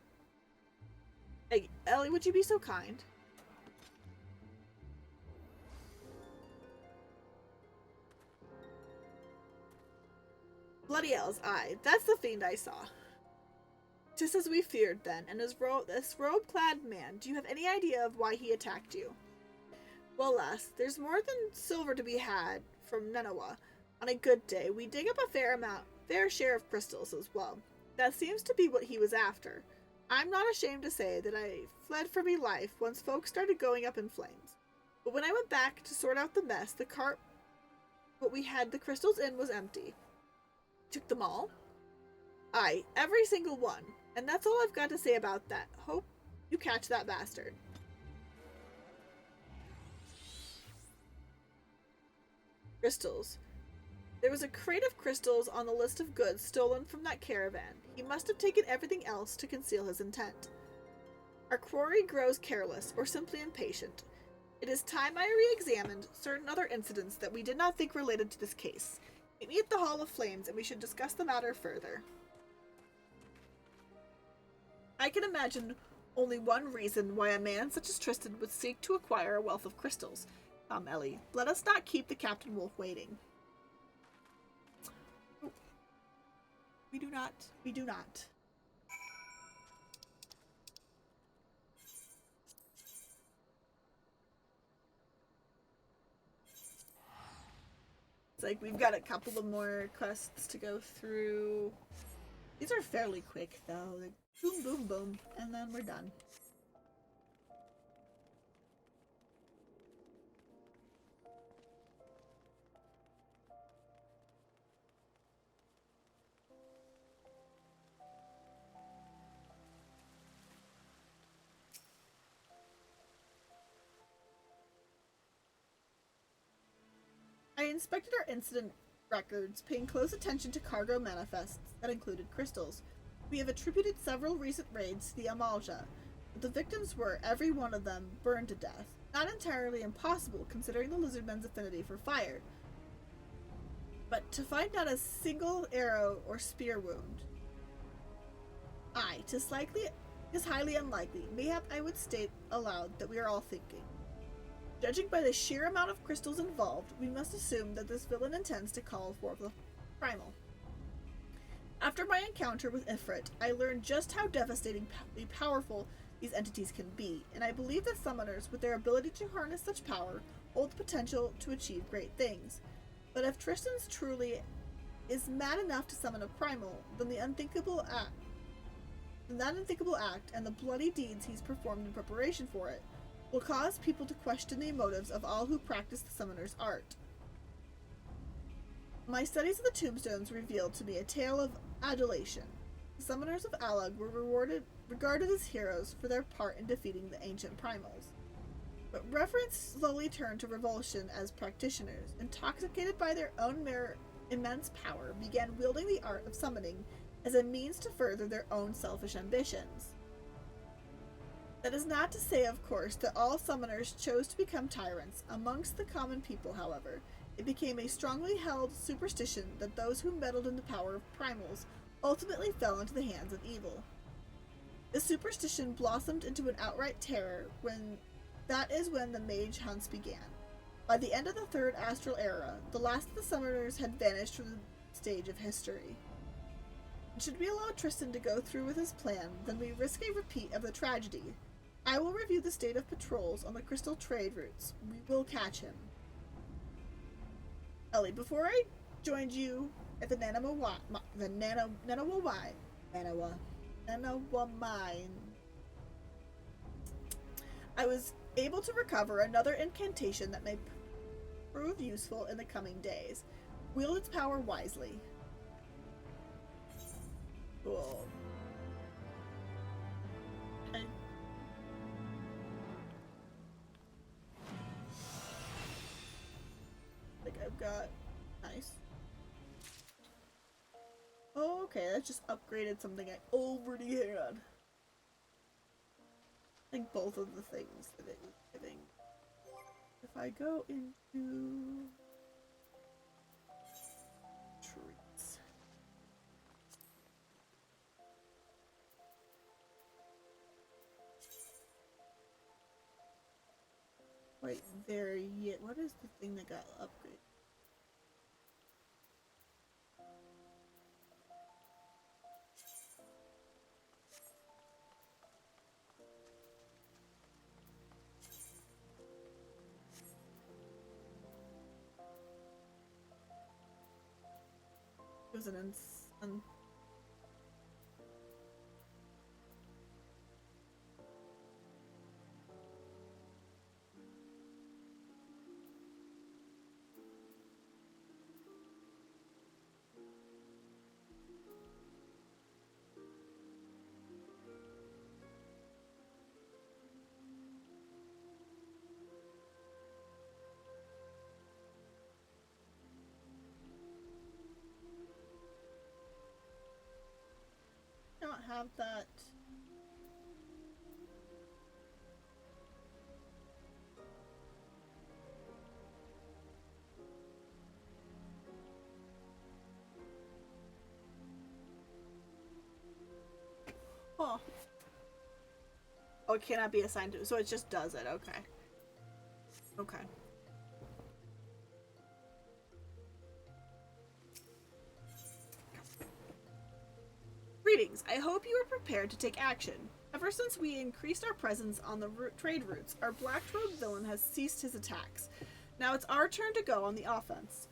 A: Hey, Ellie, would you be so kind? Bloody hell's aye, that's the fiend I saw. Just as we feared then, and this robe-clad man, do you have any idea of why he attacked you? Well, lass, there's more than silver to be had from Nenawa. On a good day, we dig up a fair share of crystals as well. That seems to be what he was after. I'm not ashamed to say that I fled for me life once folks started going up in flames. But when I went back to sort out the mess, the cart what we had the crystals in was empty. Took them all? Aye, every single one. And that's all I've got to say about that. Hope you catch that bastard. Crystals. There was a crate of crystals on the list of goods stolen from that caravan. He must have taken everything else to conceal his intent. Our quarry grows careless, or simply impatient. It is time I re-examined certain other incidents that we did not think related to this case. Meet me at the Hall of Flames, and we should discuss the matter further. I can imagine only one reason why a man such as Tristan would seek to acquire a wealth of crystals. Come, Ellie, let us not keep the Captain Wolf waiting. We do not. We do not. It's like we've got a couple of more quests to go through. These are fairly quick, though. Like, boom, boom, boom, and then we're done. I inspected our incident records, paying close attention to cargo manifests that included crystals. We have attributed several recent raids to the Amalja, but the victims were, every one of them, burned to death. Not entirely impossible, considering the lizardmen's affinity for fire. But to find not a single arrow or spear wound. Aye, 'tis highly unlikely. Mayhap I would state aloud that we are all thinking. Judging by the sheer amount of crystals involved, we must assume that this villain intends to call for the primal. After my encounter with Ifrit, I learned just how devastatingly powerful these entities can be, and I believe that summoners, with their ability to harness such power, hold the potential to achieve great things. But if Tristan's truly is mad enough to summon a primal, then that unthinkable act and the bloody deeds he's performed in preparation for it will cause people to question the motives of all who practice the summoner's art. My studies of the tombstones revealed to me a tale of adulation. The summoners of Alag were regarded as heroes for their part in defeating the ancient primals. But reverence slowly turned to revulsion as practitioners, intoxicated by their own immense power, began wielding the art of summoning as a means to further their own selfish ambitions. That is not to say, of course, that all summoners chose to become tyrants. Amongst the common people, however, it became a strongly held superstition that those who meddled in the power of primals ultimately fell into the hands of evil. This superstition blossomed into an outright terror when the mage hunts began. By the end of the Third Astral Era, the last of the summoners had vanished from the stage of history. Should we allow Tristan to go through with his plan, then we risk a repeat of the tragedy. I will review the state of patrols on the crystal trade routes. We will catch him. Ellie, before I joined you at the Nanawa mine, I was able to recover another incantation that may prove useful in the coming days. Wield its power wisely. Cool. Okay. Like I've got nice. Oh, okay, that just upgraded something I already had. I think both of the things that it was giving. If I go into treats. Wait, there yet. What is the thing that got upgraded? It was an not have that. Oh. Oh, it cannot be assigned to, so it just does it. Okay. Okay. Greetings. I hope you are prepared to take action. Ever since we increased our presence on the trade routes, our black-robed villain has ceased his attacks. Now it's our turn to go on the offense.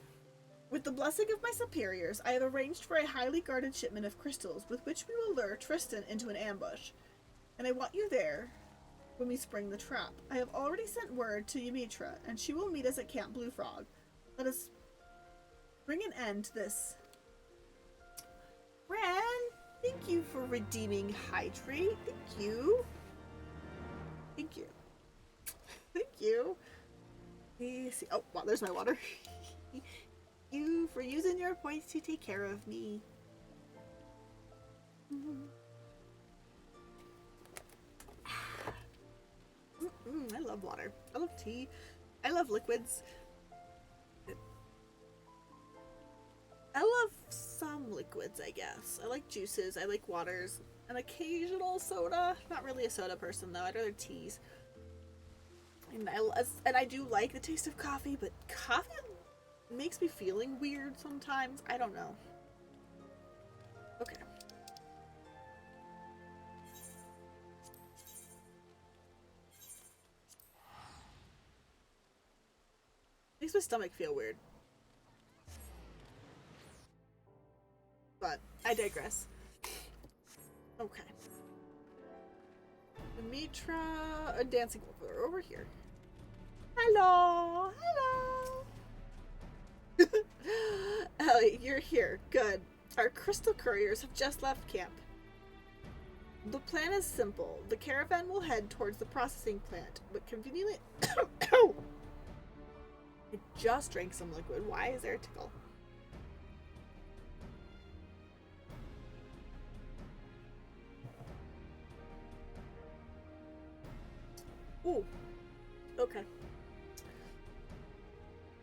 A: With the blessing of my superiors, I have arranged for a highly guarded shipment of crystals with which we will lure Tristan into an ambush. And I want you there when we spring the trap. I have already sent word to Ymitra, and she will meet us at Camp Blue Frog. Let us bring an end to this. Ren, thank you for redeeming Hydrate. Thank you. Thank you. Thank you. Let me see. Oh, wow, there's my water. Thank you for using your points to take care of me. I love water. I love tea. I love liquids. I love some liquids, I guess. I like juices. I like waters. An occasional soda. Not really a soda person, though. I'd rather teas. And I do like the taste of coffee, but coffee makes me feeling weird sometimes. I don't know. Okay. Makes my stomach feel weird. But I digress. Okay. Ymitra, a dancing wolf over here. Hello! Hello! Ellie, you're here. Good. Our crystal couriers have just left camp. The plan is simple. The caravan will head towards the processing plant, but conveniently... I just drank some liquid. Why is there a tickle? Ooh. Okay.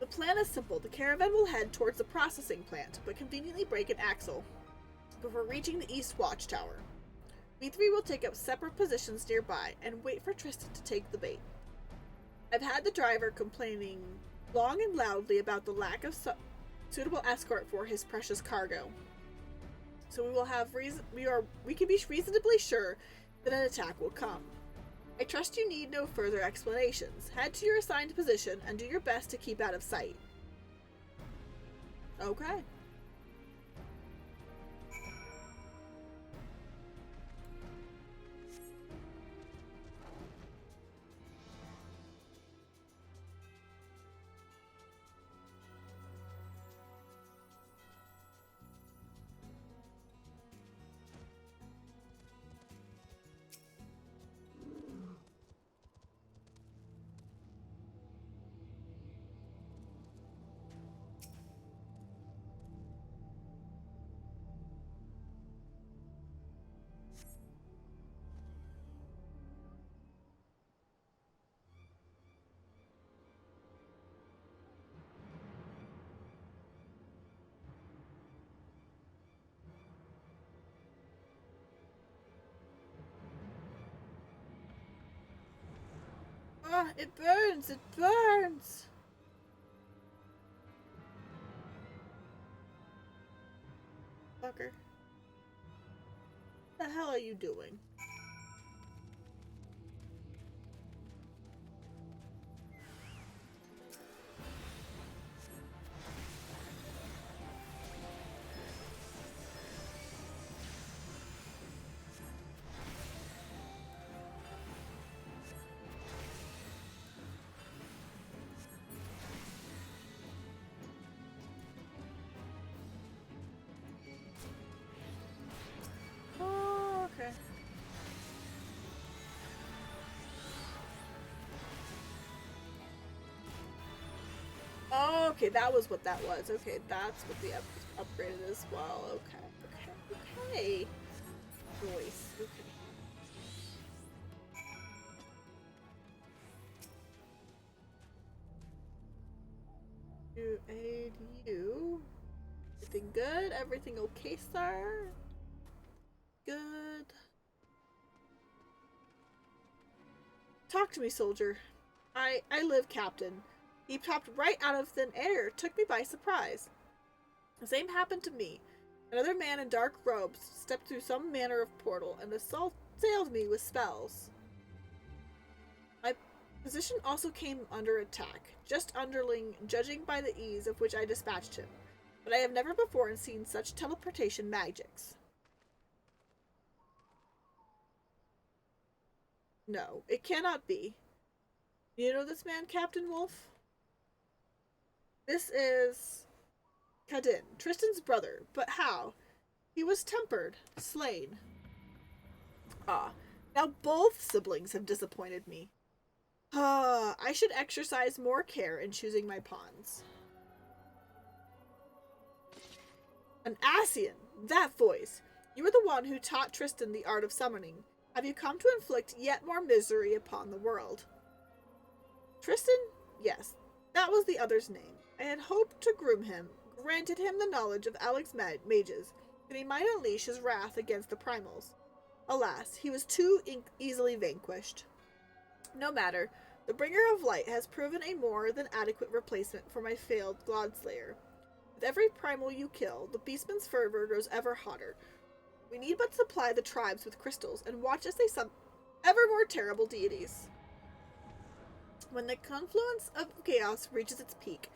A: The plan is simple. The caravan will head towards the processing plant, but conveniently break an axle before reaching the East Watchtower. We three will take up separate positions nearby and wait for Tristan to take the bait. I've had the driver complaining long and loudly about the lack of suitable escort for his precious cargo. So we will have we can be reasonably sure that an attack will come. I trust you need no further explanations. Head to your assigned position and do your best to keep out of sight. Okay. Ah, it burns! It burns! Fucker. What the hell are you doing? Okay, that was what that was. Okay, that's what the upgrade is as well. Okay. Voice. Okay. To aid you. Everything good? Everything okay, sir? Good. Talk to me, soldier. I live, Captain. He popped right out of thin air, took me by surprise. The same happened to me. Another man in dark robes stepped through some manner of portal and assailed me with spells. My position also came under attack, just underling, judging by the ease of which I dispatched him. But I have never before seen such teleportation magics. No, it cannot be. You know this man, Captain Wolf? This is Kadin, Tristan's brother, but how? He was tempered, slain. Ah, now both siblings have disappointed me. I should exercise more care in choosing my pawns. An Asian, that voice. You were the one who taught Tristan the art of summoning. Have you come to inflict yet more misery upon the world? Tristan? Yes, that was the other's name. I had hoped to groom him, granted him the knowledge of Alex mages, that he might unleash his wrath against the primals. Alas, he was too easily vanquished. No matter, the Bringer of Light has proven a more than adequate replacement for my failed Godslayer. With every primal you kill, the beastman's fervor grows ever hotter. We need but supply the tribes with crystals and watch as they summon ever more terrible deities. When the confluence of chaos reaches its peak,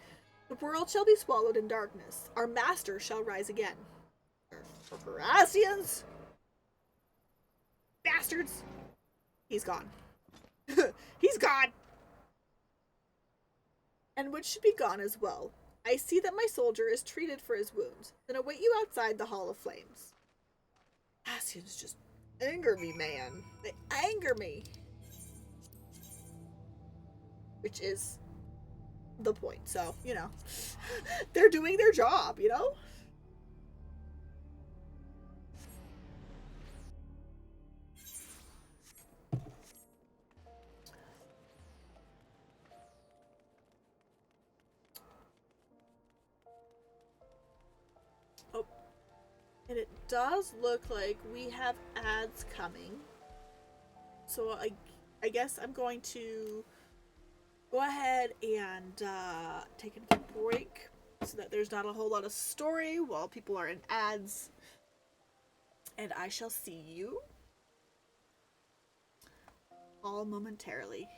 A: the world shall be swallowed in darkness. Our master shall rise again. Horacians! Bastards! He's gone. He's gone! And which should be gone as well. I see that my soldier is treated for his wounds. Then await you outside the Hall of Flames. Asians just anger me, man. They anger me. Which is the point. So, you know, they're doing their job, you know? Oh, and it does look like we have ads coming. So I guess I'm going to go ahead and take a break so that there's not a whole lot of story while people are in ads. And I shall see you all momentarily.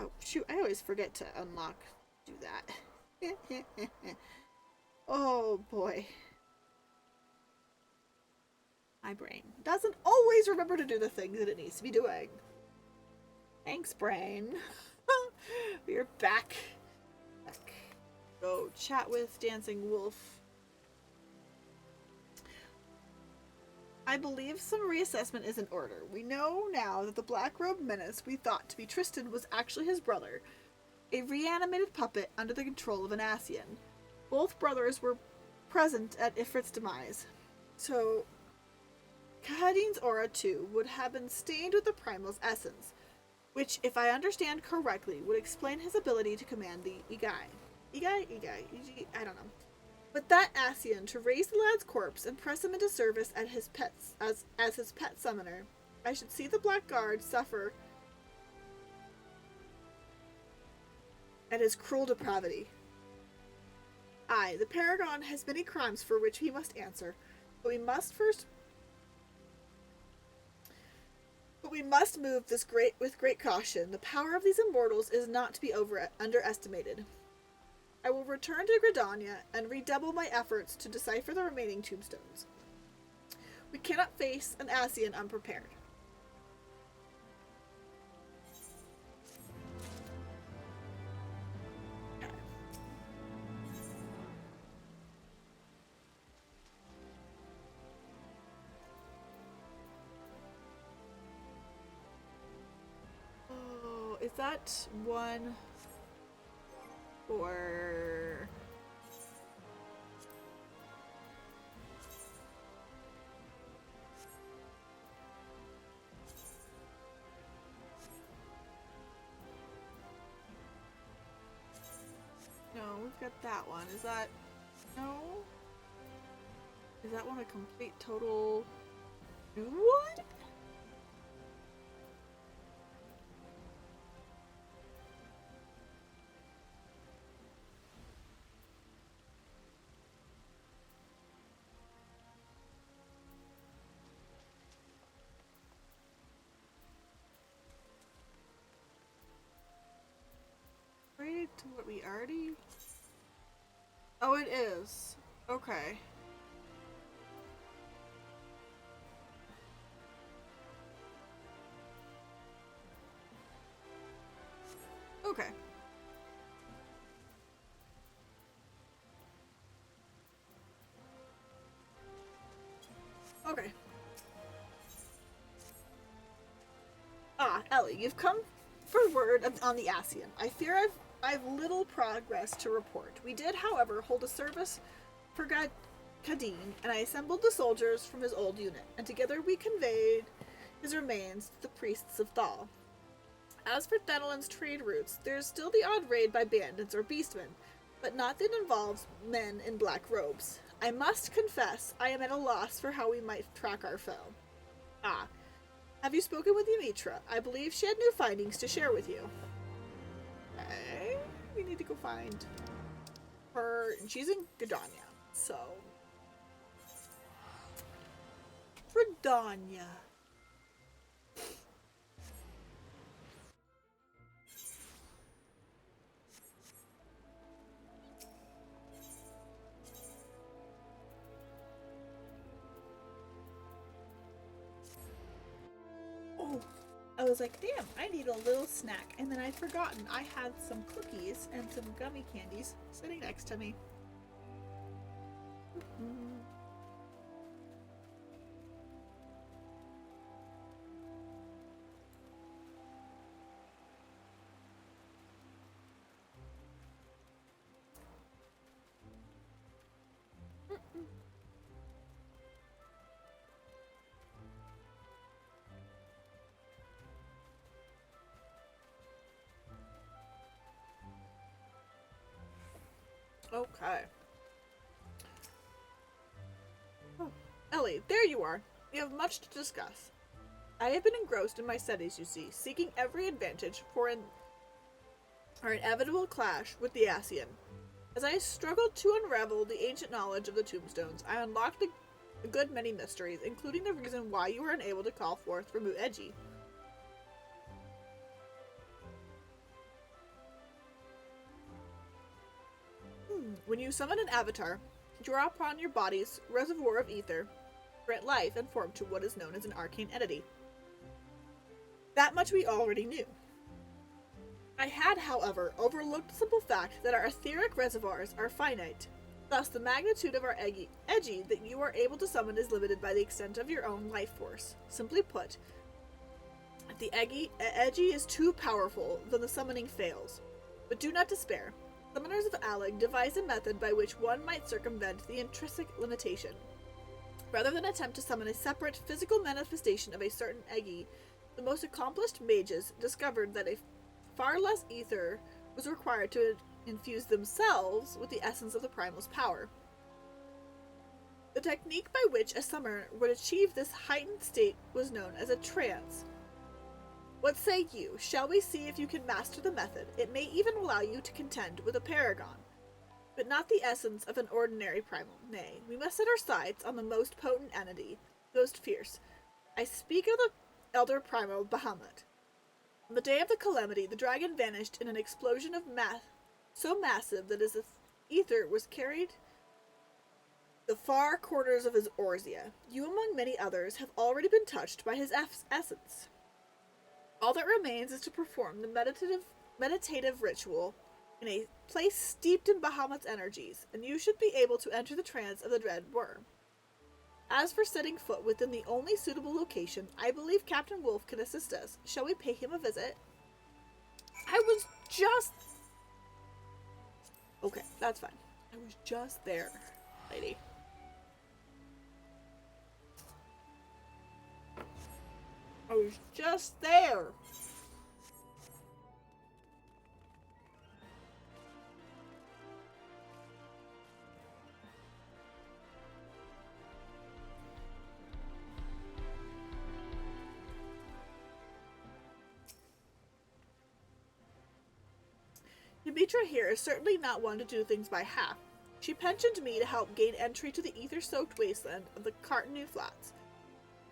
A: Oh, shoot, I always forget to do that. Oh, boy. My brain doesn't always remember to do the things that it needs to be doing. Thanks, brain. We're back. Go chat with Dancing Wolf. I believe some reassessment is in order. We know now that the Black Robe Menace we thought to be Tristan was actually his brother, a reanimated puppet under the control of an Ascian. Both brothers were present at Ifrit's demise. So, Kahadin's aura too would have been stained with the Primal's essence, which, if I understand correctly, would explain his ability to command the Igai. Igai, I don't know. But that Ascian to raise the lad's corpse and press him into service at his pets as his pet summoner, I should see the Black Guard suffer at his cruel depravity. Aye, the Paragon has many crimes for which he must answer, but we must move this with great caution. The power of these immortals is not to be underestimated. I will return to Gridania and redouble my efforts to decipher the remaining tombstones. We cannot face an Ascian unprepared. Oh, is that one for... No, we've got that one. Is that... No? Is that one a complete total new one? To what we already... Oh, it is. Okay. Okay. Okay. Ah, Ellie, you've come for word on the Ascian. I fear I've little progress to report. We did, however, hold a service for Kadin, and I assembled the soldiers from his old unit, and together we conveyed his remains to the priests of Thal. As for Thanalin's trade routes, there is still the odd raid by bandits or beastmen, but not that involves men in black robes. I must confess, I am at a loss for how we might track our foe. Ah, have you spoken with Ymitra? I believe she had new findings to share with you. Okay, we need to go find her. She's in Gridania, so... Gridania. Oh, I was like, damn, I need a little snack. And then I'd forgotten I had some cookies and some gummy candies sitting next to me. Okay. Oh, Ellie, there you are. We have much to discuss. I have been engrossed in my studies, you see, seeking every advantage for our inevitable clash with the Ascian. As I struggled to unravel the ancient knowledge of the tombstones, I unlocked a good many mysteries, including the reason why you were unable to call forth Ramu Edgi. When you summon an avatar, draw upon your body's reservoir of ether, grant life and form to what is known as an arcane entity. That much we already knew. I had, however, overlooked the simple fact that our etheric reservoirs are finite. Thus, the magnitude of our edgy that you are able to summon is limited by the extent of your own life force. Simply put, if the edgy is too powerful, then the summoning fails. But do not despair. Summoners of Alleg devise a method by which one might circumvent the intrinsic limitation. Rather than attempt to summon a separate physical manifestation of a certain Eggy, the most accomplished mages discovered that a far less ether was required to infuse themselves with the essence of the primal's power. The technique by which a summoner would achieve this heightened state was known as a trance. What say you? Shall we see if you can master the method? It may even allow you to contend with a paragon, but not the essence of an ordinary primal. Nay, we must set our sights on the most potent entity, most fierce. I speak of the elder primal Bahamut. On the day of the calamity, the dragon vanished in an explosion of so massive that his ether was carried the far quarters of his Orzia. You, among many others, have already been touched by his essence. All that remains is to perform the meditative ritual in a place steeped in Bahamut's energies, and you should be able to enter the trance of the dread worm. As for setting foot within the only suitable location, I believe Captain Wolf can assist us. Shall we pay him a visit? I was just... Okay, that's fine. I was just there, lady. I was just there. Demetra here is certainly not one to do things by half. She pensioned me to help gain entry to the ether-soaked wasteland of the Cartanu Flats.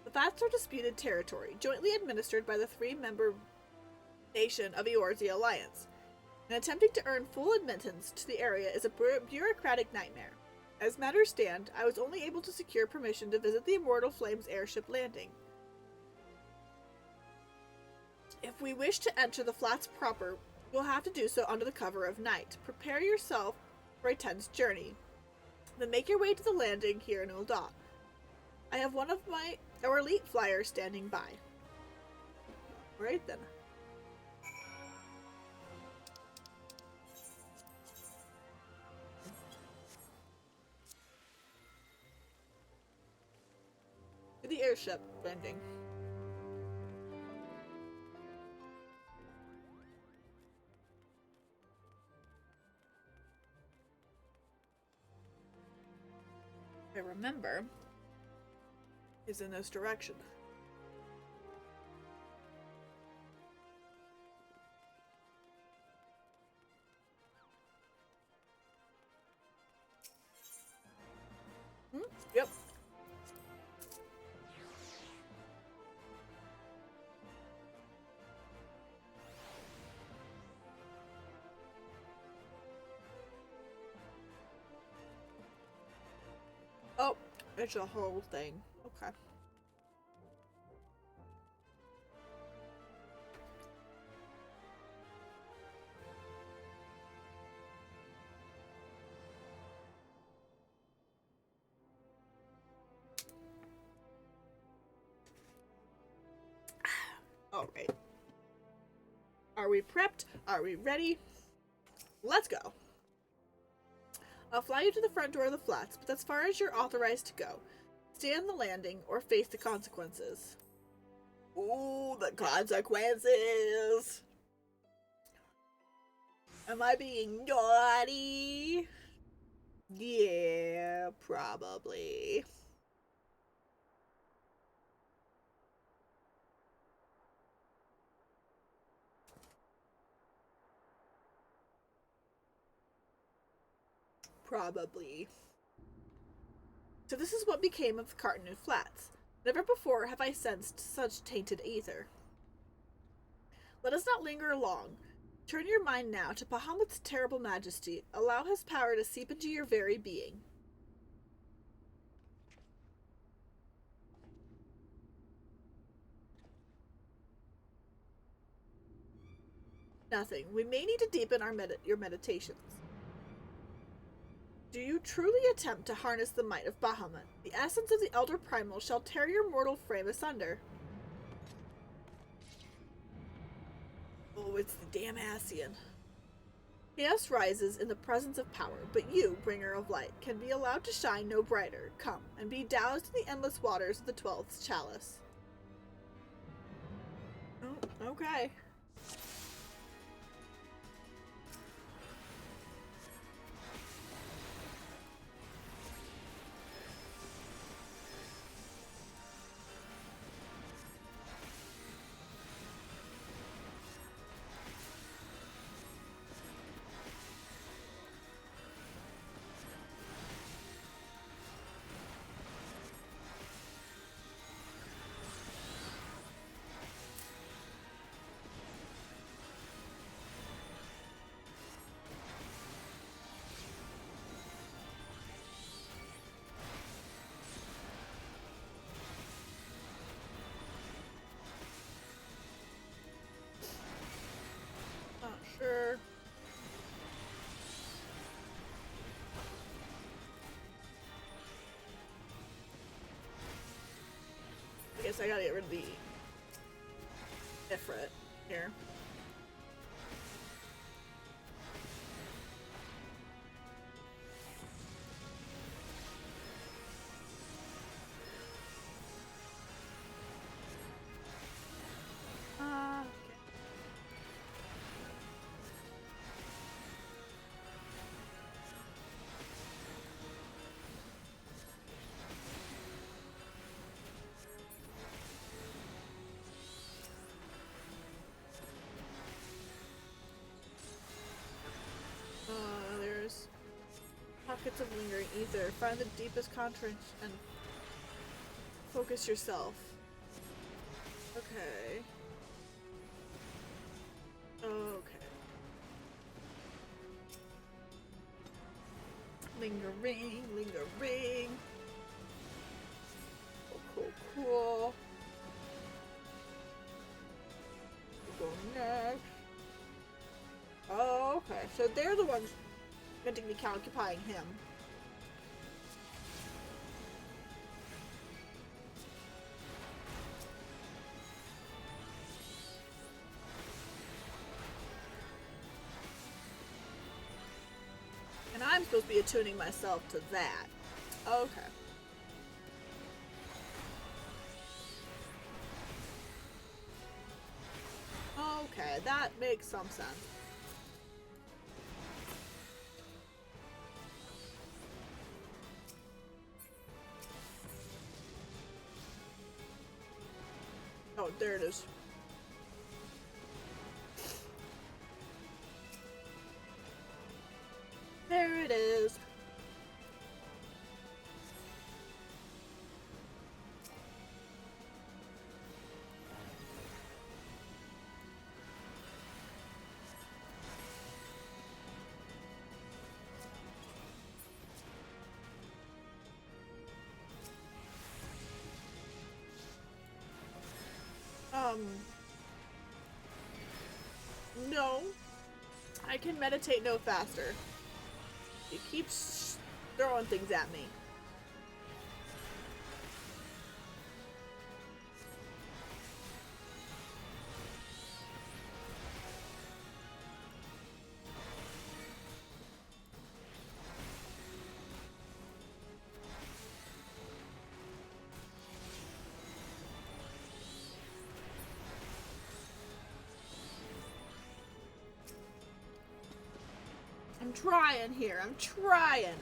A: The flats are disputed territory, jointly administered by the three-member nation of the Eorzea Alliance, and attempting to earn full admittance to the area is a bureaucratic nightmare. As matters stand, I was only able to secure permission to visit the Immortal Flames airship landing. If we wish to enter the flats proper, we'll have to do so under the cover of night. Prepare yourself for a tense journey. Then make your way to the landing here in Ul'dah. I have one of our elite flyers standing by. Alright then. To the airship landing. I remember is in this direction. Yep. Oh, it's a whole thing. Okay. All right. Are we prepped? Are we ready? Let's go. I'll fly you to the front door of the flats, but as far as you're authorized to go. Stay on the landing or face the consequences. Ooh, the consequences! Am I being naughty? Yeah, probably. Probably. So this is what became of the Cartanu Flats. Never before have I sensed such tainted ether. Let us not linger long. Turn your mind now to Bahamut's terrible majesty. Allow his power to seep into your very being. Nothing. We may need to deepen your meditations. Do you truly attempt to harness the might of Bahamut? The essence of the Elder Primal shall tear your mortal frame asunder. Oh, it's the Damasian. Chaos rises in the presence of power, but you, bringer of light, can be allowed to shine no brighter. Come, and be doused in the endless waters of the 12th chalice. Oh, okay. Sure. I guess I gotta get rid of the Ifrit here. There's pockets of lingering ether. Find the deepest content and focus yourself. Okay. Okay. Lingering, lingering. Cool, cool, cool. We'll go next. Oh, okay. So they're the ones meant to be occupying him. And I'm supposed to be attuning myself to that. Okay. Okay, that makes some sense. Oh, there it is. There it is. No. I can meditate no faster. It keeps throwing things at me. I'm trying here. I'm trying.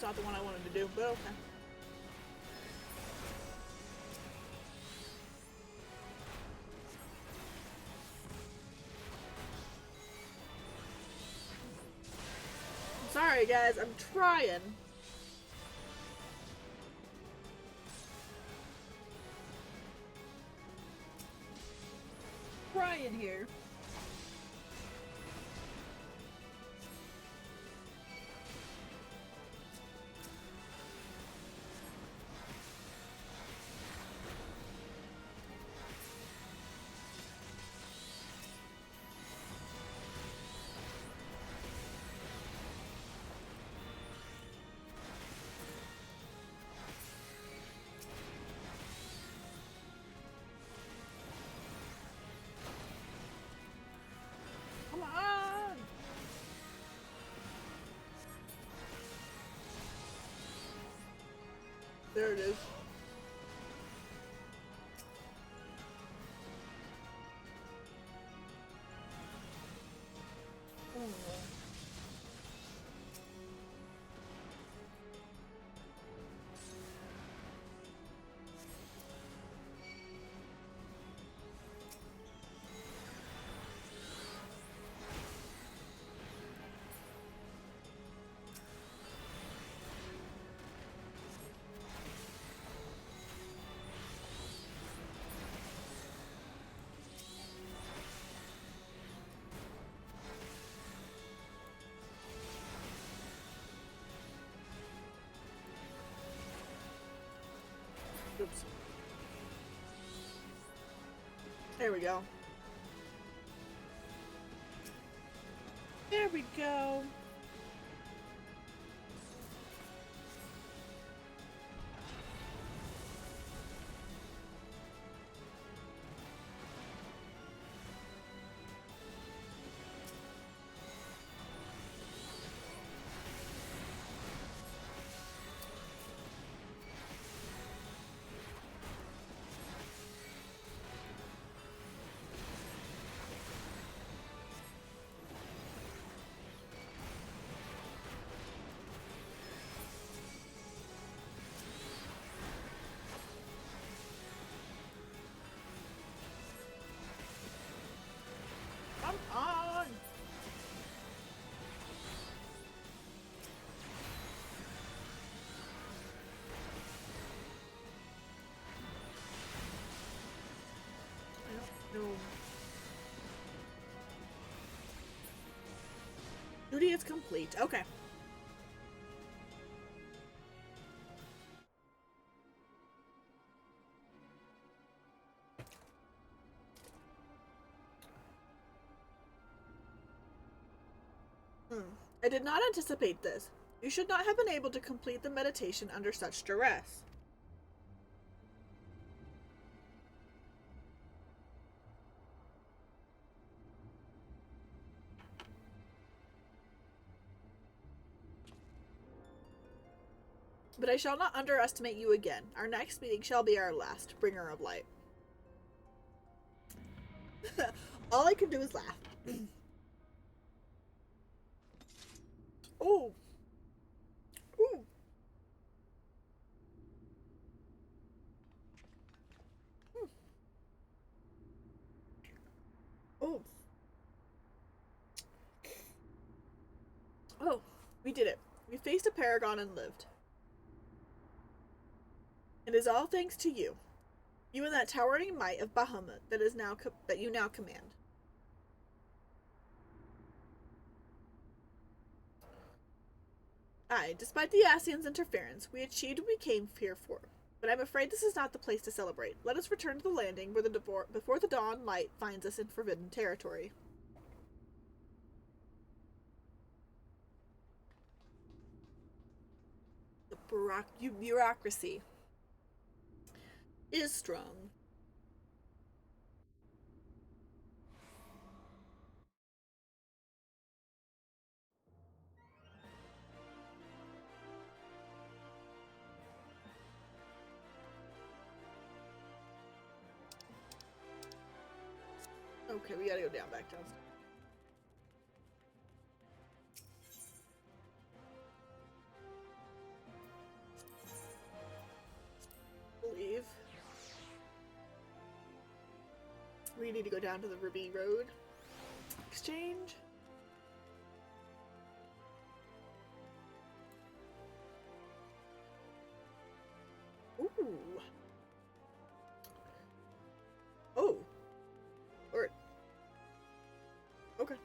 A: It's not the one I wanted to do, but okay. I'm sorry, guys. I'm trying. Trying here. Come on! There it is. Oh. Oops. There we go. There we go. Come on! I don't know. Duty is complete. Okay. I did not anticipate this. You should not have been able to complete the meditation under such duress. But I shall not underestimate you again. Our next meeting shall be our last, bringer of light. All I can do is laugh. Oh. Ooh. Oh. Oh, we did it. We faced a paragon and lived. It is all thanks to you. You and that towering might of Bahamut that you now command. Aye, despite the Asians' interference, we achieved what we came here for. But I'm afraid this is not the place to celebrate. Let us return to the landing before the dawn light finds us in forbidden territory. The bureaucracy is strong. Okay, we gotta go back downstairs. go down to the Ruby Road Exchange. Ooh. Oh. Or. Okay.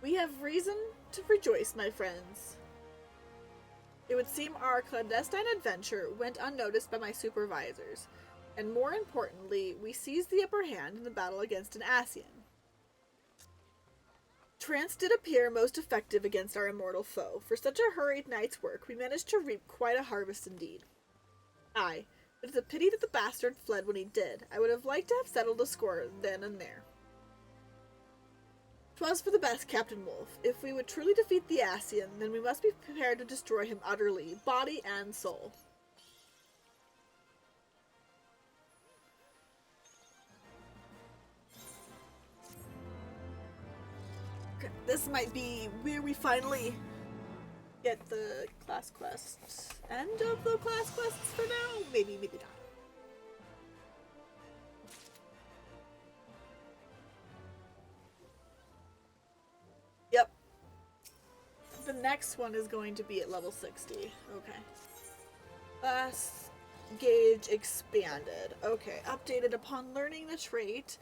A: We have reason to rejoice, my friends. It would seem our clandestine adventure went unnoticed by my supervisors, and more importantly, we seized the upper hand in the battle against an Ascian. Trance did appear most effective against our immortal foe. For such a hurried night's work, we managed to reap quite a harvest indeed. Aye, it is a pity that the bastard fled when he did. I would have liked to have settled the score then and there. 'Twas for the best, Captain Wolf. If we would truly defeat the Ascian, then we must be prepared to destroy him utterly, body and soul. Okay, this might be where we finally get the class quests. End of the class quests for now? Maybe, maybe not. Yep. The next one is going to be at level 60. Okay. Class gauge expanded. Okay. Updated upon learning the trait.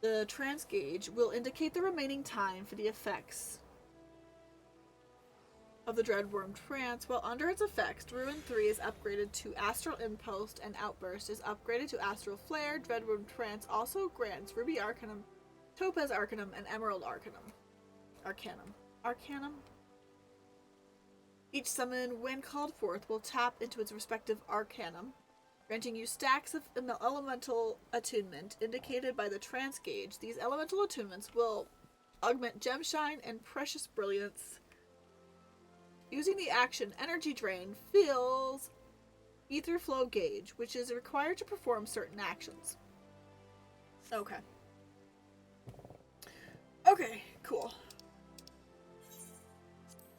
A: The trance gauge will indicate the remaining time for the effects of the Dreadworm Trance. While under its effects, Ruin 3 is upgraded to Astral Impulse and Outburst is upgraded to Astral Flare. Dreadworm Trance also grants Ruby Arcanum, Topaz Arcanum, and Emerald Arcanum. Arcanum. Each summon, when called forth, will tap into its respective Arcanum, granting you stacks of elemental attunement indicated by the trance gauge. These elemental attunements will augment Gemshine and Precious Brilliance. Using the action Energy Drain fills Ether Flow gauge, which is required to perform certain actions. Okay. Okay, cool.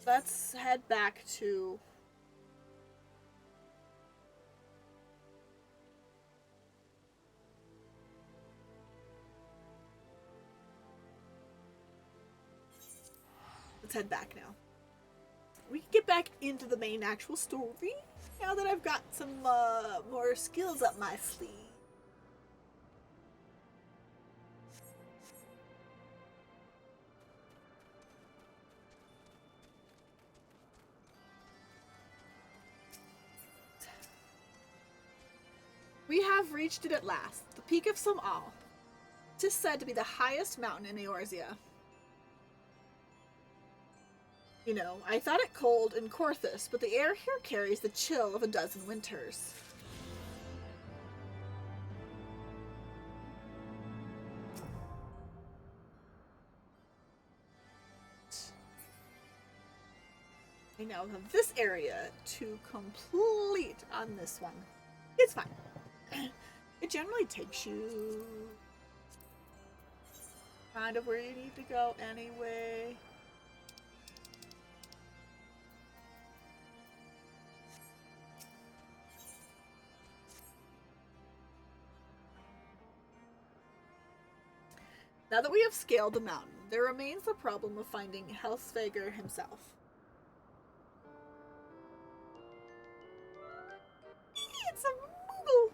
A: Let's head back to let's head back now. We can get back into the main actual story now that I've got some more skills up my sleeve. We have reached it at last, the peak of Somal. 'Tis said to be the highest mountain in Eorzea. You know, I thought it cold in Korthus, but the air here carries the chill of a dozen winters. I now have this area to complete on this one. It's fine. It generally takes you kind of where you need to go anyway. Now that we have scaled the mountain, there remains the problem of finding Helsvager himself. It's a Moogle!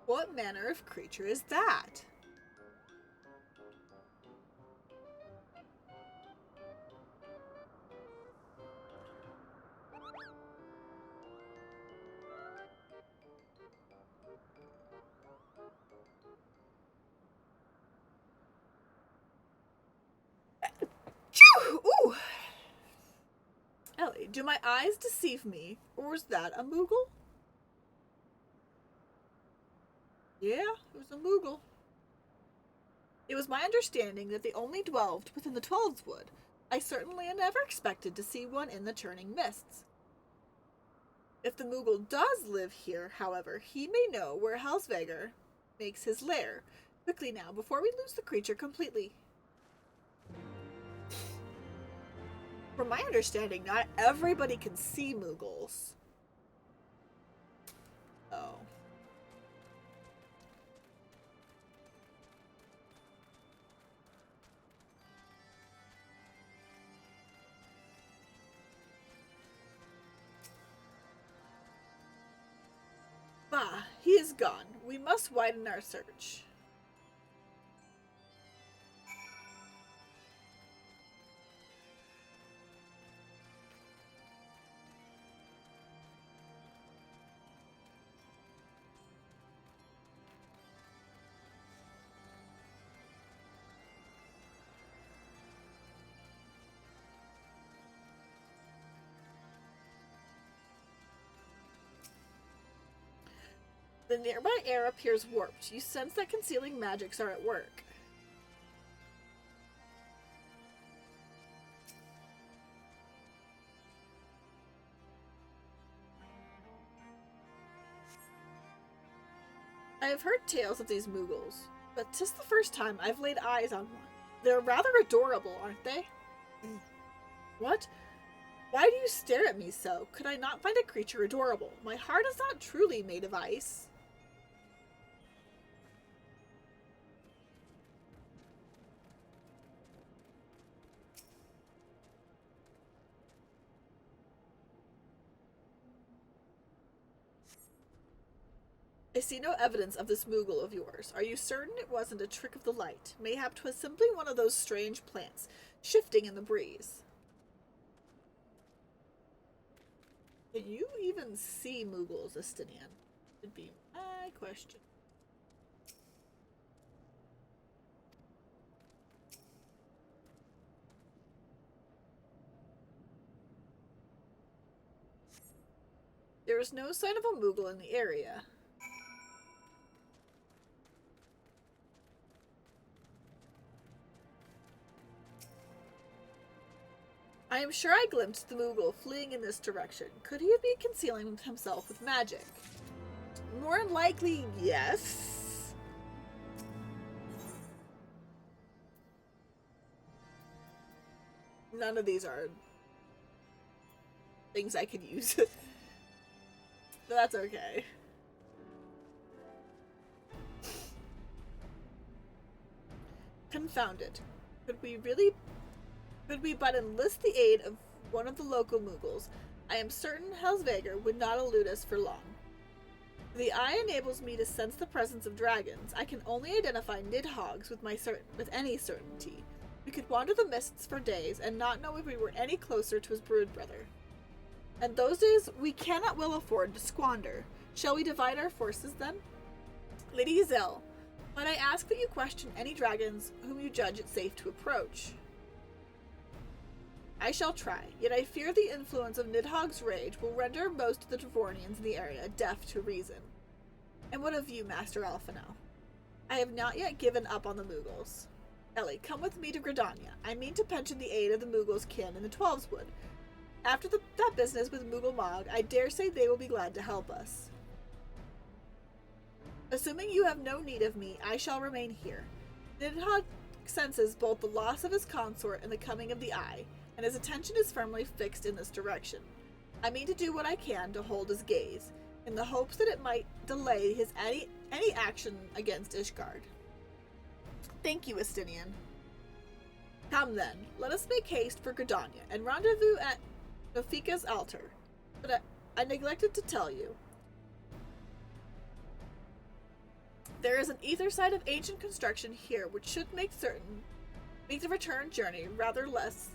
A: What manner of creature is that? Ooh! Ellie, do my eyes deceive me, or is that a Moogle? Yeah, it was a Moogle. It was my understanding that they only dwelled within the Twelveswood. I certainly never expected to see one in the Churning Mists. If the Moogle does live here, however, he may know where Heavensward makes his lair. Quickly now, before we lose the creature completely. From my understanding, not everybody can see Moogles. Oh. Bah, he is gone. We must widen our search. The nearby air appears warped. You sense that concealing magics are at work. I have heard tales of these Moogles, but 'tis the first time I've laid eyes on one. They're rather adorable, aren't they? What? Why do you stare at me so? Could I not find a creature adorable? My heart is not truly made of ice. I see no evidence of this Moogle of yours. Are you certain it wasn't a trick of the light? Mayhap 'twas simply one of those strange plants, shifting in the breeze. Can you even see Moogles, Estinian? Would be my question. There is no sign of a Moogle in the area. I am sure I glimpsed the Moogle fleeing in this direction. Could he be concealing himself with magic? More than likely, yes. None of these are things I could use. But that's okay. Confounded. Could we but enlist the aid of one of the local Moogles, I am certain Heavensward would not elude us for long. The eye enables me to sense the presence of dragons. I can only identify Nidhogg's with any certainty. We could wander the mists for days and not know if we were any closer to his brood brother. And those days we cannot well afford to squander. Shall we divide our forces then? Lady Gazelle, might I ask that you question any dragons whom you judge it safe to approach? I shall try, yet I fear the influence of Nidhogg's rage will render most of the Dravornians in the area deaf to reason. And what of you, Master Alphino? I have not yet given up on the Moogles. Ellie, come with me to Gridania. I mean to pension the aid of the Moogles' kin in the Twelveswood. After that business with Moogle Mog, I dare say they will be glad to help us. Assuming you have no need of me, I shall remain here. Nidhogg senses both the loss of his consort and the coming of the Eye, and his attention is firmly fixed in this direction. I mean to do what I can to hold his gaze, in the hopes that it might delay his any action against Ishgard. Thank you, Estinian. Come then, let us make haste for Gridania, and rendezvous at Nofika's altar. But I neglected to tell you. There is an ether site of ancient construction here which should make the return journey rather less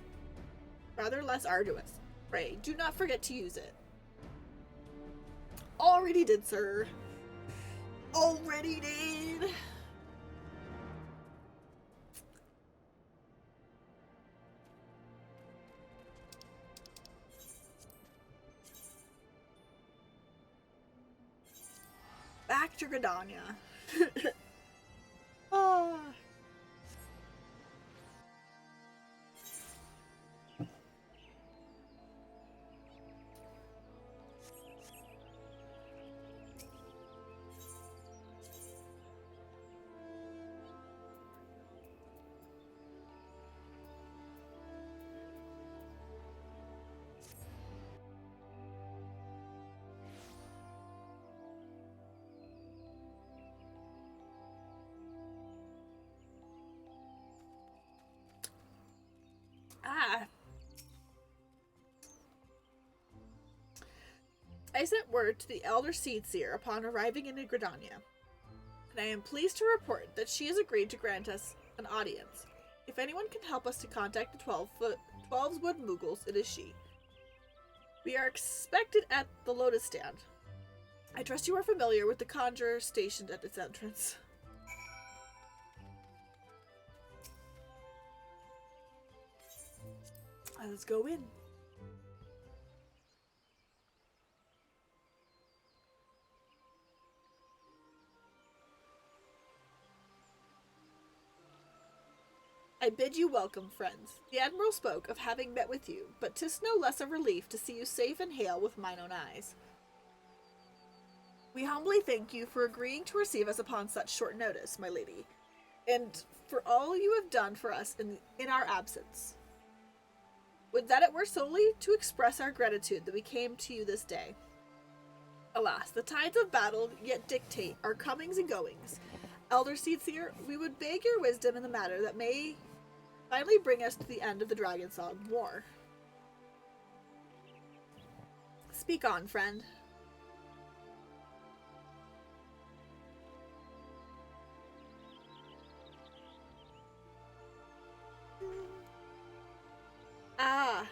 A: arduous. Pray, do not forget to use it. Already did, sir. Already did. Back to Gridania. Ah. I sent word to the Elder Seedseer upon arriving in Gridania, and I am pleased to report that she has agreed to grant us an audience. If anyone can help us to contact the 12's-wood Moogles, it is she. We are expected at the Lotus Stand. I trust you are familiar with the conjurer stationed at its entrance. Let's go in. I bid you welcome, friends. The Admiral spoke of having met with you, but 'tis no less a relief to see you safe and hale with mine own eyes. We humbly thank you for agreeing to receive us upon such short notice, my lady, and for all you have done for us in our absence. Would that it were solely to express our gratitude that we came to you this day. Alas, the tides of battle yet dictate our comings and goings. Elder Seedseer, we would beg your wisdom in the matter that may finally bring us to the end of the Dragonsong War. Speak on, friend. Ah,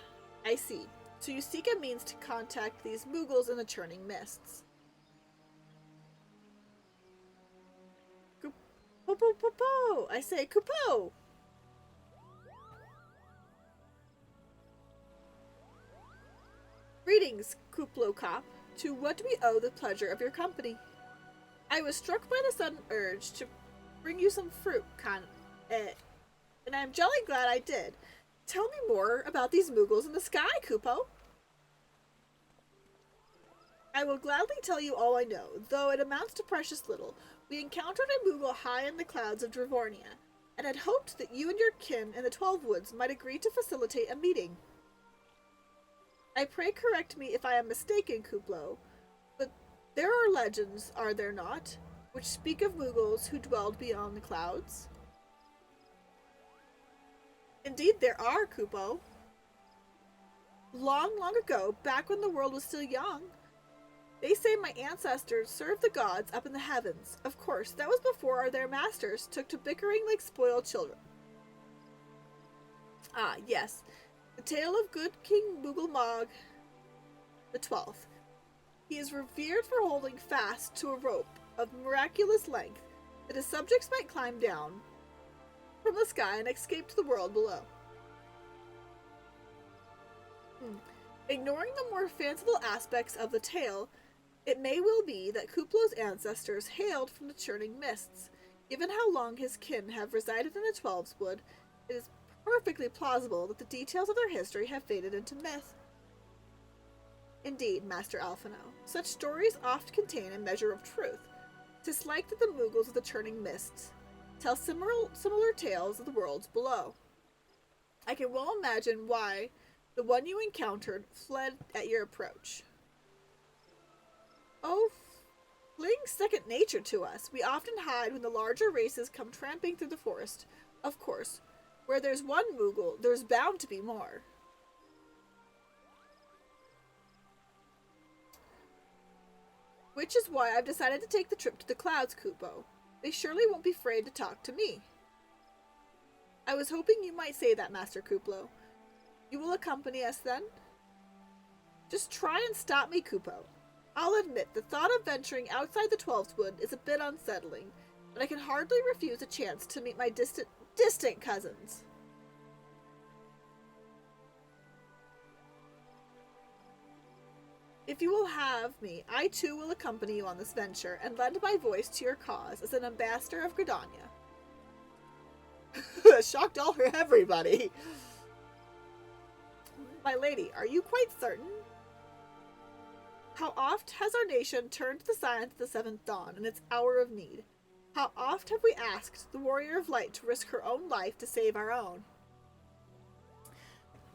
A: I see. So you seek a means to contact these Moogles in the churning mists. Kupo! I say Kupo! Greetings, Kuplo Cop. To what do we owe the pleasure of your company? I was struck by the sudden urge to bring you some fruit, and I'm jolly glad I did. Tell me more about these Moogles in the sky, Kupo. I will gladly tell you all I know, though it amounts to precious little. We encountered a Moogle high in the clouds of Dravornia, and had hoped that you and your kin in the 12 Woods might agree to facilitate a meeting. I pray correct me if I am mistaken, Kuplo, but there are legends, are there not, which speak of Moogles who dwelled beyond the clouds? Indeed there are, Kupo. Long, long ago, back when the world was still young, they say my ancestors served the gods up in the heavens. Of course, that was before their masters took to bickering like spoiled children. Ah, yes. The tale of good King Moogle Mog the 12th. He is revered for holding fast to a rope of miraculous length that his subjects might climb down from the sky and escape to the world below. Ignoring the more fanciful aspects of the tale, it may well be that Kuplo's ancestors hailed from the churning mists. Given how long his kin have resided in the Twelves Wood, it is perfectly plausible that the details of their history have faded into myth. Indeed, Master Alphino, such stories oft contain a measure of truth. 'Tis like that the Moogles of the churning mists tell similar tales of the worlds below. I can well imagine why the one you encountered fled at your approach. Oh, fleeing's second nature to us. We often hide when the larger races come tramping through the forest. Of course, where there's one Moogle, there's bound to be more. Which is why I've decided to take the trip to the clouds, Kupo. They surely won't be afraid to talk to me. I was hoping you might say that, Master Kuplo. You will accompany us then? Just try and stop me, Kupo. I'll admit the thought of venturing outside the Twelfth Wood is a bit unsettling, but I can hardly refuse a chance to meet my distant cousins. If you will have me, I too will accompany you on this venture and lend my voice to your cause as an ambassador of Gridania. Shocked everybody. My lady, are you quite certain? How oft has our nation turned to the science of the Seventh Dawn in its hour of need? How oft have we asked the Warrior of Light to risk her own life to save our own?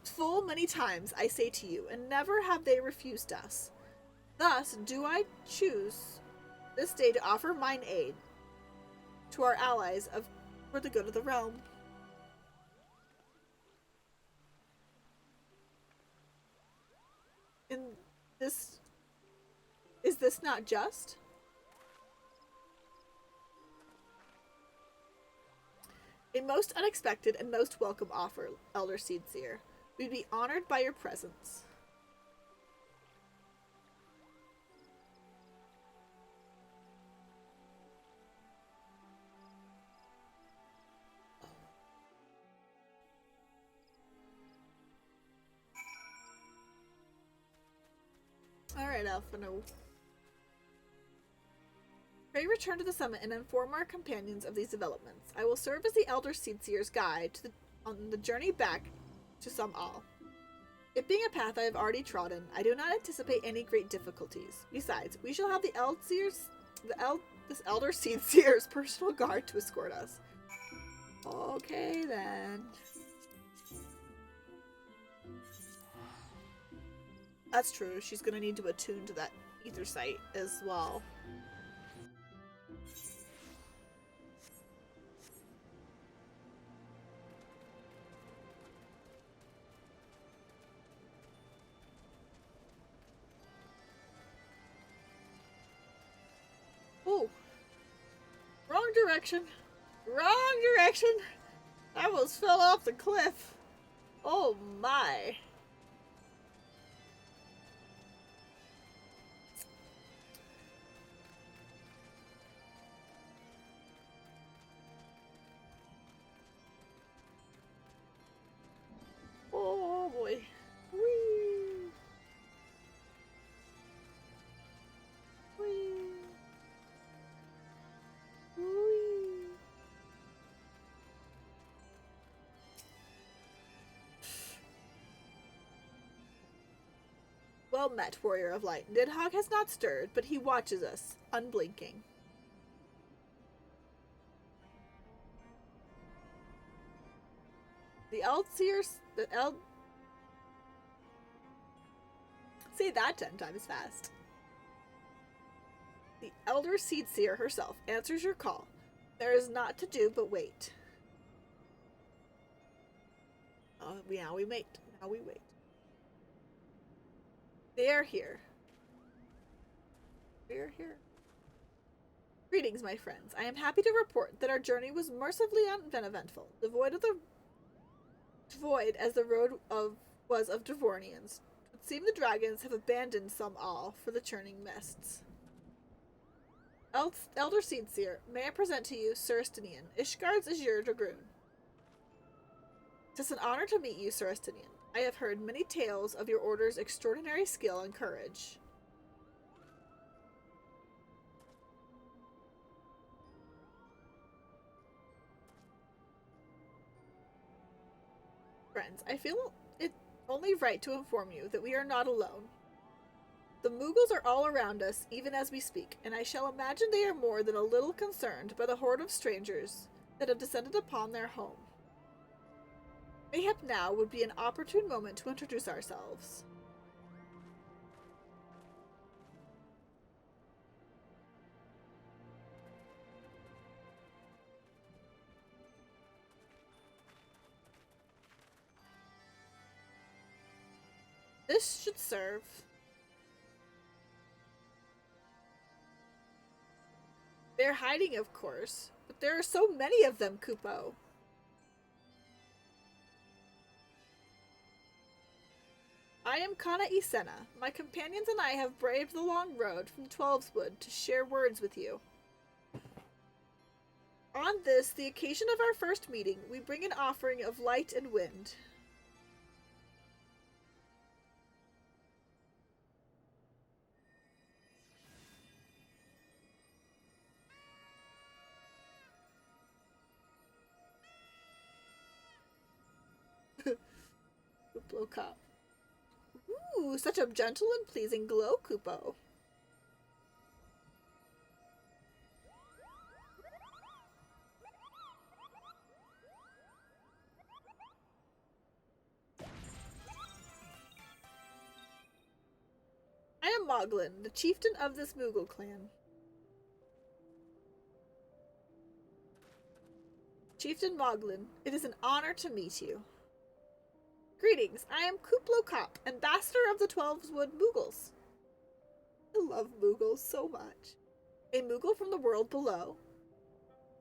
A: Full many times, I say to you, and never have they refused us. Thus do I choose this day to offer mine aid to our allies for the good of the realm. In this Is this not just? A most unexpected and most welcome offer, Elder Seedseer. We'd be honored by your presence. Alright, Alphino. Pray return to the summit and inform our companions of these developments. I will serve as the Elder Seedseer's guide on the journey back to some all. It being a path I have already trodden, I do not anticipate any great difficulties. Besides, we shall have this Elder Seedseer's personal guard to escort us. Okay, then. That's true. She's gonna need to attune to that ether site as well. Oh, wrong direction. Wrong direction. I almost fell off the cliff. Oh my. Oh boy. Whee. Whee. Whee. Well met, Warrior of Light. Nidhogg has not stirred, but he watches us, unblinking. The Say that 10 times fast. The Elder Seedseer herself answers your call. There is naught to do but wait. Now we wait. Now we wait. They are here. We are here. Greetings, my friends. I am happy to report that our journey was mercifully uneventful, devoid as the road was of Devornians. It would seem the dragons have abandoned some all for the churning mists. Elder Seedseer, may I present to you Suristinian, Ishgard's Azure Dragoon. Tis an honor to meet you, Suristinian. I have heard many tales of your order's extraordinary skill and courage. Friends, I feel it only right to inform you that we are not alone. The Moogles are all around us, even as we speak, and I shall imagine they are more than a little concerned by the horde of strangers that have descended upon their home. Mayhap now would be an opportune moment to introduce ourselves. This should serve. They're hiding, of course, but there are so many of them, Kupo. I am Kana Isena. My companions and I have braved the long road from Twelveswood to share words with you. On this, the occasion of our first meeting, we bring an offering of light and wind. Kupo Cup. Ooh, such a gentle and pleasing glow, Kupo. I am Moglin, the chieftain of this Moogle clan. Chieftain Moglin, it is an honor to meet you. Greetings, I am Kuplo Kopp, ambassador of the Twelveswood Moogles. love Moogle so much. A Moogle from the world below.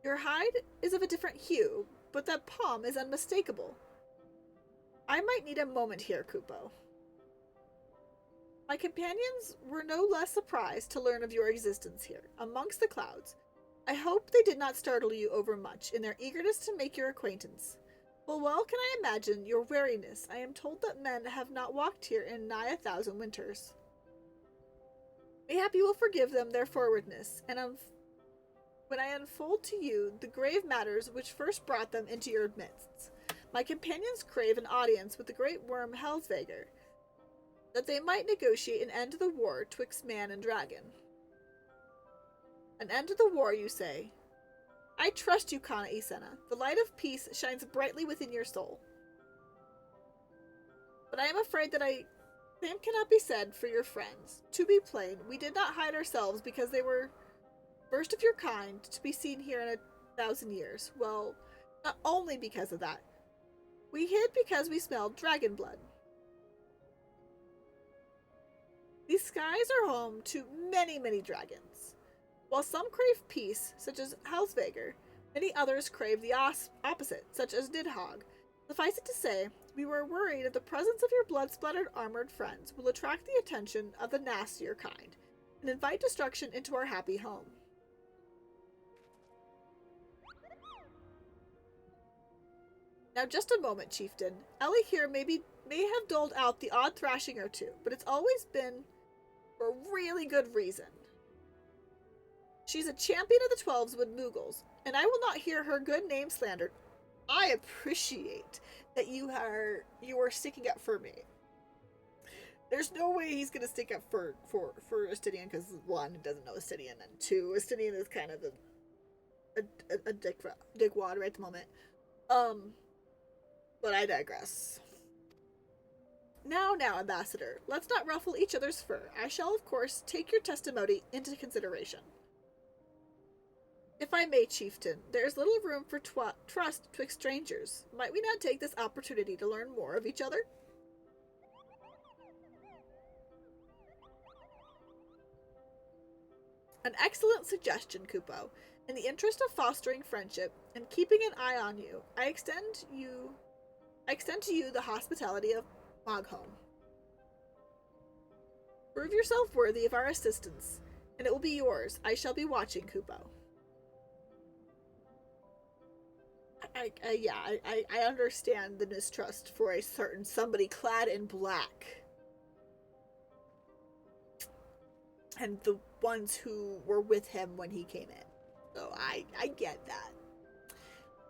A: Your hide is of a different hue, but that palm is unmistakable. I might need a moment here, Kupo. My companions were no less surprised to learn of your existence here, amongst the clouds. I hope they did not startle you overmuch in their eagerness to make your acquaintance. Full well can I imagine your wariness. I am told that men have not walked here in nigh 1,000 winters. Mayhap you will forgive them their forwardness, and when I unfold to you the grave matters which first brought them into your midst. My companions crave an audience with the great worm Heavensward, that they might negotiate an end to the war twixt man and dragon. An end to the war, you say? I trust you, Kana Isena. The light of peace shines brightly within your soul. But I am afraid that same cannot be said for your friends. To be plain, we did not hide ourselves because they were first of your kind to be seen here in 1,000 years. Well, not only because of that. We hid because we smelled dragon blood. These skies are home to many, many dragons. While some crave peace, such as Heavensward, many others crave the opposite, such as Nidhogg. Suffice it to say, we were worried that the presence of your blood-splattered armored friends will attract the attention of the nastier kind, and invite destruction into our happy home. Now just a moment, Chieftain. Ellie here may have doled out the odd thrashing or two, but it's always been for a really good reason. She's a champion of the 12s with Moogles, and I will not hear her good name slandered. I appreciate that you are sticking up for me. There's no way he's gonna stick up for Astidian, because one, he doesn't know Astidian, and two, Astidian is kind of a dickwad right at the moment. But I digress. Now, Ambassador, let's not ruffle each other's fur. I shall, of course, take your testimony into consideration. If I may, Chieftain, there is little room for trust twixt strangers. Might we not take this opportunity to learn more of each other? An excellent suggestion, Kupo. In the interest of fostering friendship and keeping an eye on you, I extend to you the hospitality of Mogholm. Prove yourself worthy of our assistance, and it will be yours. I shall be watching, Kupo. I understand the mistrust for a certain somebody clad in black. And the ones who were with him when he came in. So I get that.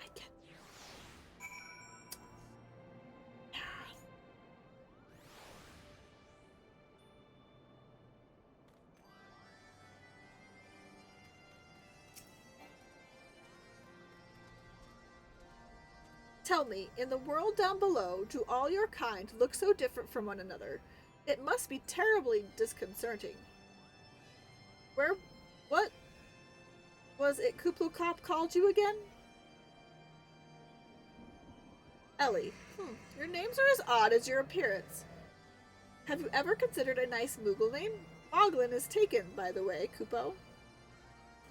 A: I get that. Yeah. Tell me, in the world down below, do all your kind look so different from one another? It must be terribly disconcerting. What was it Kuplukop called you again? Ellie. Your names are as odd as your appearance. Have you ever considered a nice Moogle name? Moglin is taken, by the way, Kupo.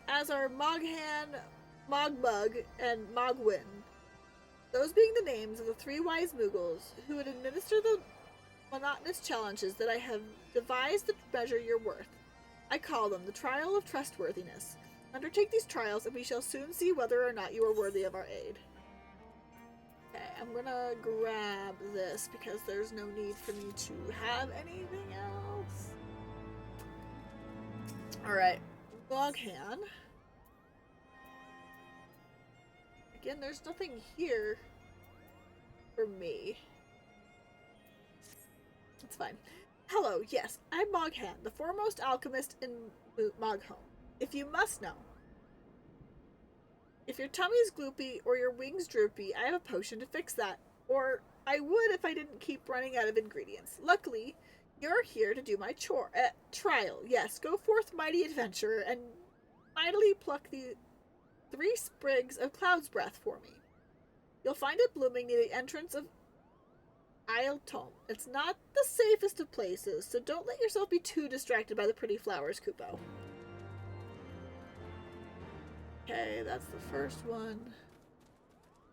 A: As are Moghan, Mogmug, and Mogwin. Those being the names of the 3 wise Moogles who would administer the monotonous challenges that I have devised to measure your worth. I call them the trial of trustworthiness. Undertake these trials and we shall soon see whether or not you are worthy of our aid. Okay, I'm gonna grab this because there's no need for me to have anything else. Alright, Moghan. Again, there's nothing here for me. It's fine. Hello, yes, I'm Moghan, the foremost alchemist in Mogholm. If you must know. If your tummy's gloopy or your wings droopy, I have a potion to fix that. Or I would if I didn't keep running out of ingredients. Luckily, you're here to do my trial. Yes, go forth, mighty adventurer, and mightily pluck the 3 sprigs of cloud's breath for me. You'll find it blooming near the entrance of Isle Tome. It's not the safest of places, so don't let yourself be too distracted by the pretty flowers, Kupo. Okay, that's the first one.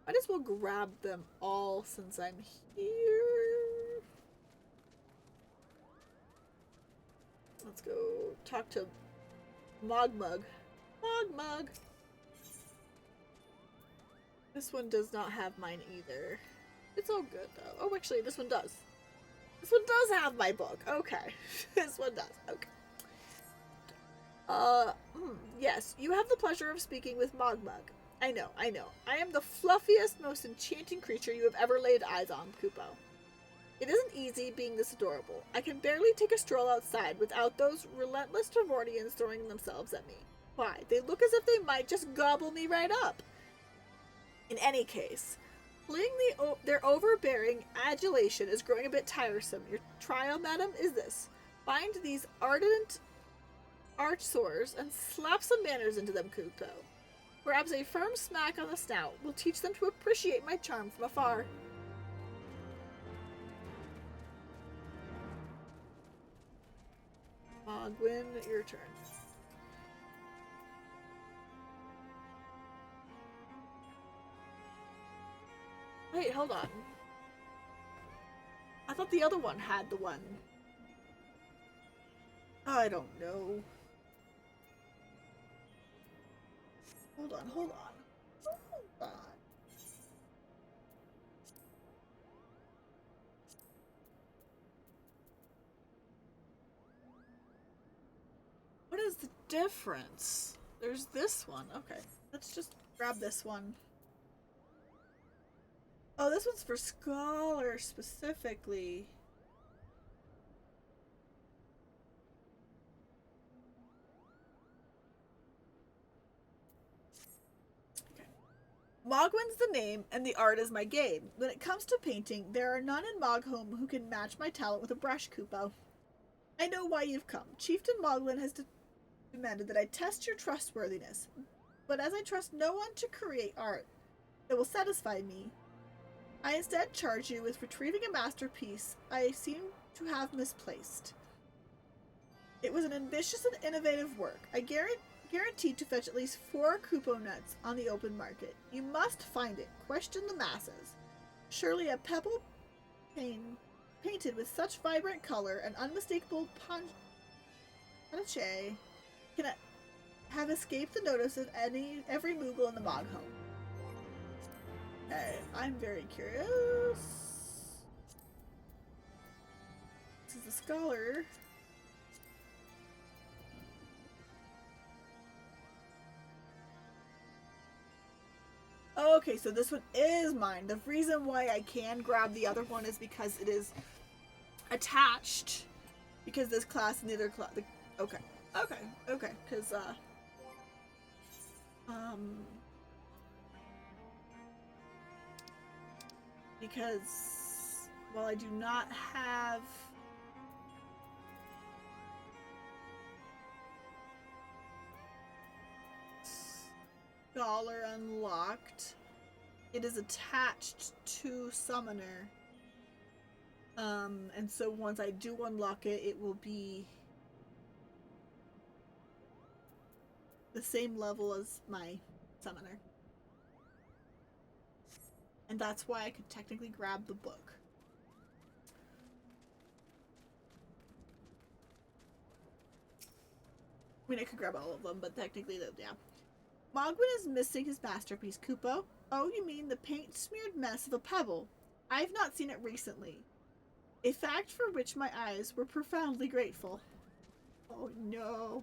A: Might as well grab them all since I'm here. Let's go talk to Mogmug. Mogmug! This one does not have mine either. It's all good though. Oh, actually, this one does. This one does have my book. Okay. This one does. Okay. Yes, you have the pleasure of speaking with Mogmug. I know. I am the fluffiest, most enchanting creature you have ever laid eyes on, Kupo. It isn't easy being this adorable. I can barely take a stroll outside without those relentless Trevordians throwing themselves at me. Why? They look as if they might just gobble me right up. In any case, fleeing their overbearing adulation is growing a bit tiresome. Your trial, madam, is this. Find these ardent archsores and slap some manners into them, Kupo. Perhaps a firm smack on the snout will teach them to appreciate my charm from afar. Ogwyn, your turn. Wait, hold on. I thought the other one had the one. I don't know. Hold on. Hold on. What is the difference? There's this one. Okay. Let's just grab this one. Oh, this one's for Scholar specifically. Okay. Mogwyn's the name, and the art is my game. When it comes to painting, there are none in Mogholm who can match my talent with a brush, Kupo. I know why you've come. Chieftain Mogwyn has demanded that I test your trustworthiness, but as I trust no one to create art that will satisfy me, I instead charge you with retrieving a masterpiece I seem to have misplaced. It was an ambitious and innovative work. I guaranteed to fetch at least 4 Kupo nuts on the open market. You must find it. Question the masses. Surely a pebble painted with such vibrant color and unmistakable punch can have escaped the notice of every Moogle in the Mogholm. Okay, I'm very curious. This is the Scholar. Okay, so this one is mine. The reason why I can grab the other one is because it is attached. Because this class and the other class. Okay. Because, because while I do not have Scholar unlocked, it is attached to Summoner. And so once I do unlock it, it will be the same level as my Summoner. And that's why I could technically grab the book. I mean, I could grab all of them, but technically, yeah. Mogwyn is missing his masterpiece, Kupo. Oh, you mean the paint-smeared mess of a pebble? I've not seen it recently. A fact for which my eyes were profoundly grateful. Oh no.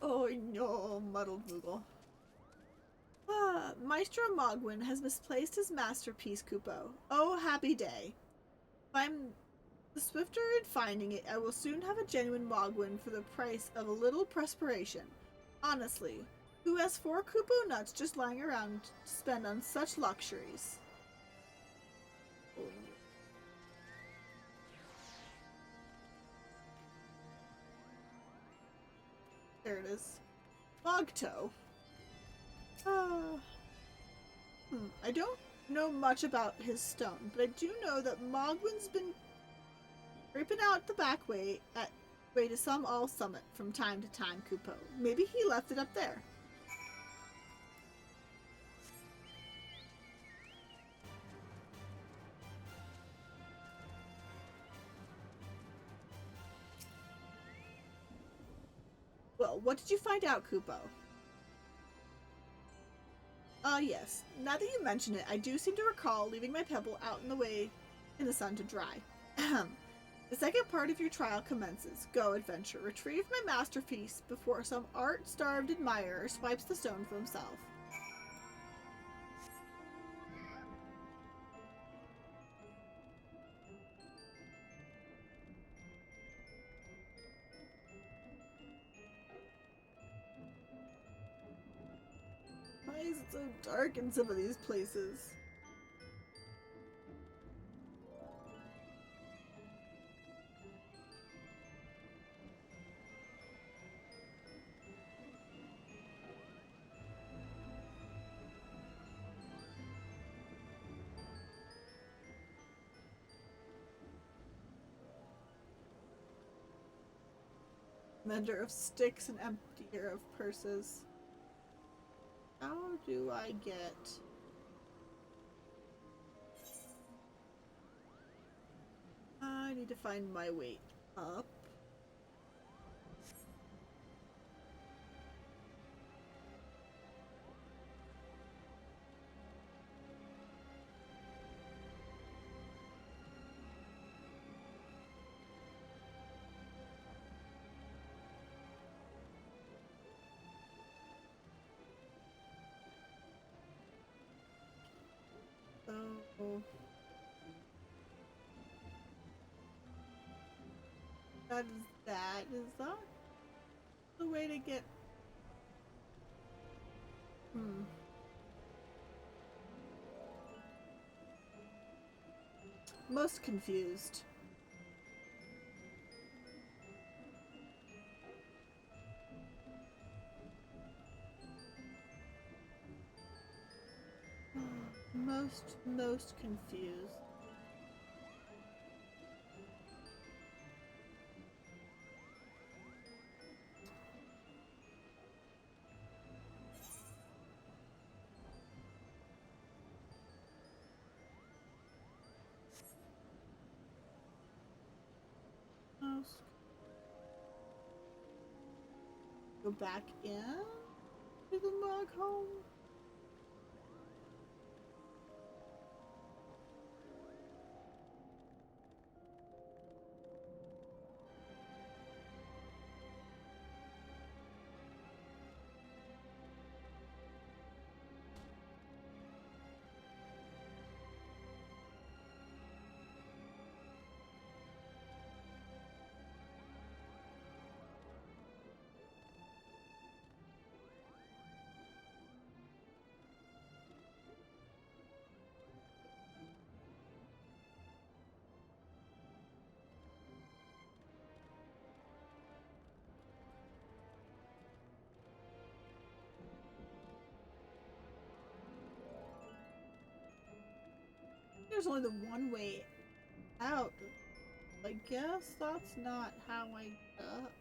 A: Oh no, muddled Moogle. Maestro Mogwyn has misplaced his masterpiece, Kupo. Oh, happy day. If I'm the swifter in finding it, I will soon have a genuine Mogwyn for the price of a little perspiration. Honestly, who has 4 Kupo nuts just lying around to spend on such luxuries? Oh. There it is. Mogto. I don't know much about his stone, but I do know that Mogwin's been creeping out the back way to some all summit from time to time, Kupo. Maybe he left it up there. Well, what did you find out, Kupo? Yes. Now that you mention it, I do seem to recall leaving my pebble out in the way in the sun to dry. The second part of your trial commences. Go, adventure. Retrieve my masterpiece before some art-starved admirer swipes the stone for himself. Why is it so dark in some of these places? Mender of sticks and emptier of purses. How do I get... I need to find my way up. Oh. That is that the way to get... Most confused. Most confused. Go back in to the mug home. There's only the one way out. I guess that's not how I got.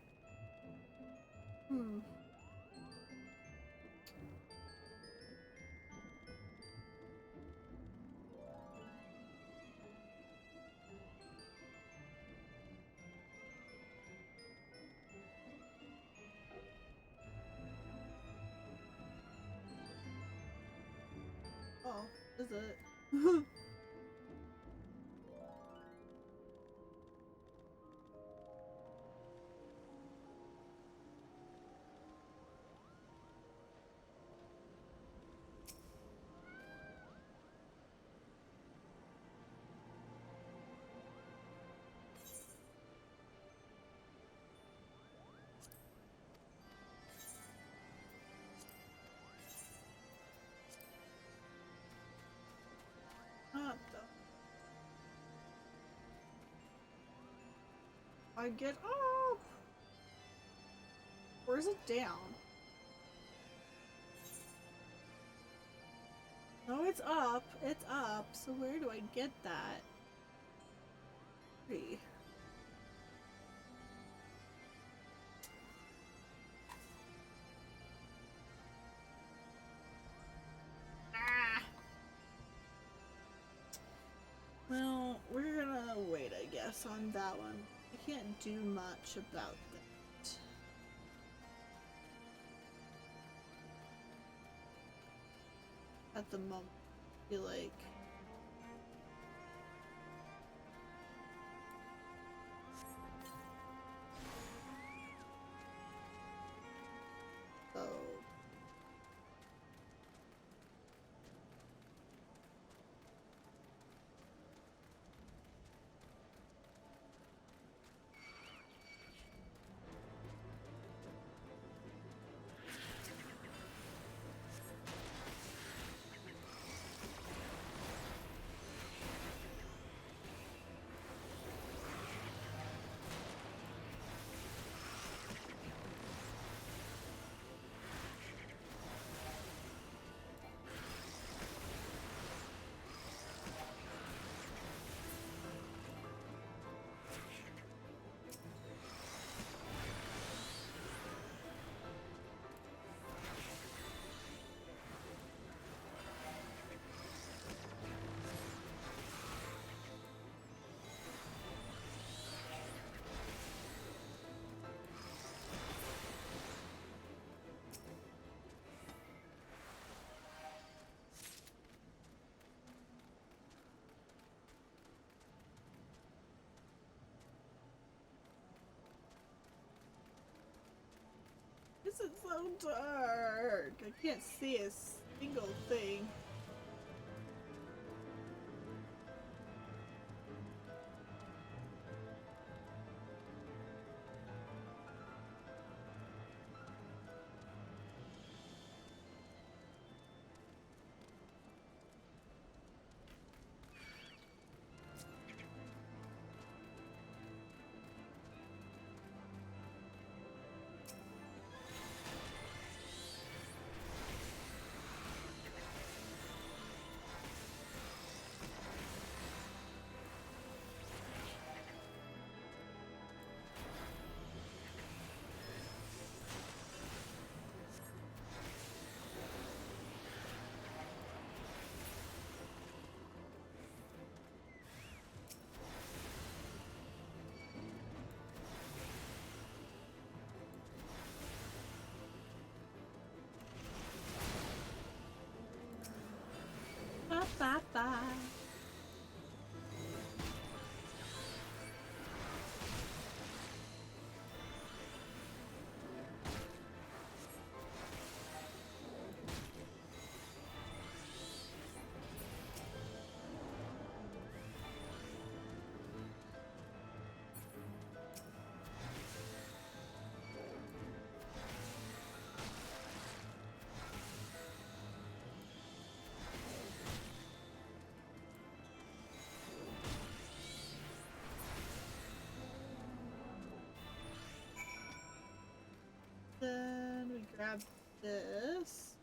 A: Oh, is it? Not though. I get up. Or is it down? No, it's it's up. It's up. So where do I get that? 3. Ah. Well, we're gonna wait, I guess, on that one. I can't do much about that. At the moment, I feel like. So. This is so dark. I can't see a single thing. Ba ba ba. Then we grab this.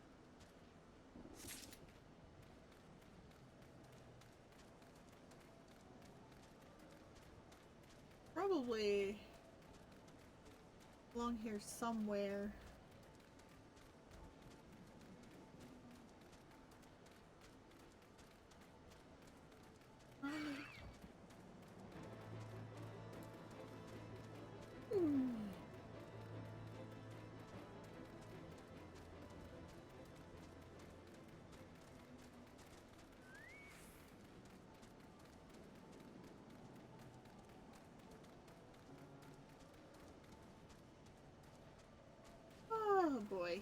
A: Probably along here somewhere. Oh boy.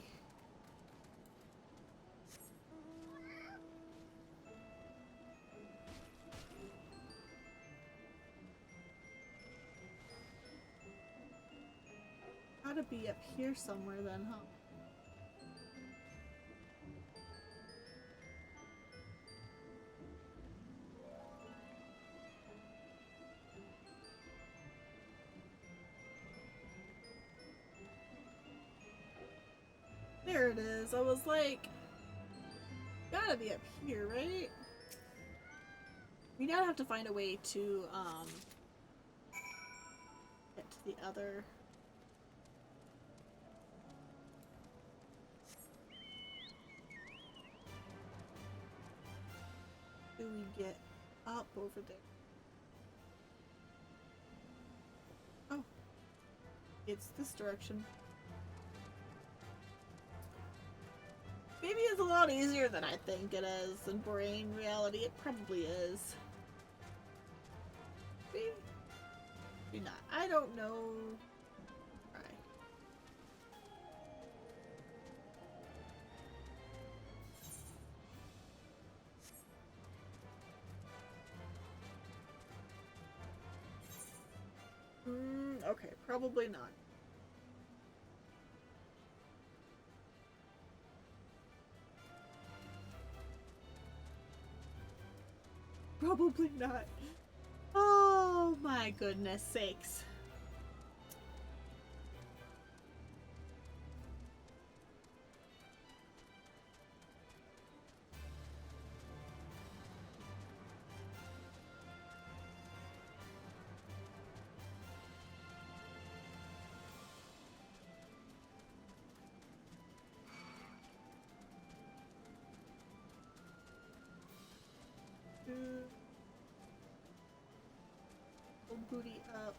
A: Gotta be up here somewhere then, huh? There it is. I was like, Gotta be up here, right? We now have to find a way to, get to the other... Do we get up over there? Oh. It's this direction. Maybe it's a lot easier than I think it is. In brain reality, it probably is. Maybe not. I don't know. Right. Okay, probably not. Probably not. Oh my goodness sakes. Booty up.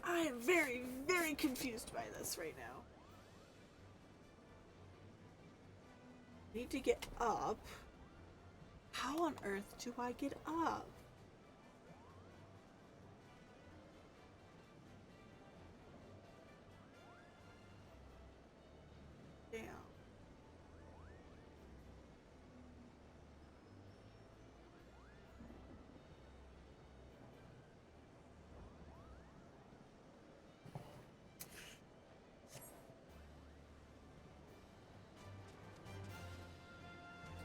A: I am very, very confused by this right now. Need to get up. How on earth do I get up? Damn.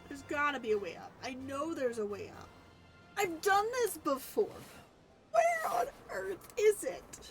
A: There's gotta be a way up. I know there's a way up. I've done this before. Where on earth is it?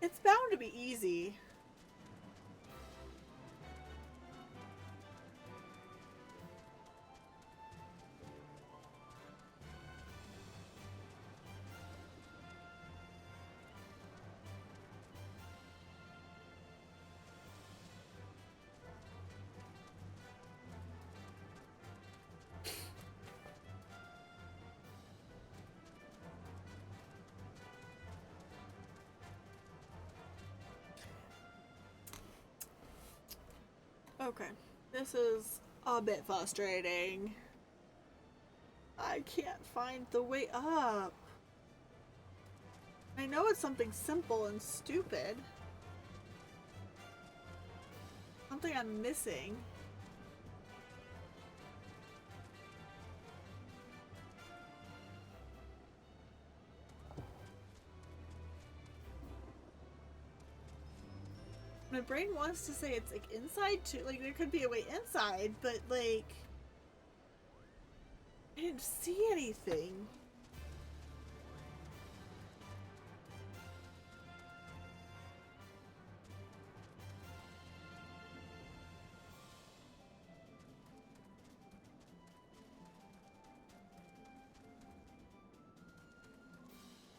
A: It's bound to be easy. Okay, this is a bit frustrating. I can't find the way up. I know it's something simple and stupid. Something I'm missing. My brain wants to say it's like inside too. Like there could be a way inside, but like I didn't see anything.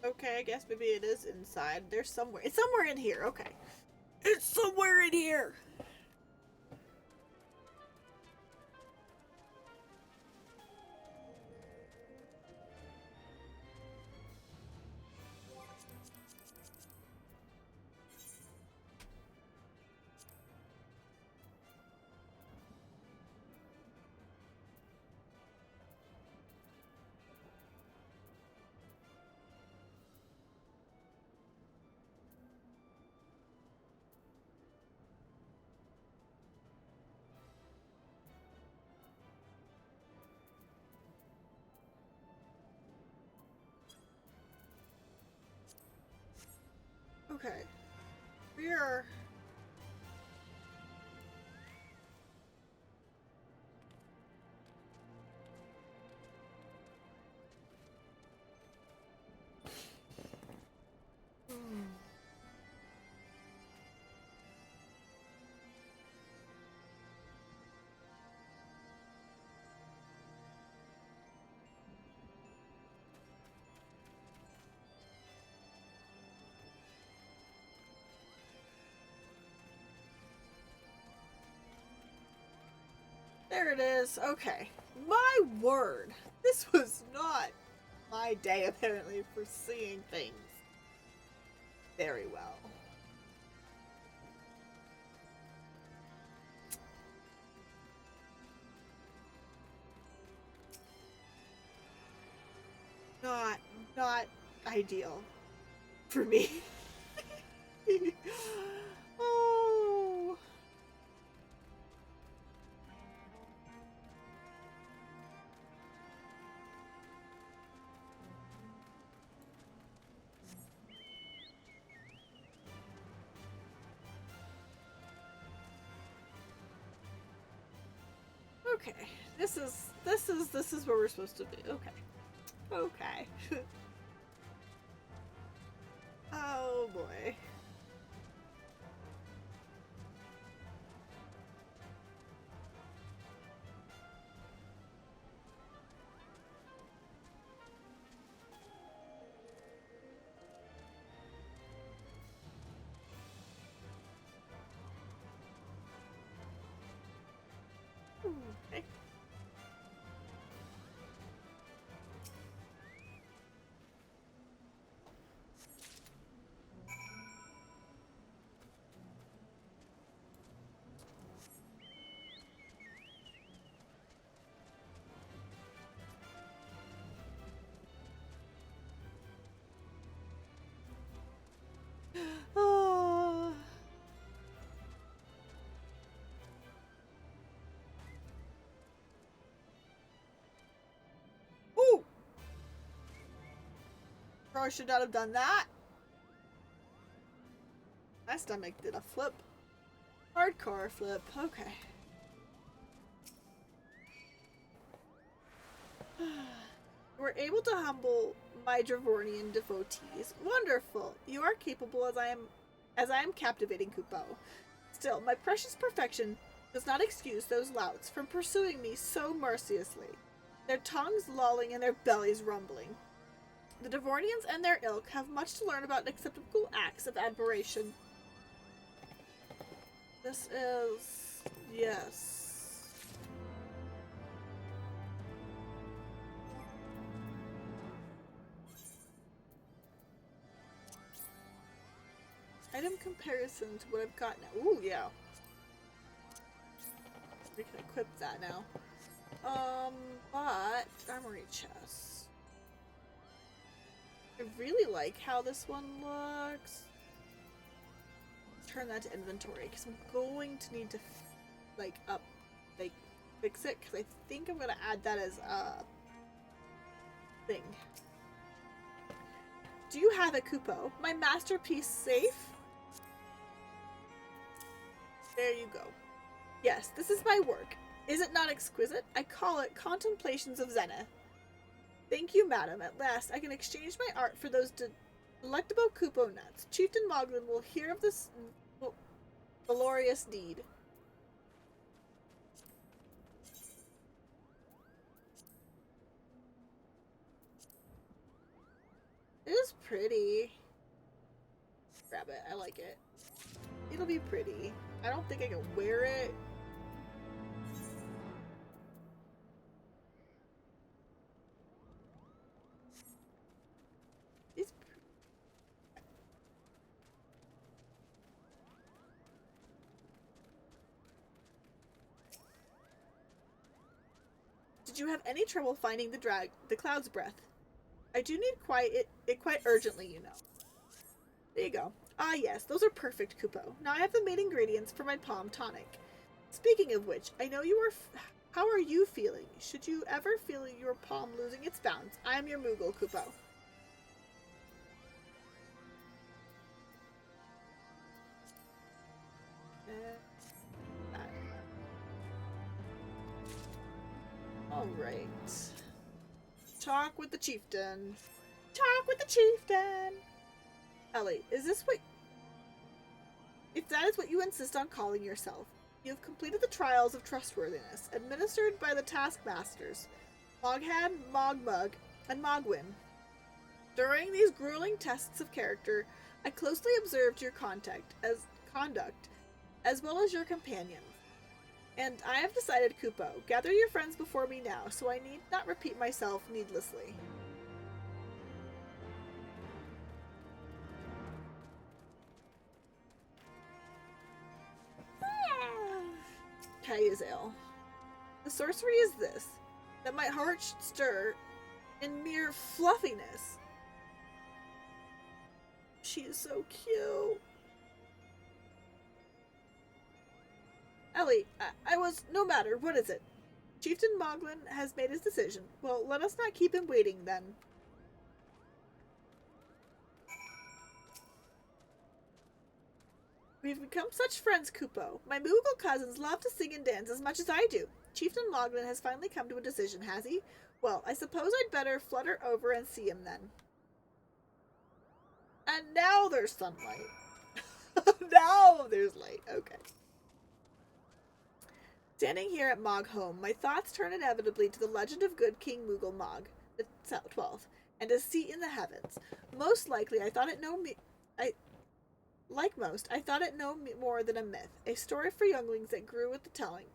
A: Okay, I guess maybe it is inside. There's somewhere. It's somewhere in here. Okay. It's somewhere in here. Okay. We are... There it is. Okay. My word. This was not my day, apparently, for seeing things very well. Not ideal for me. Oh. Okay. This is where we're supposed to be. Okay. Okay. Oh boy. Okay. Oh. Ooh. Probably should not have done that. My stomach did a flip. Hardcore flip. Okay. We're able to humble my Dravornian devotees. Wonderful. You are capable as I am captivating Kupo. Still, my precious perfection does not excuse those louts from pursuing me so mercilessly, their tongues lolling and their bellies rumbling. The Dravornians and their ilk have much to learn about acceptable acts of admiration. This is... yes. Item comparison to what I've got now. Ooh, yeah. We can equip that now. But armory chest. I really like how this one looks. Turn that to inventory because I'm going to need to fix it because I think I'm gonna add that as a thing. Do you have a Kupo? My masterpiece safe? There you go. Yes, this is my work. Is it not exquisite? I call it Contemplations of Zenith. Thank you, madam. At last, I can exchange my art for those delectable Kupo nuts. Chieftain Moglin will hear of this glorious deed. It is pretty. Grab it. I like it. It'll be pretty. I don't think I can wear it. It's Did you have any trouble finding the cloud's breath? I do need it quite urgently, you know. There you go. Ah, yes, those are perfect, Kupo. Now I have the main ingredients for my palm tonic. Speaking of which, I know you are. How are you feeling? Should you ever feel your palm losing its bounds, I am your Moogle, Kupo. Alright. Talk with the chieftain. Talk with the chieftain! Ellie, is this what... If that is what you insist on calling yourself, you have completed the trials of trustworthiness, administered by the taskmasters, Moghad, Mogmug, and Mogwin. During these grueling tests of character, I closely observed your conduct, as well as your companions. And I have decided, Kupo, gather your friends before me now, so I need not repeat myself needlessly. Kay is ill. The sorcery is this, that my heart should stir in mere fluffiness. She is so cute. Ellie, no matter, what is it? Chieftain Moglin has made his decision. Well, let us not keep him waiting, then. We've become such friends, Kupo. My Moogle cousins love to sing and dance as much as I do. Chieftain Moglin has finally come to a decision, has he? Well, I suppose I'd better flutter over and see him then. And now there's sunlight. Now there's light. Okay. Standing here at Mog home, my thoughts turn inevitably to the legend of good King Moogle Mog, the 12th, and his seat in the heavens. Most likely, I thought it no more than a myth, a story for younglings that grew with the telling.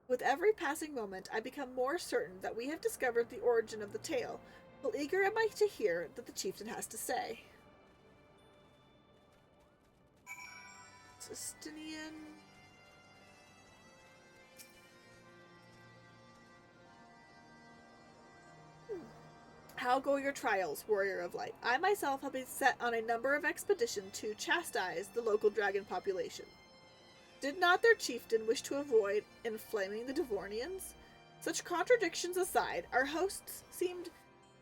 A: With every passing moment, I become more certain that we have discovered the origin of the tale. Well, eager am I to hear that the chieftain has to say. Justinian. How go your trials, Warrior of Light? I myself have been set on a number of expeditions to chastise the local dragon population. Did not their chieftain wish to avoid inflaming the Devornians? Such contradictions aside, our hosts seemed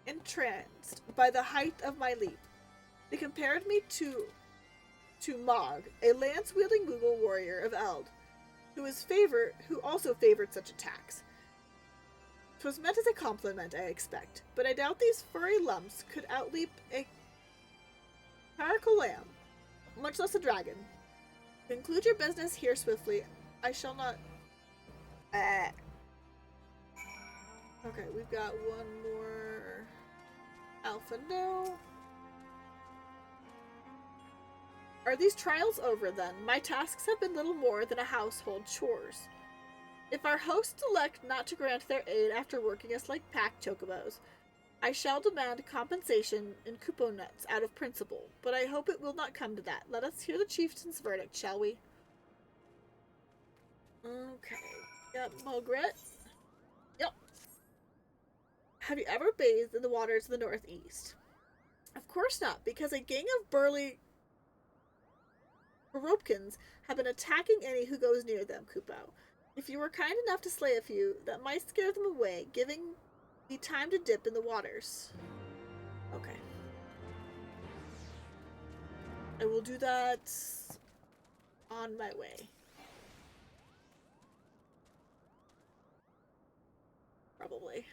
A: entranced by the height of my leap. They compared me to Mog, a lance-wielding Moogle warrior of Eld, who also favored such attacks. 'Twas meant as a compliment, I expect, but I doubt these furry lumps could outleap a caracal lamb, much less a dragon. Conclude your business here swiftly. I shall not... Okay, we've got one more... Alpha, no. Are these trials over, then? My tasks have been little more than a household chores. If our hosts elect not to grant their aid after working us like pack chocobos, I shall demand compensation in Kupo nuts out of principle, but I hope it will not come to that. Let us hear the chieftain's verdict, shall we? Okay. Yep, Mogret. Yep. Have you ever bathed in the waters of the northeast? Of course not, because a gang of burly Ropkins have been attacking any who goes near them, Kupo. If you were kind enough to slay a few, that might scare them away, giving me time to dip in the waters. Okay. I will do that on my way. probably.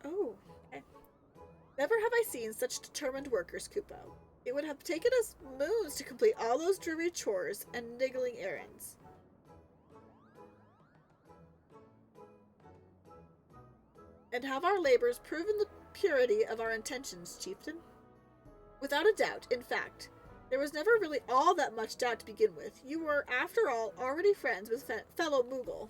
A: Oh, okay. Never have I seen such determined workers, Kupo. It would have taken us moons to complete all those dreary chores and niggling errands. And have our labors proven the purity of our intentions, Chieftain? Without a doubt, in fact. There was never really all that much doubt to begin with. You were, after all, already friends with fellow Moogle.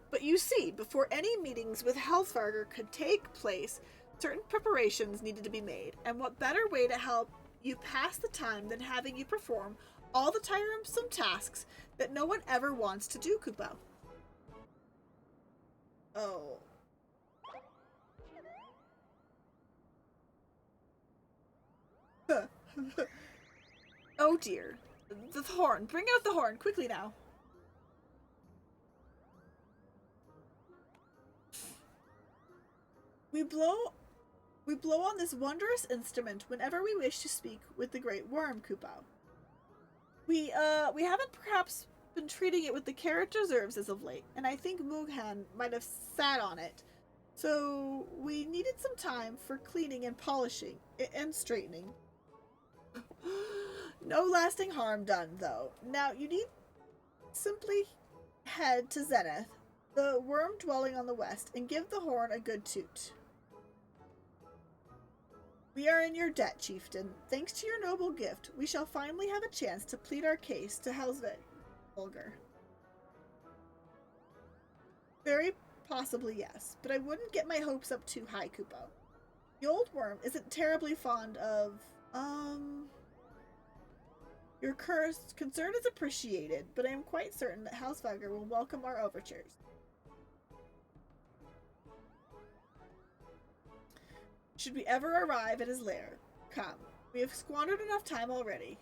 A: But you see, before any meetings with Heavensward could take place, certain preparations needed to be made, and what better way to help you pass the time than having you perform all the tiresome tasks that no one ever wants to do, Kupo? Oh. Oh dear. The horn. Bring out the horn, quickly now. We blow on this wondrous instrument whenever we wish to speak with the great worm, Kupo. We haven't perhaps been treating it with the care it deserves as of late, and I think Mooghan might have sat on it. So we needed some time for cleaning and polishing and straightening. No lasting harm done, though. Now you need simply head to Zenith, the worm dwelling on the west, and give the horn a good toot. We are in your debt, Chieftain. Thanks to your noble gift, we shall finally have a chance to plead our case to Heavensward. Very possibly, yes, but I wouldn't get my hopes up too high, Kupo. The old worm isn't terribly fond of, Your concern is appreciated, but I am quite certain that Heavensward will welcome our overtures. Should we ever arrive at his lair, come. We have squandered enough time already.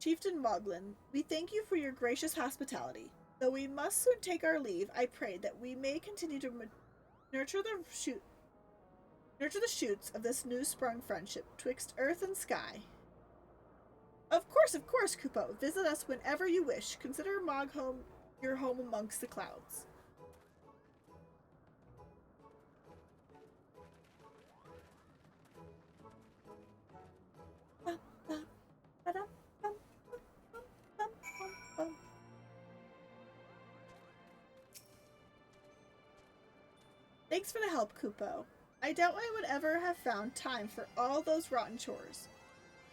A: Chieftain Moglin, we thank you for your gracious hospitality. Though we must soon take our leave, I pray that we may continue to nurture the shoots of this new-sprung friendship twixt earth and sky. Of course, Kupo. Visit us whenever you wish. Consider Mogholm your home amongst the clouds. Thanks for the help, Kupo. I doubt I would ever have found time for all those rotten chores.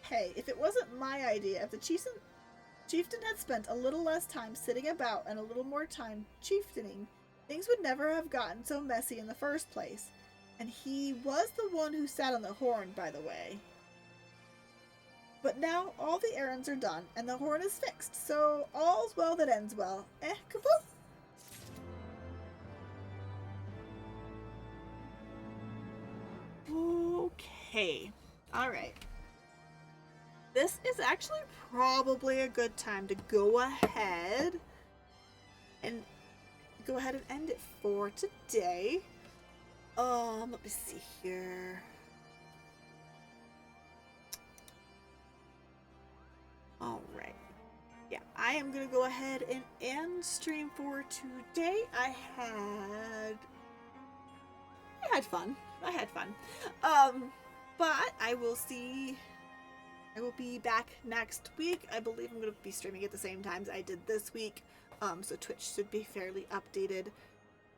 A: Hey, if it wasn't my idea, if the chieftain had spent a little less time sitting about and a little more time chieftaining, things would never have gotten so messy in the first place. And he was the one who sat on the horn, by the way. But now all the errands are done, and the horn is fixed, so all's well that ends well. Kupo? Okay. Alright. This is actually probably a good time to go ahead and end it for today. Let me see here. Alright. Yeah, I am gonna go ahead and end stream for today. I had fun. But I will be back next week. I believe I'm going to be streaming at the same times I did this week. So Twitch should be fairly updated.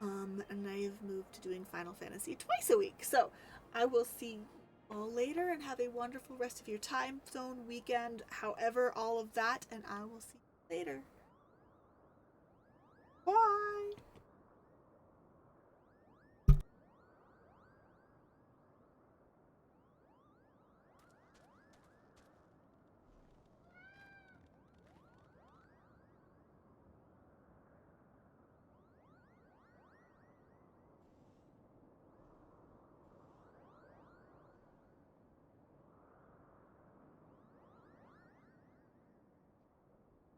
A: And I've moved to doing Final Fantasy twice a week. So I will see you all later and have a wonderful rest of your time zone, weekend, however, all of that. And I will see you later. Bye!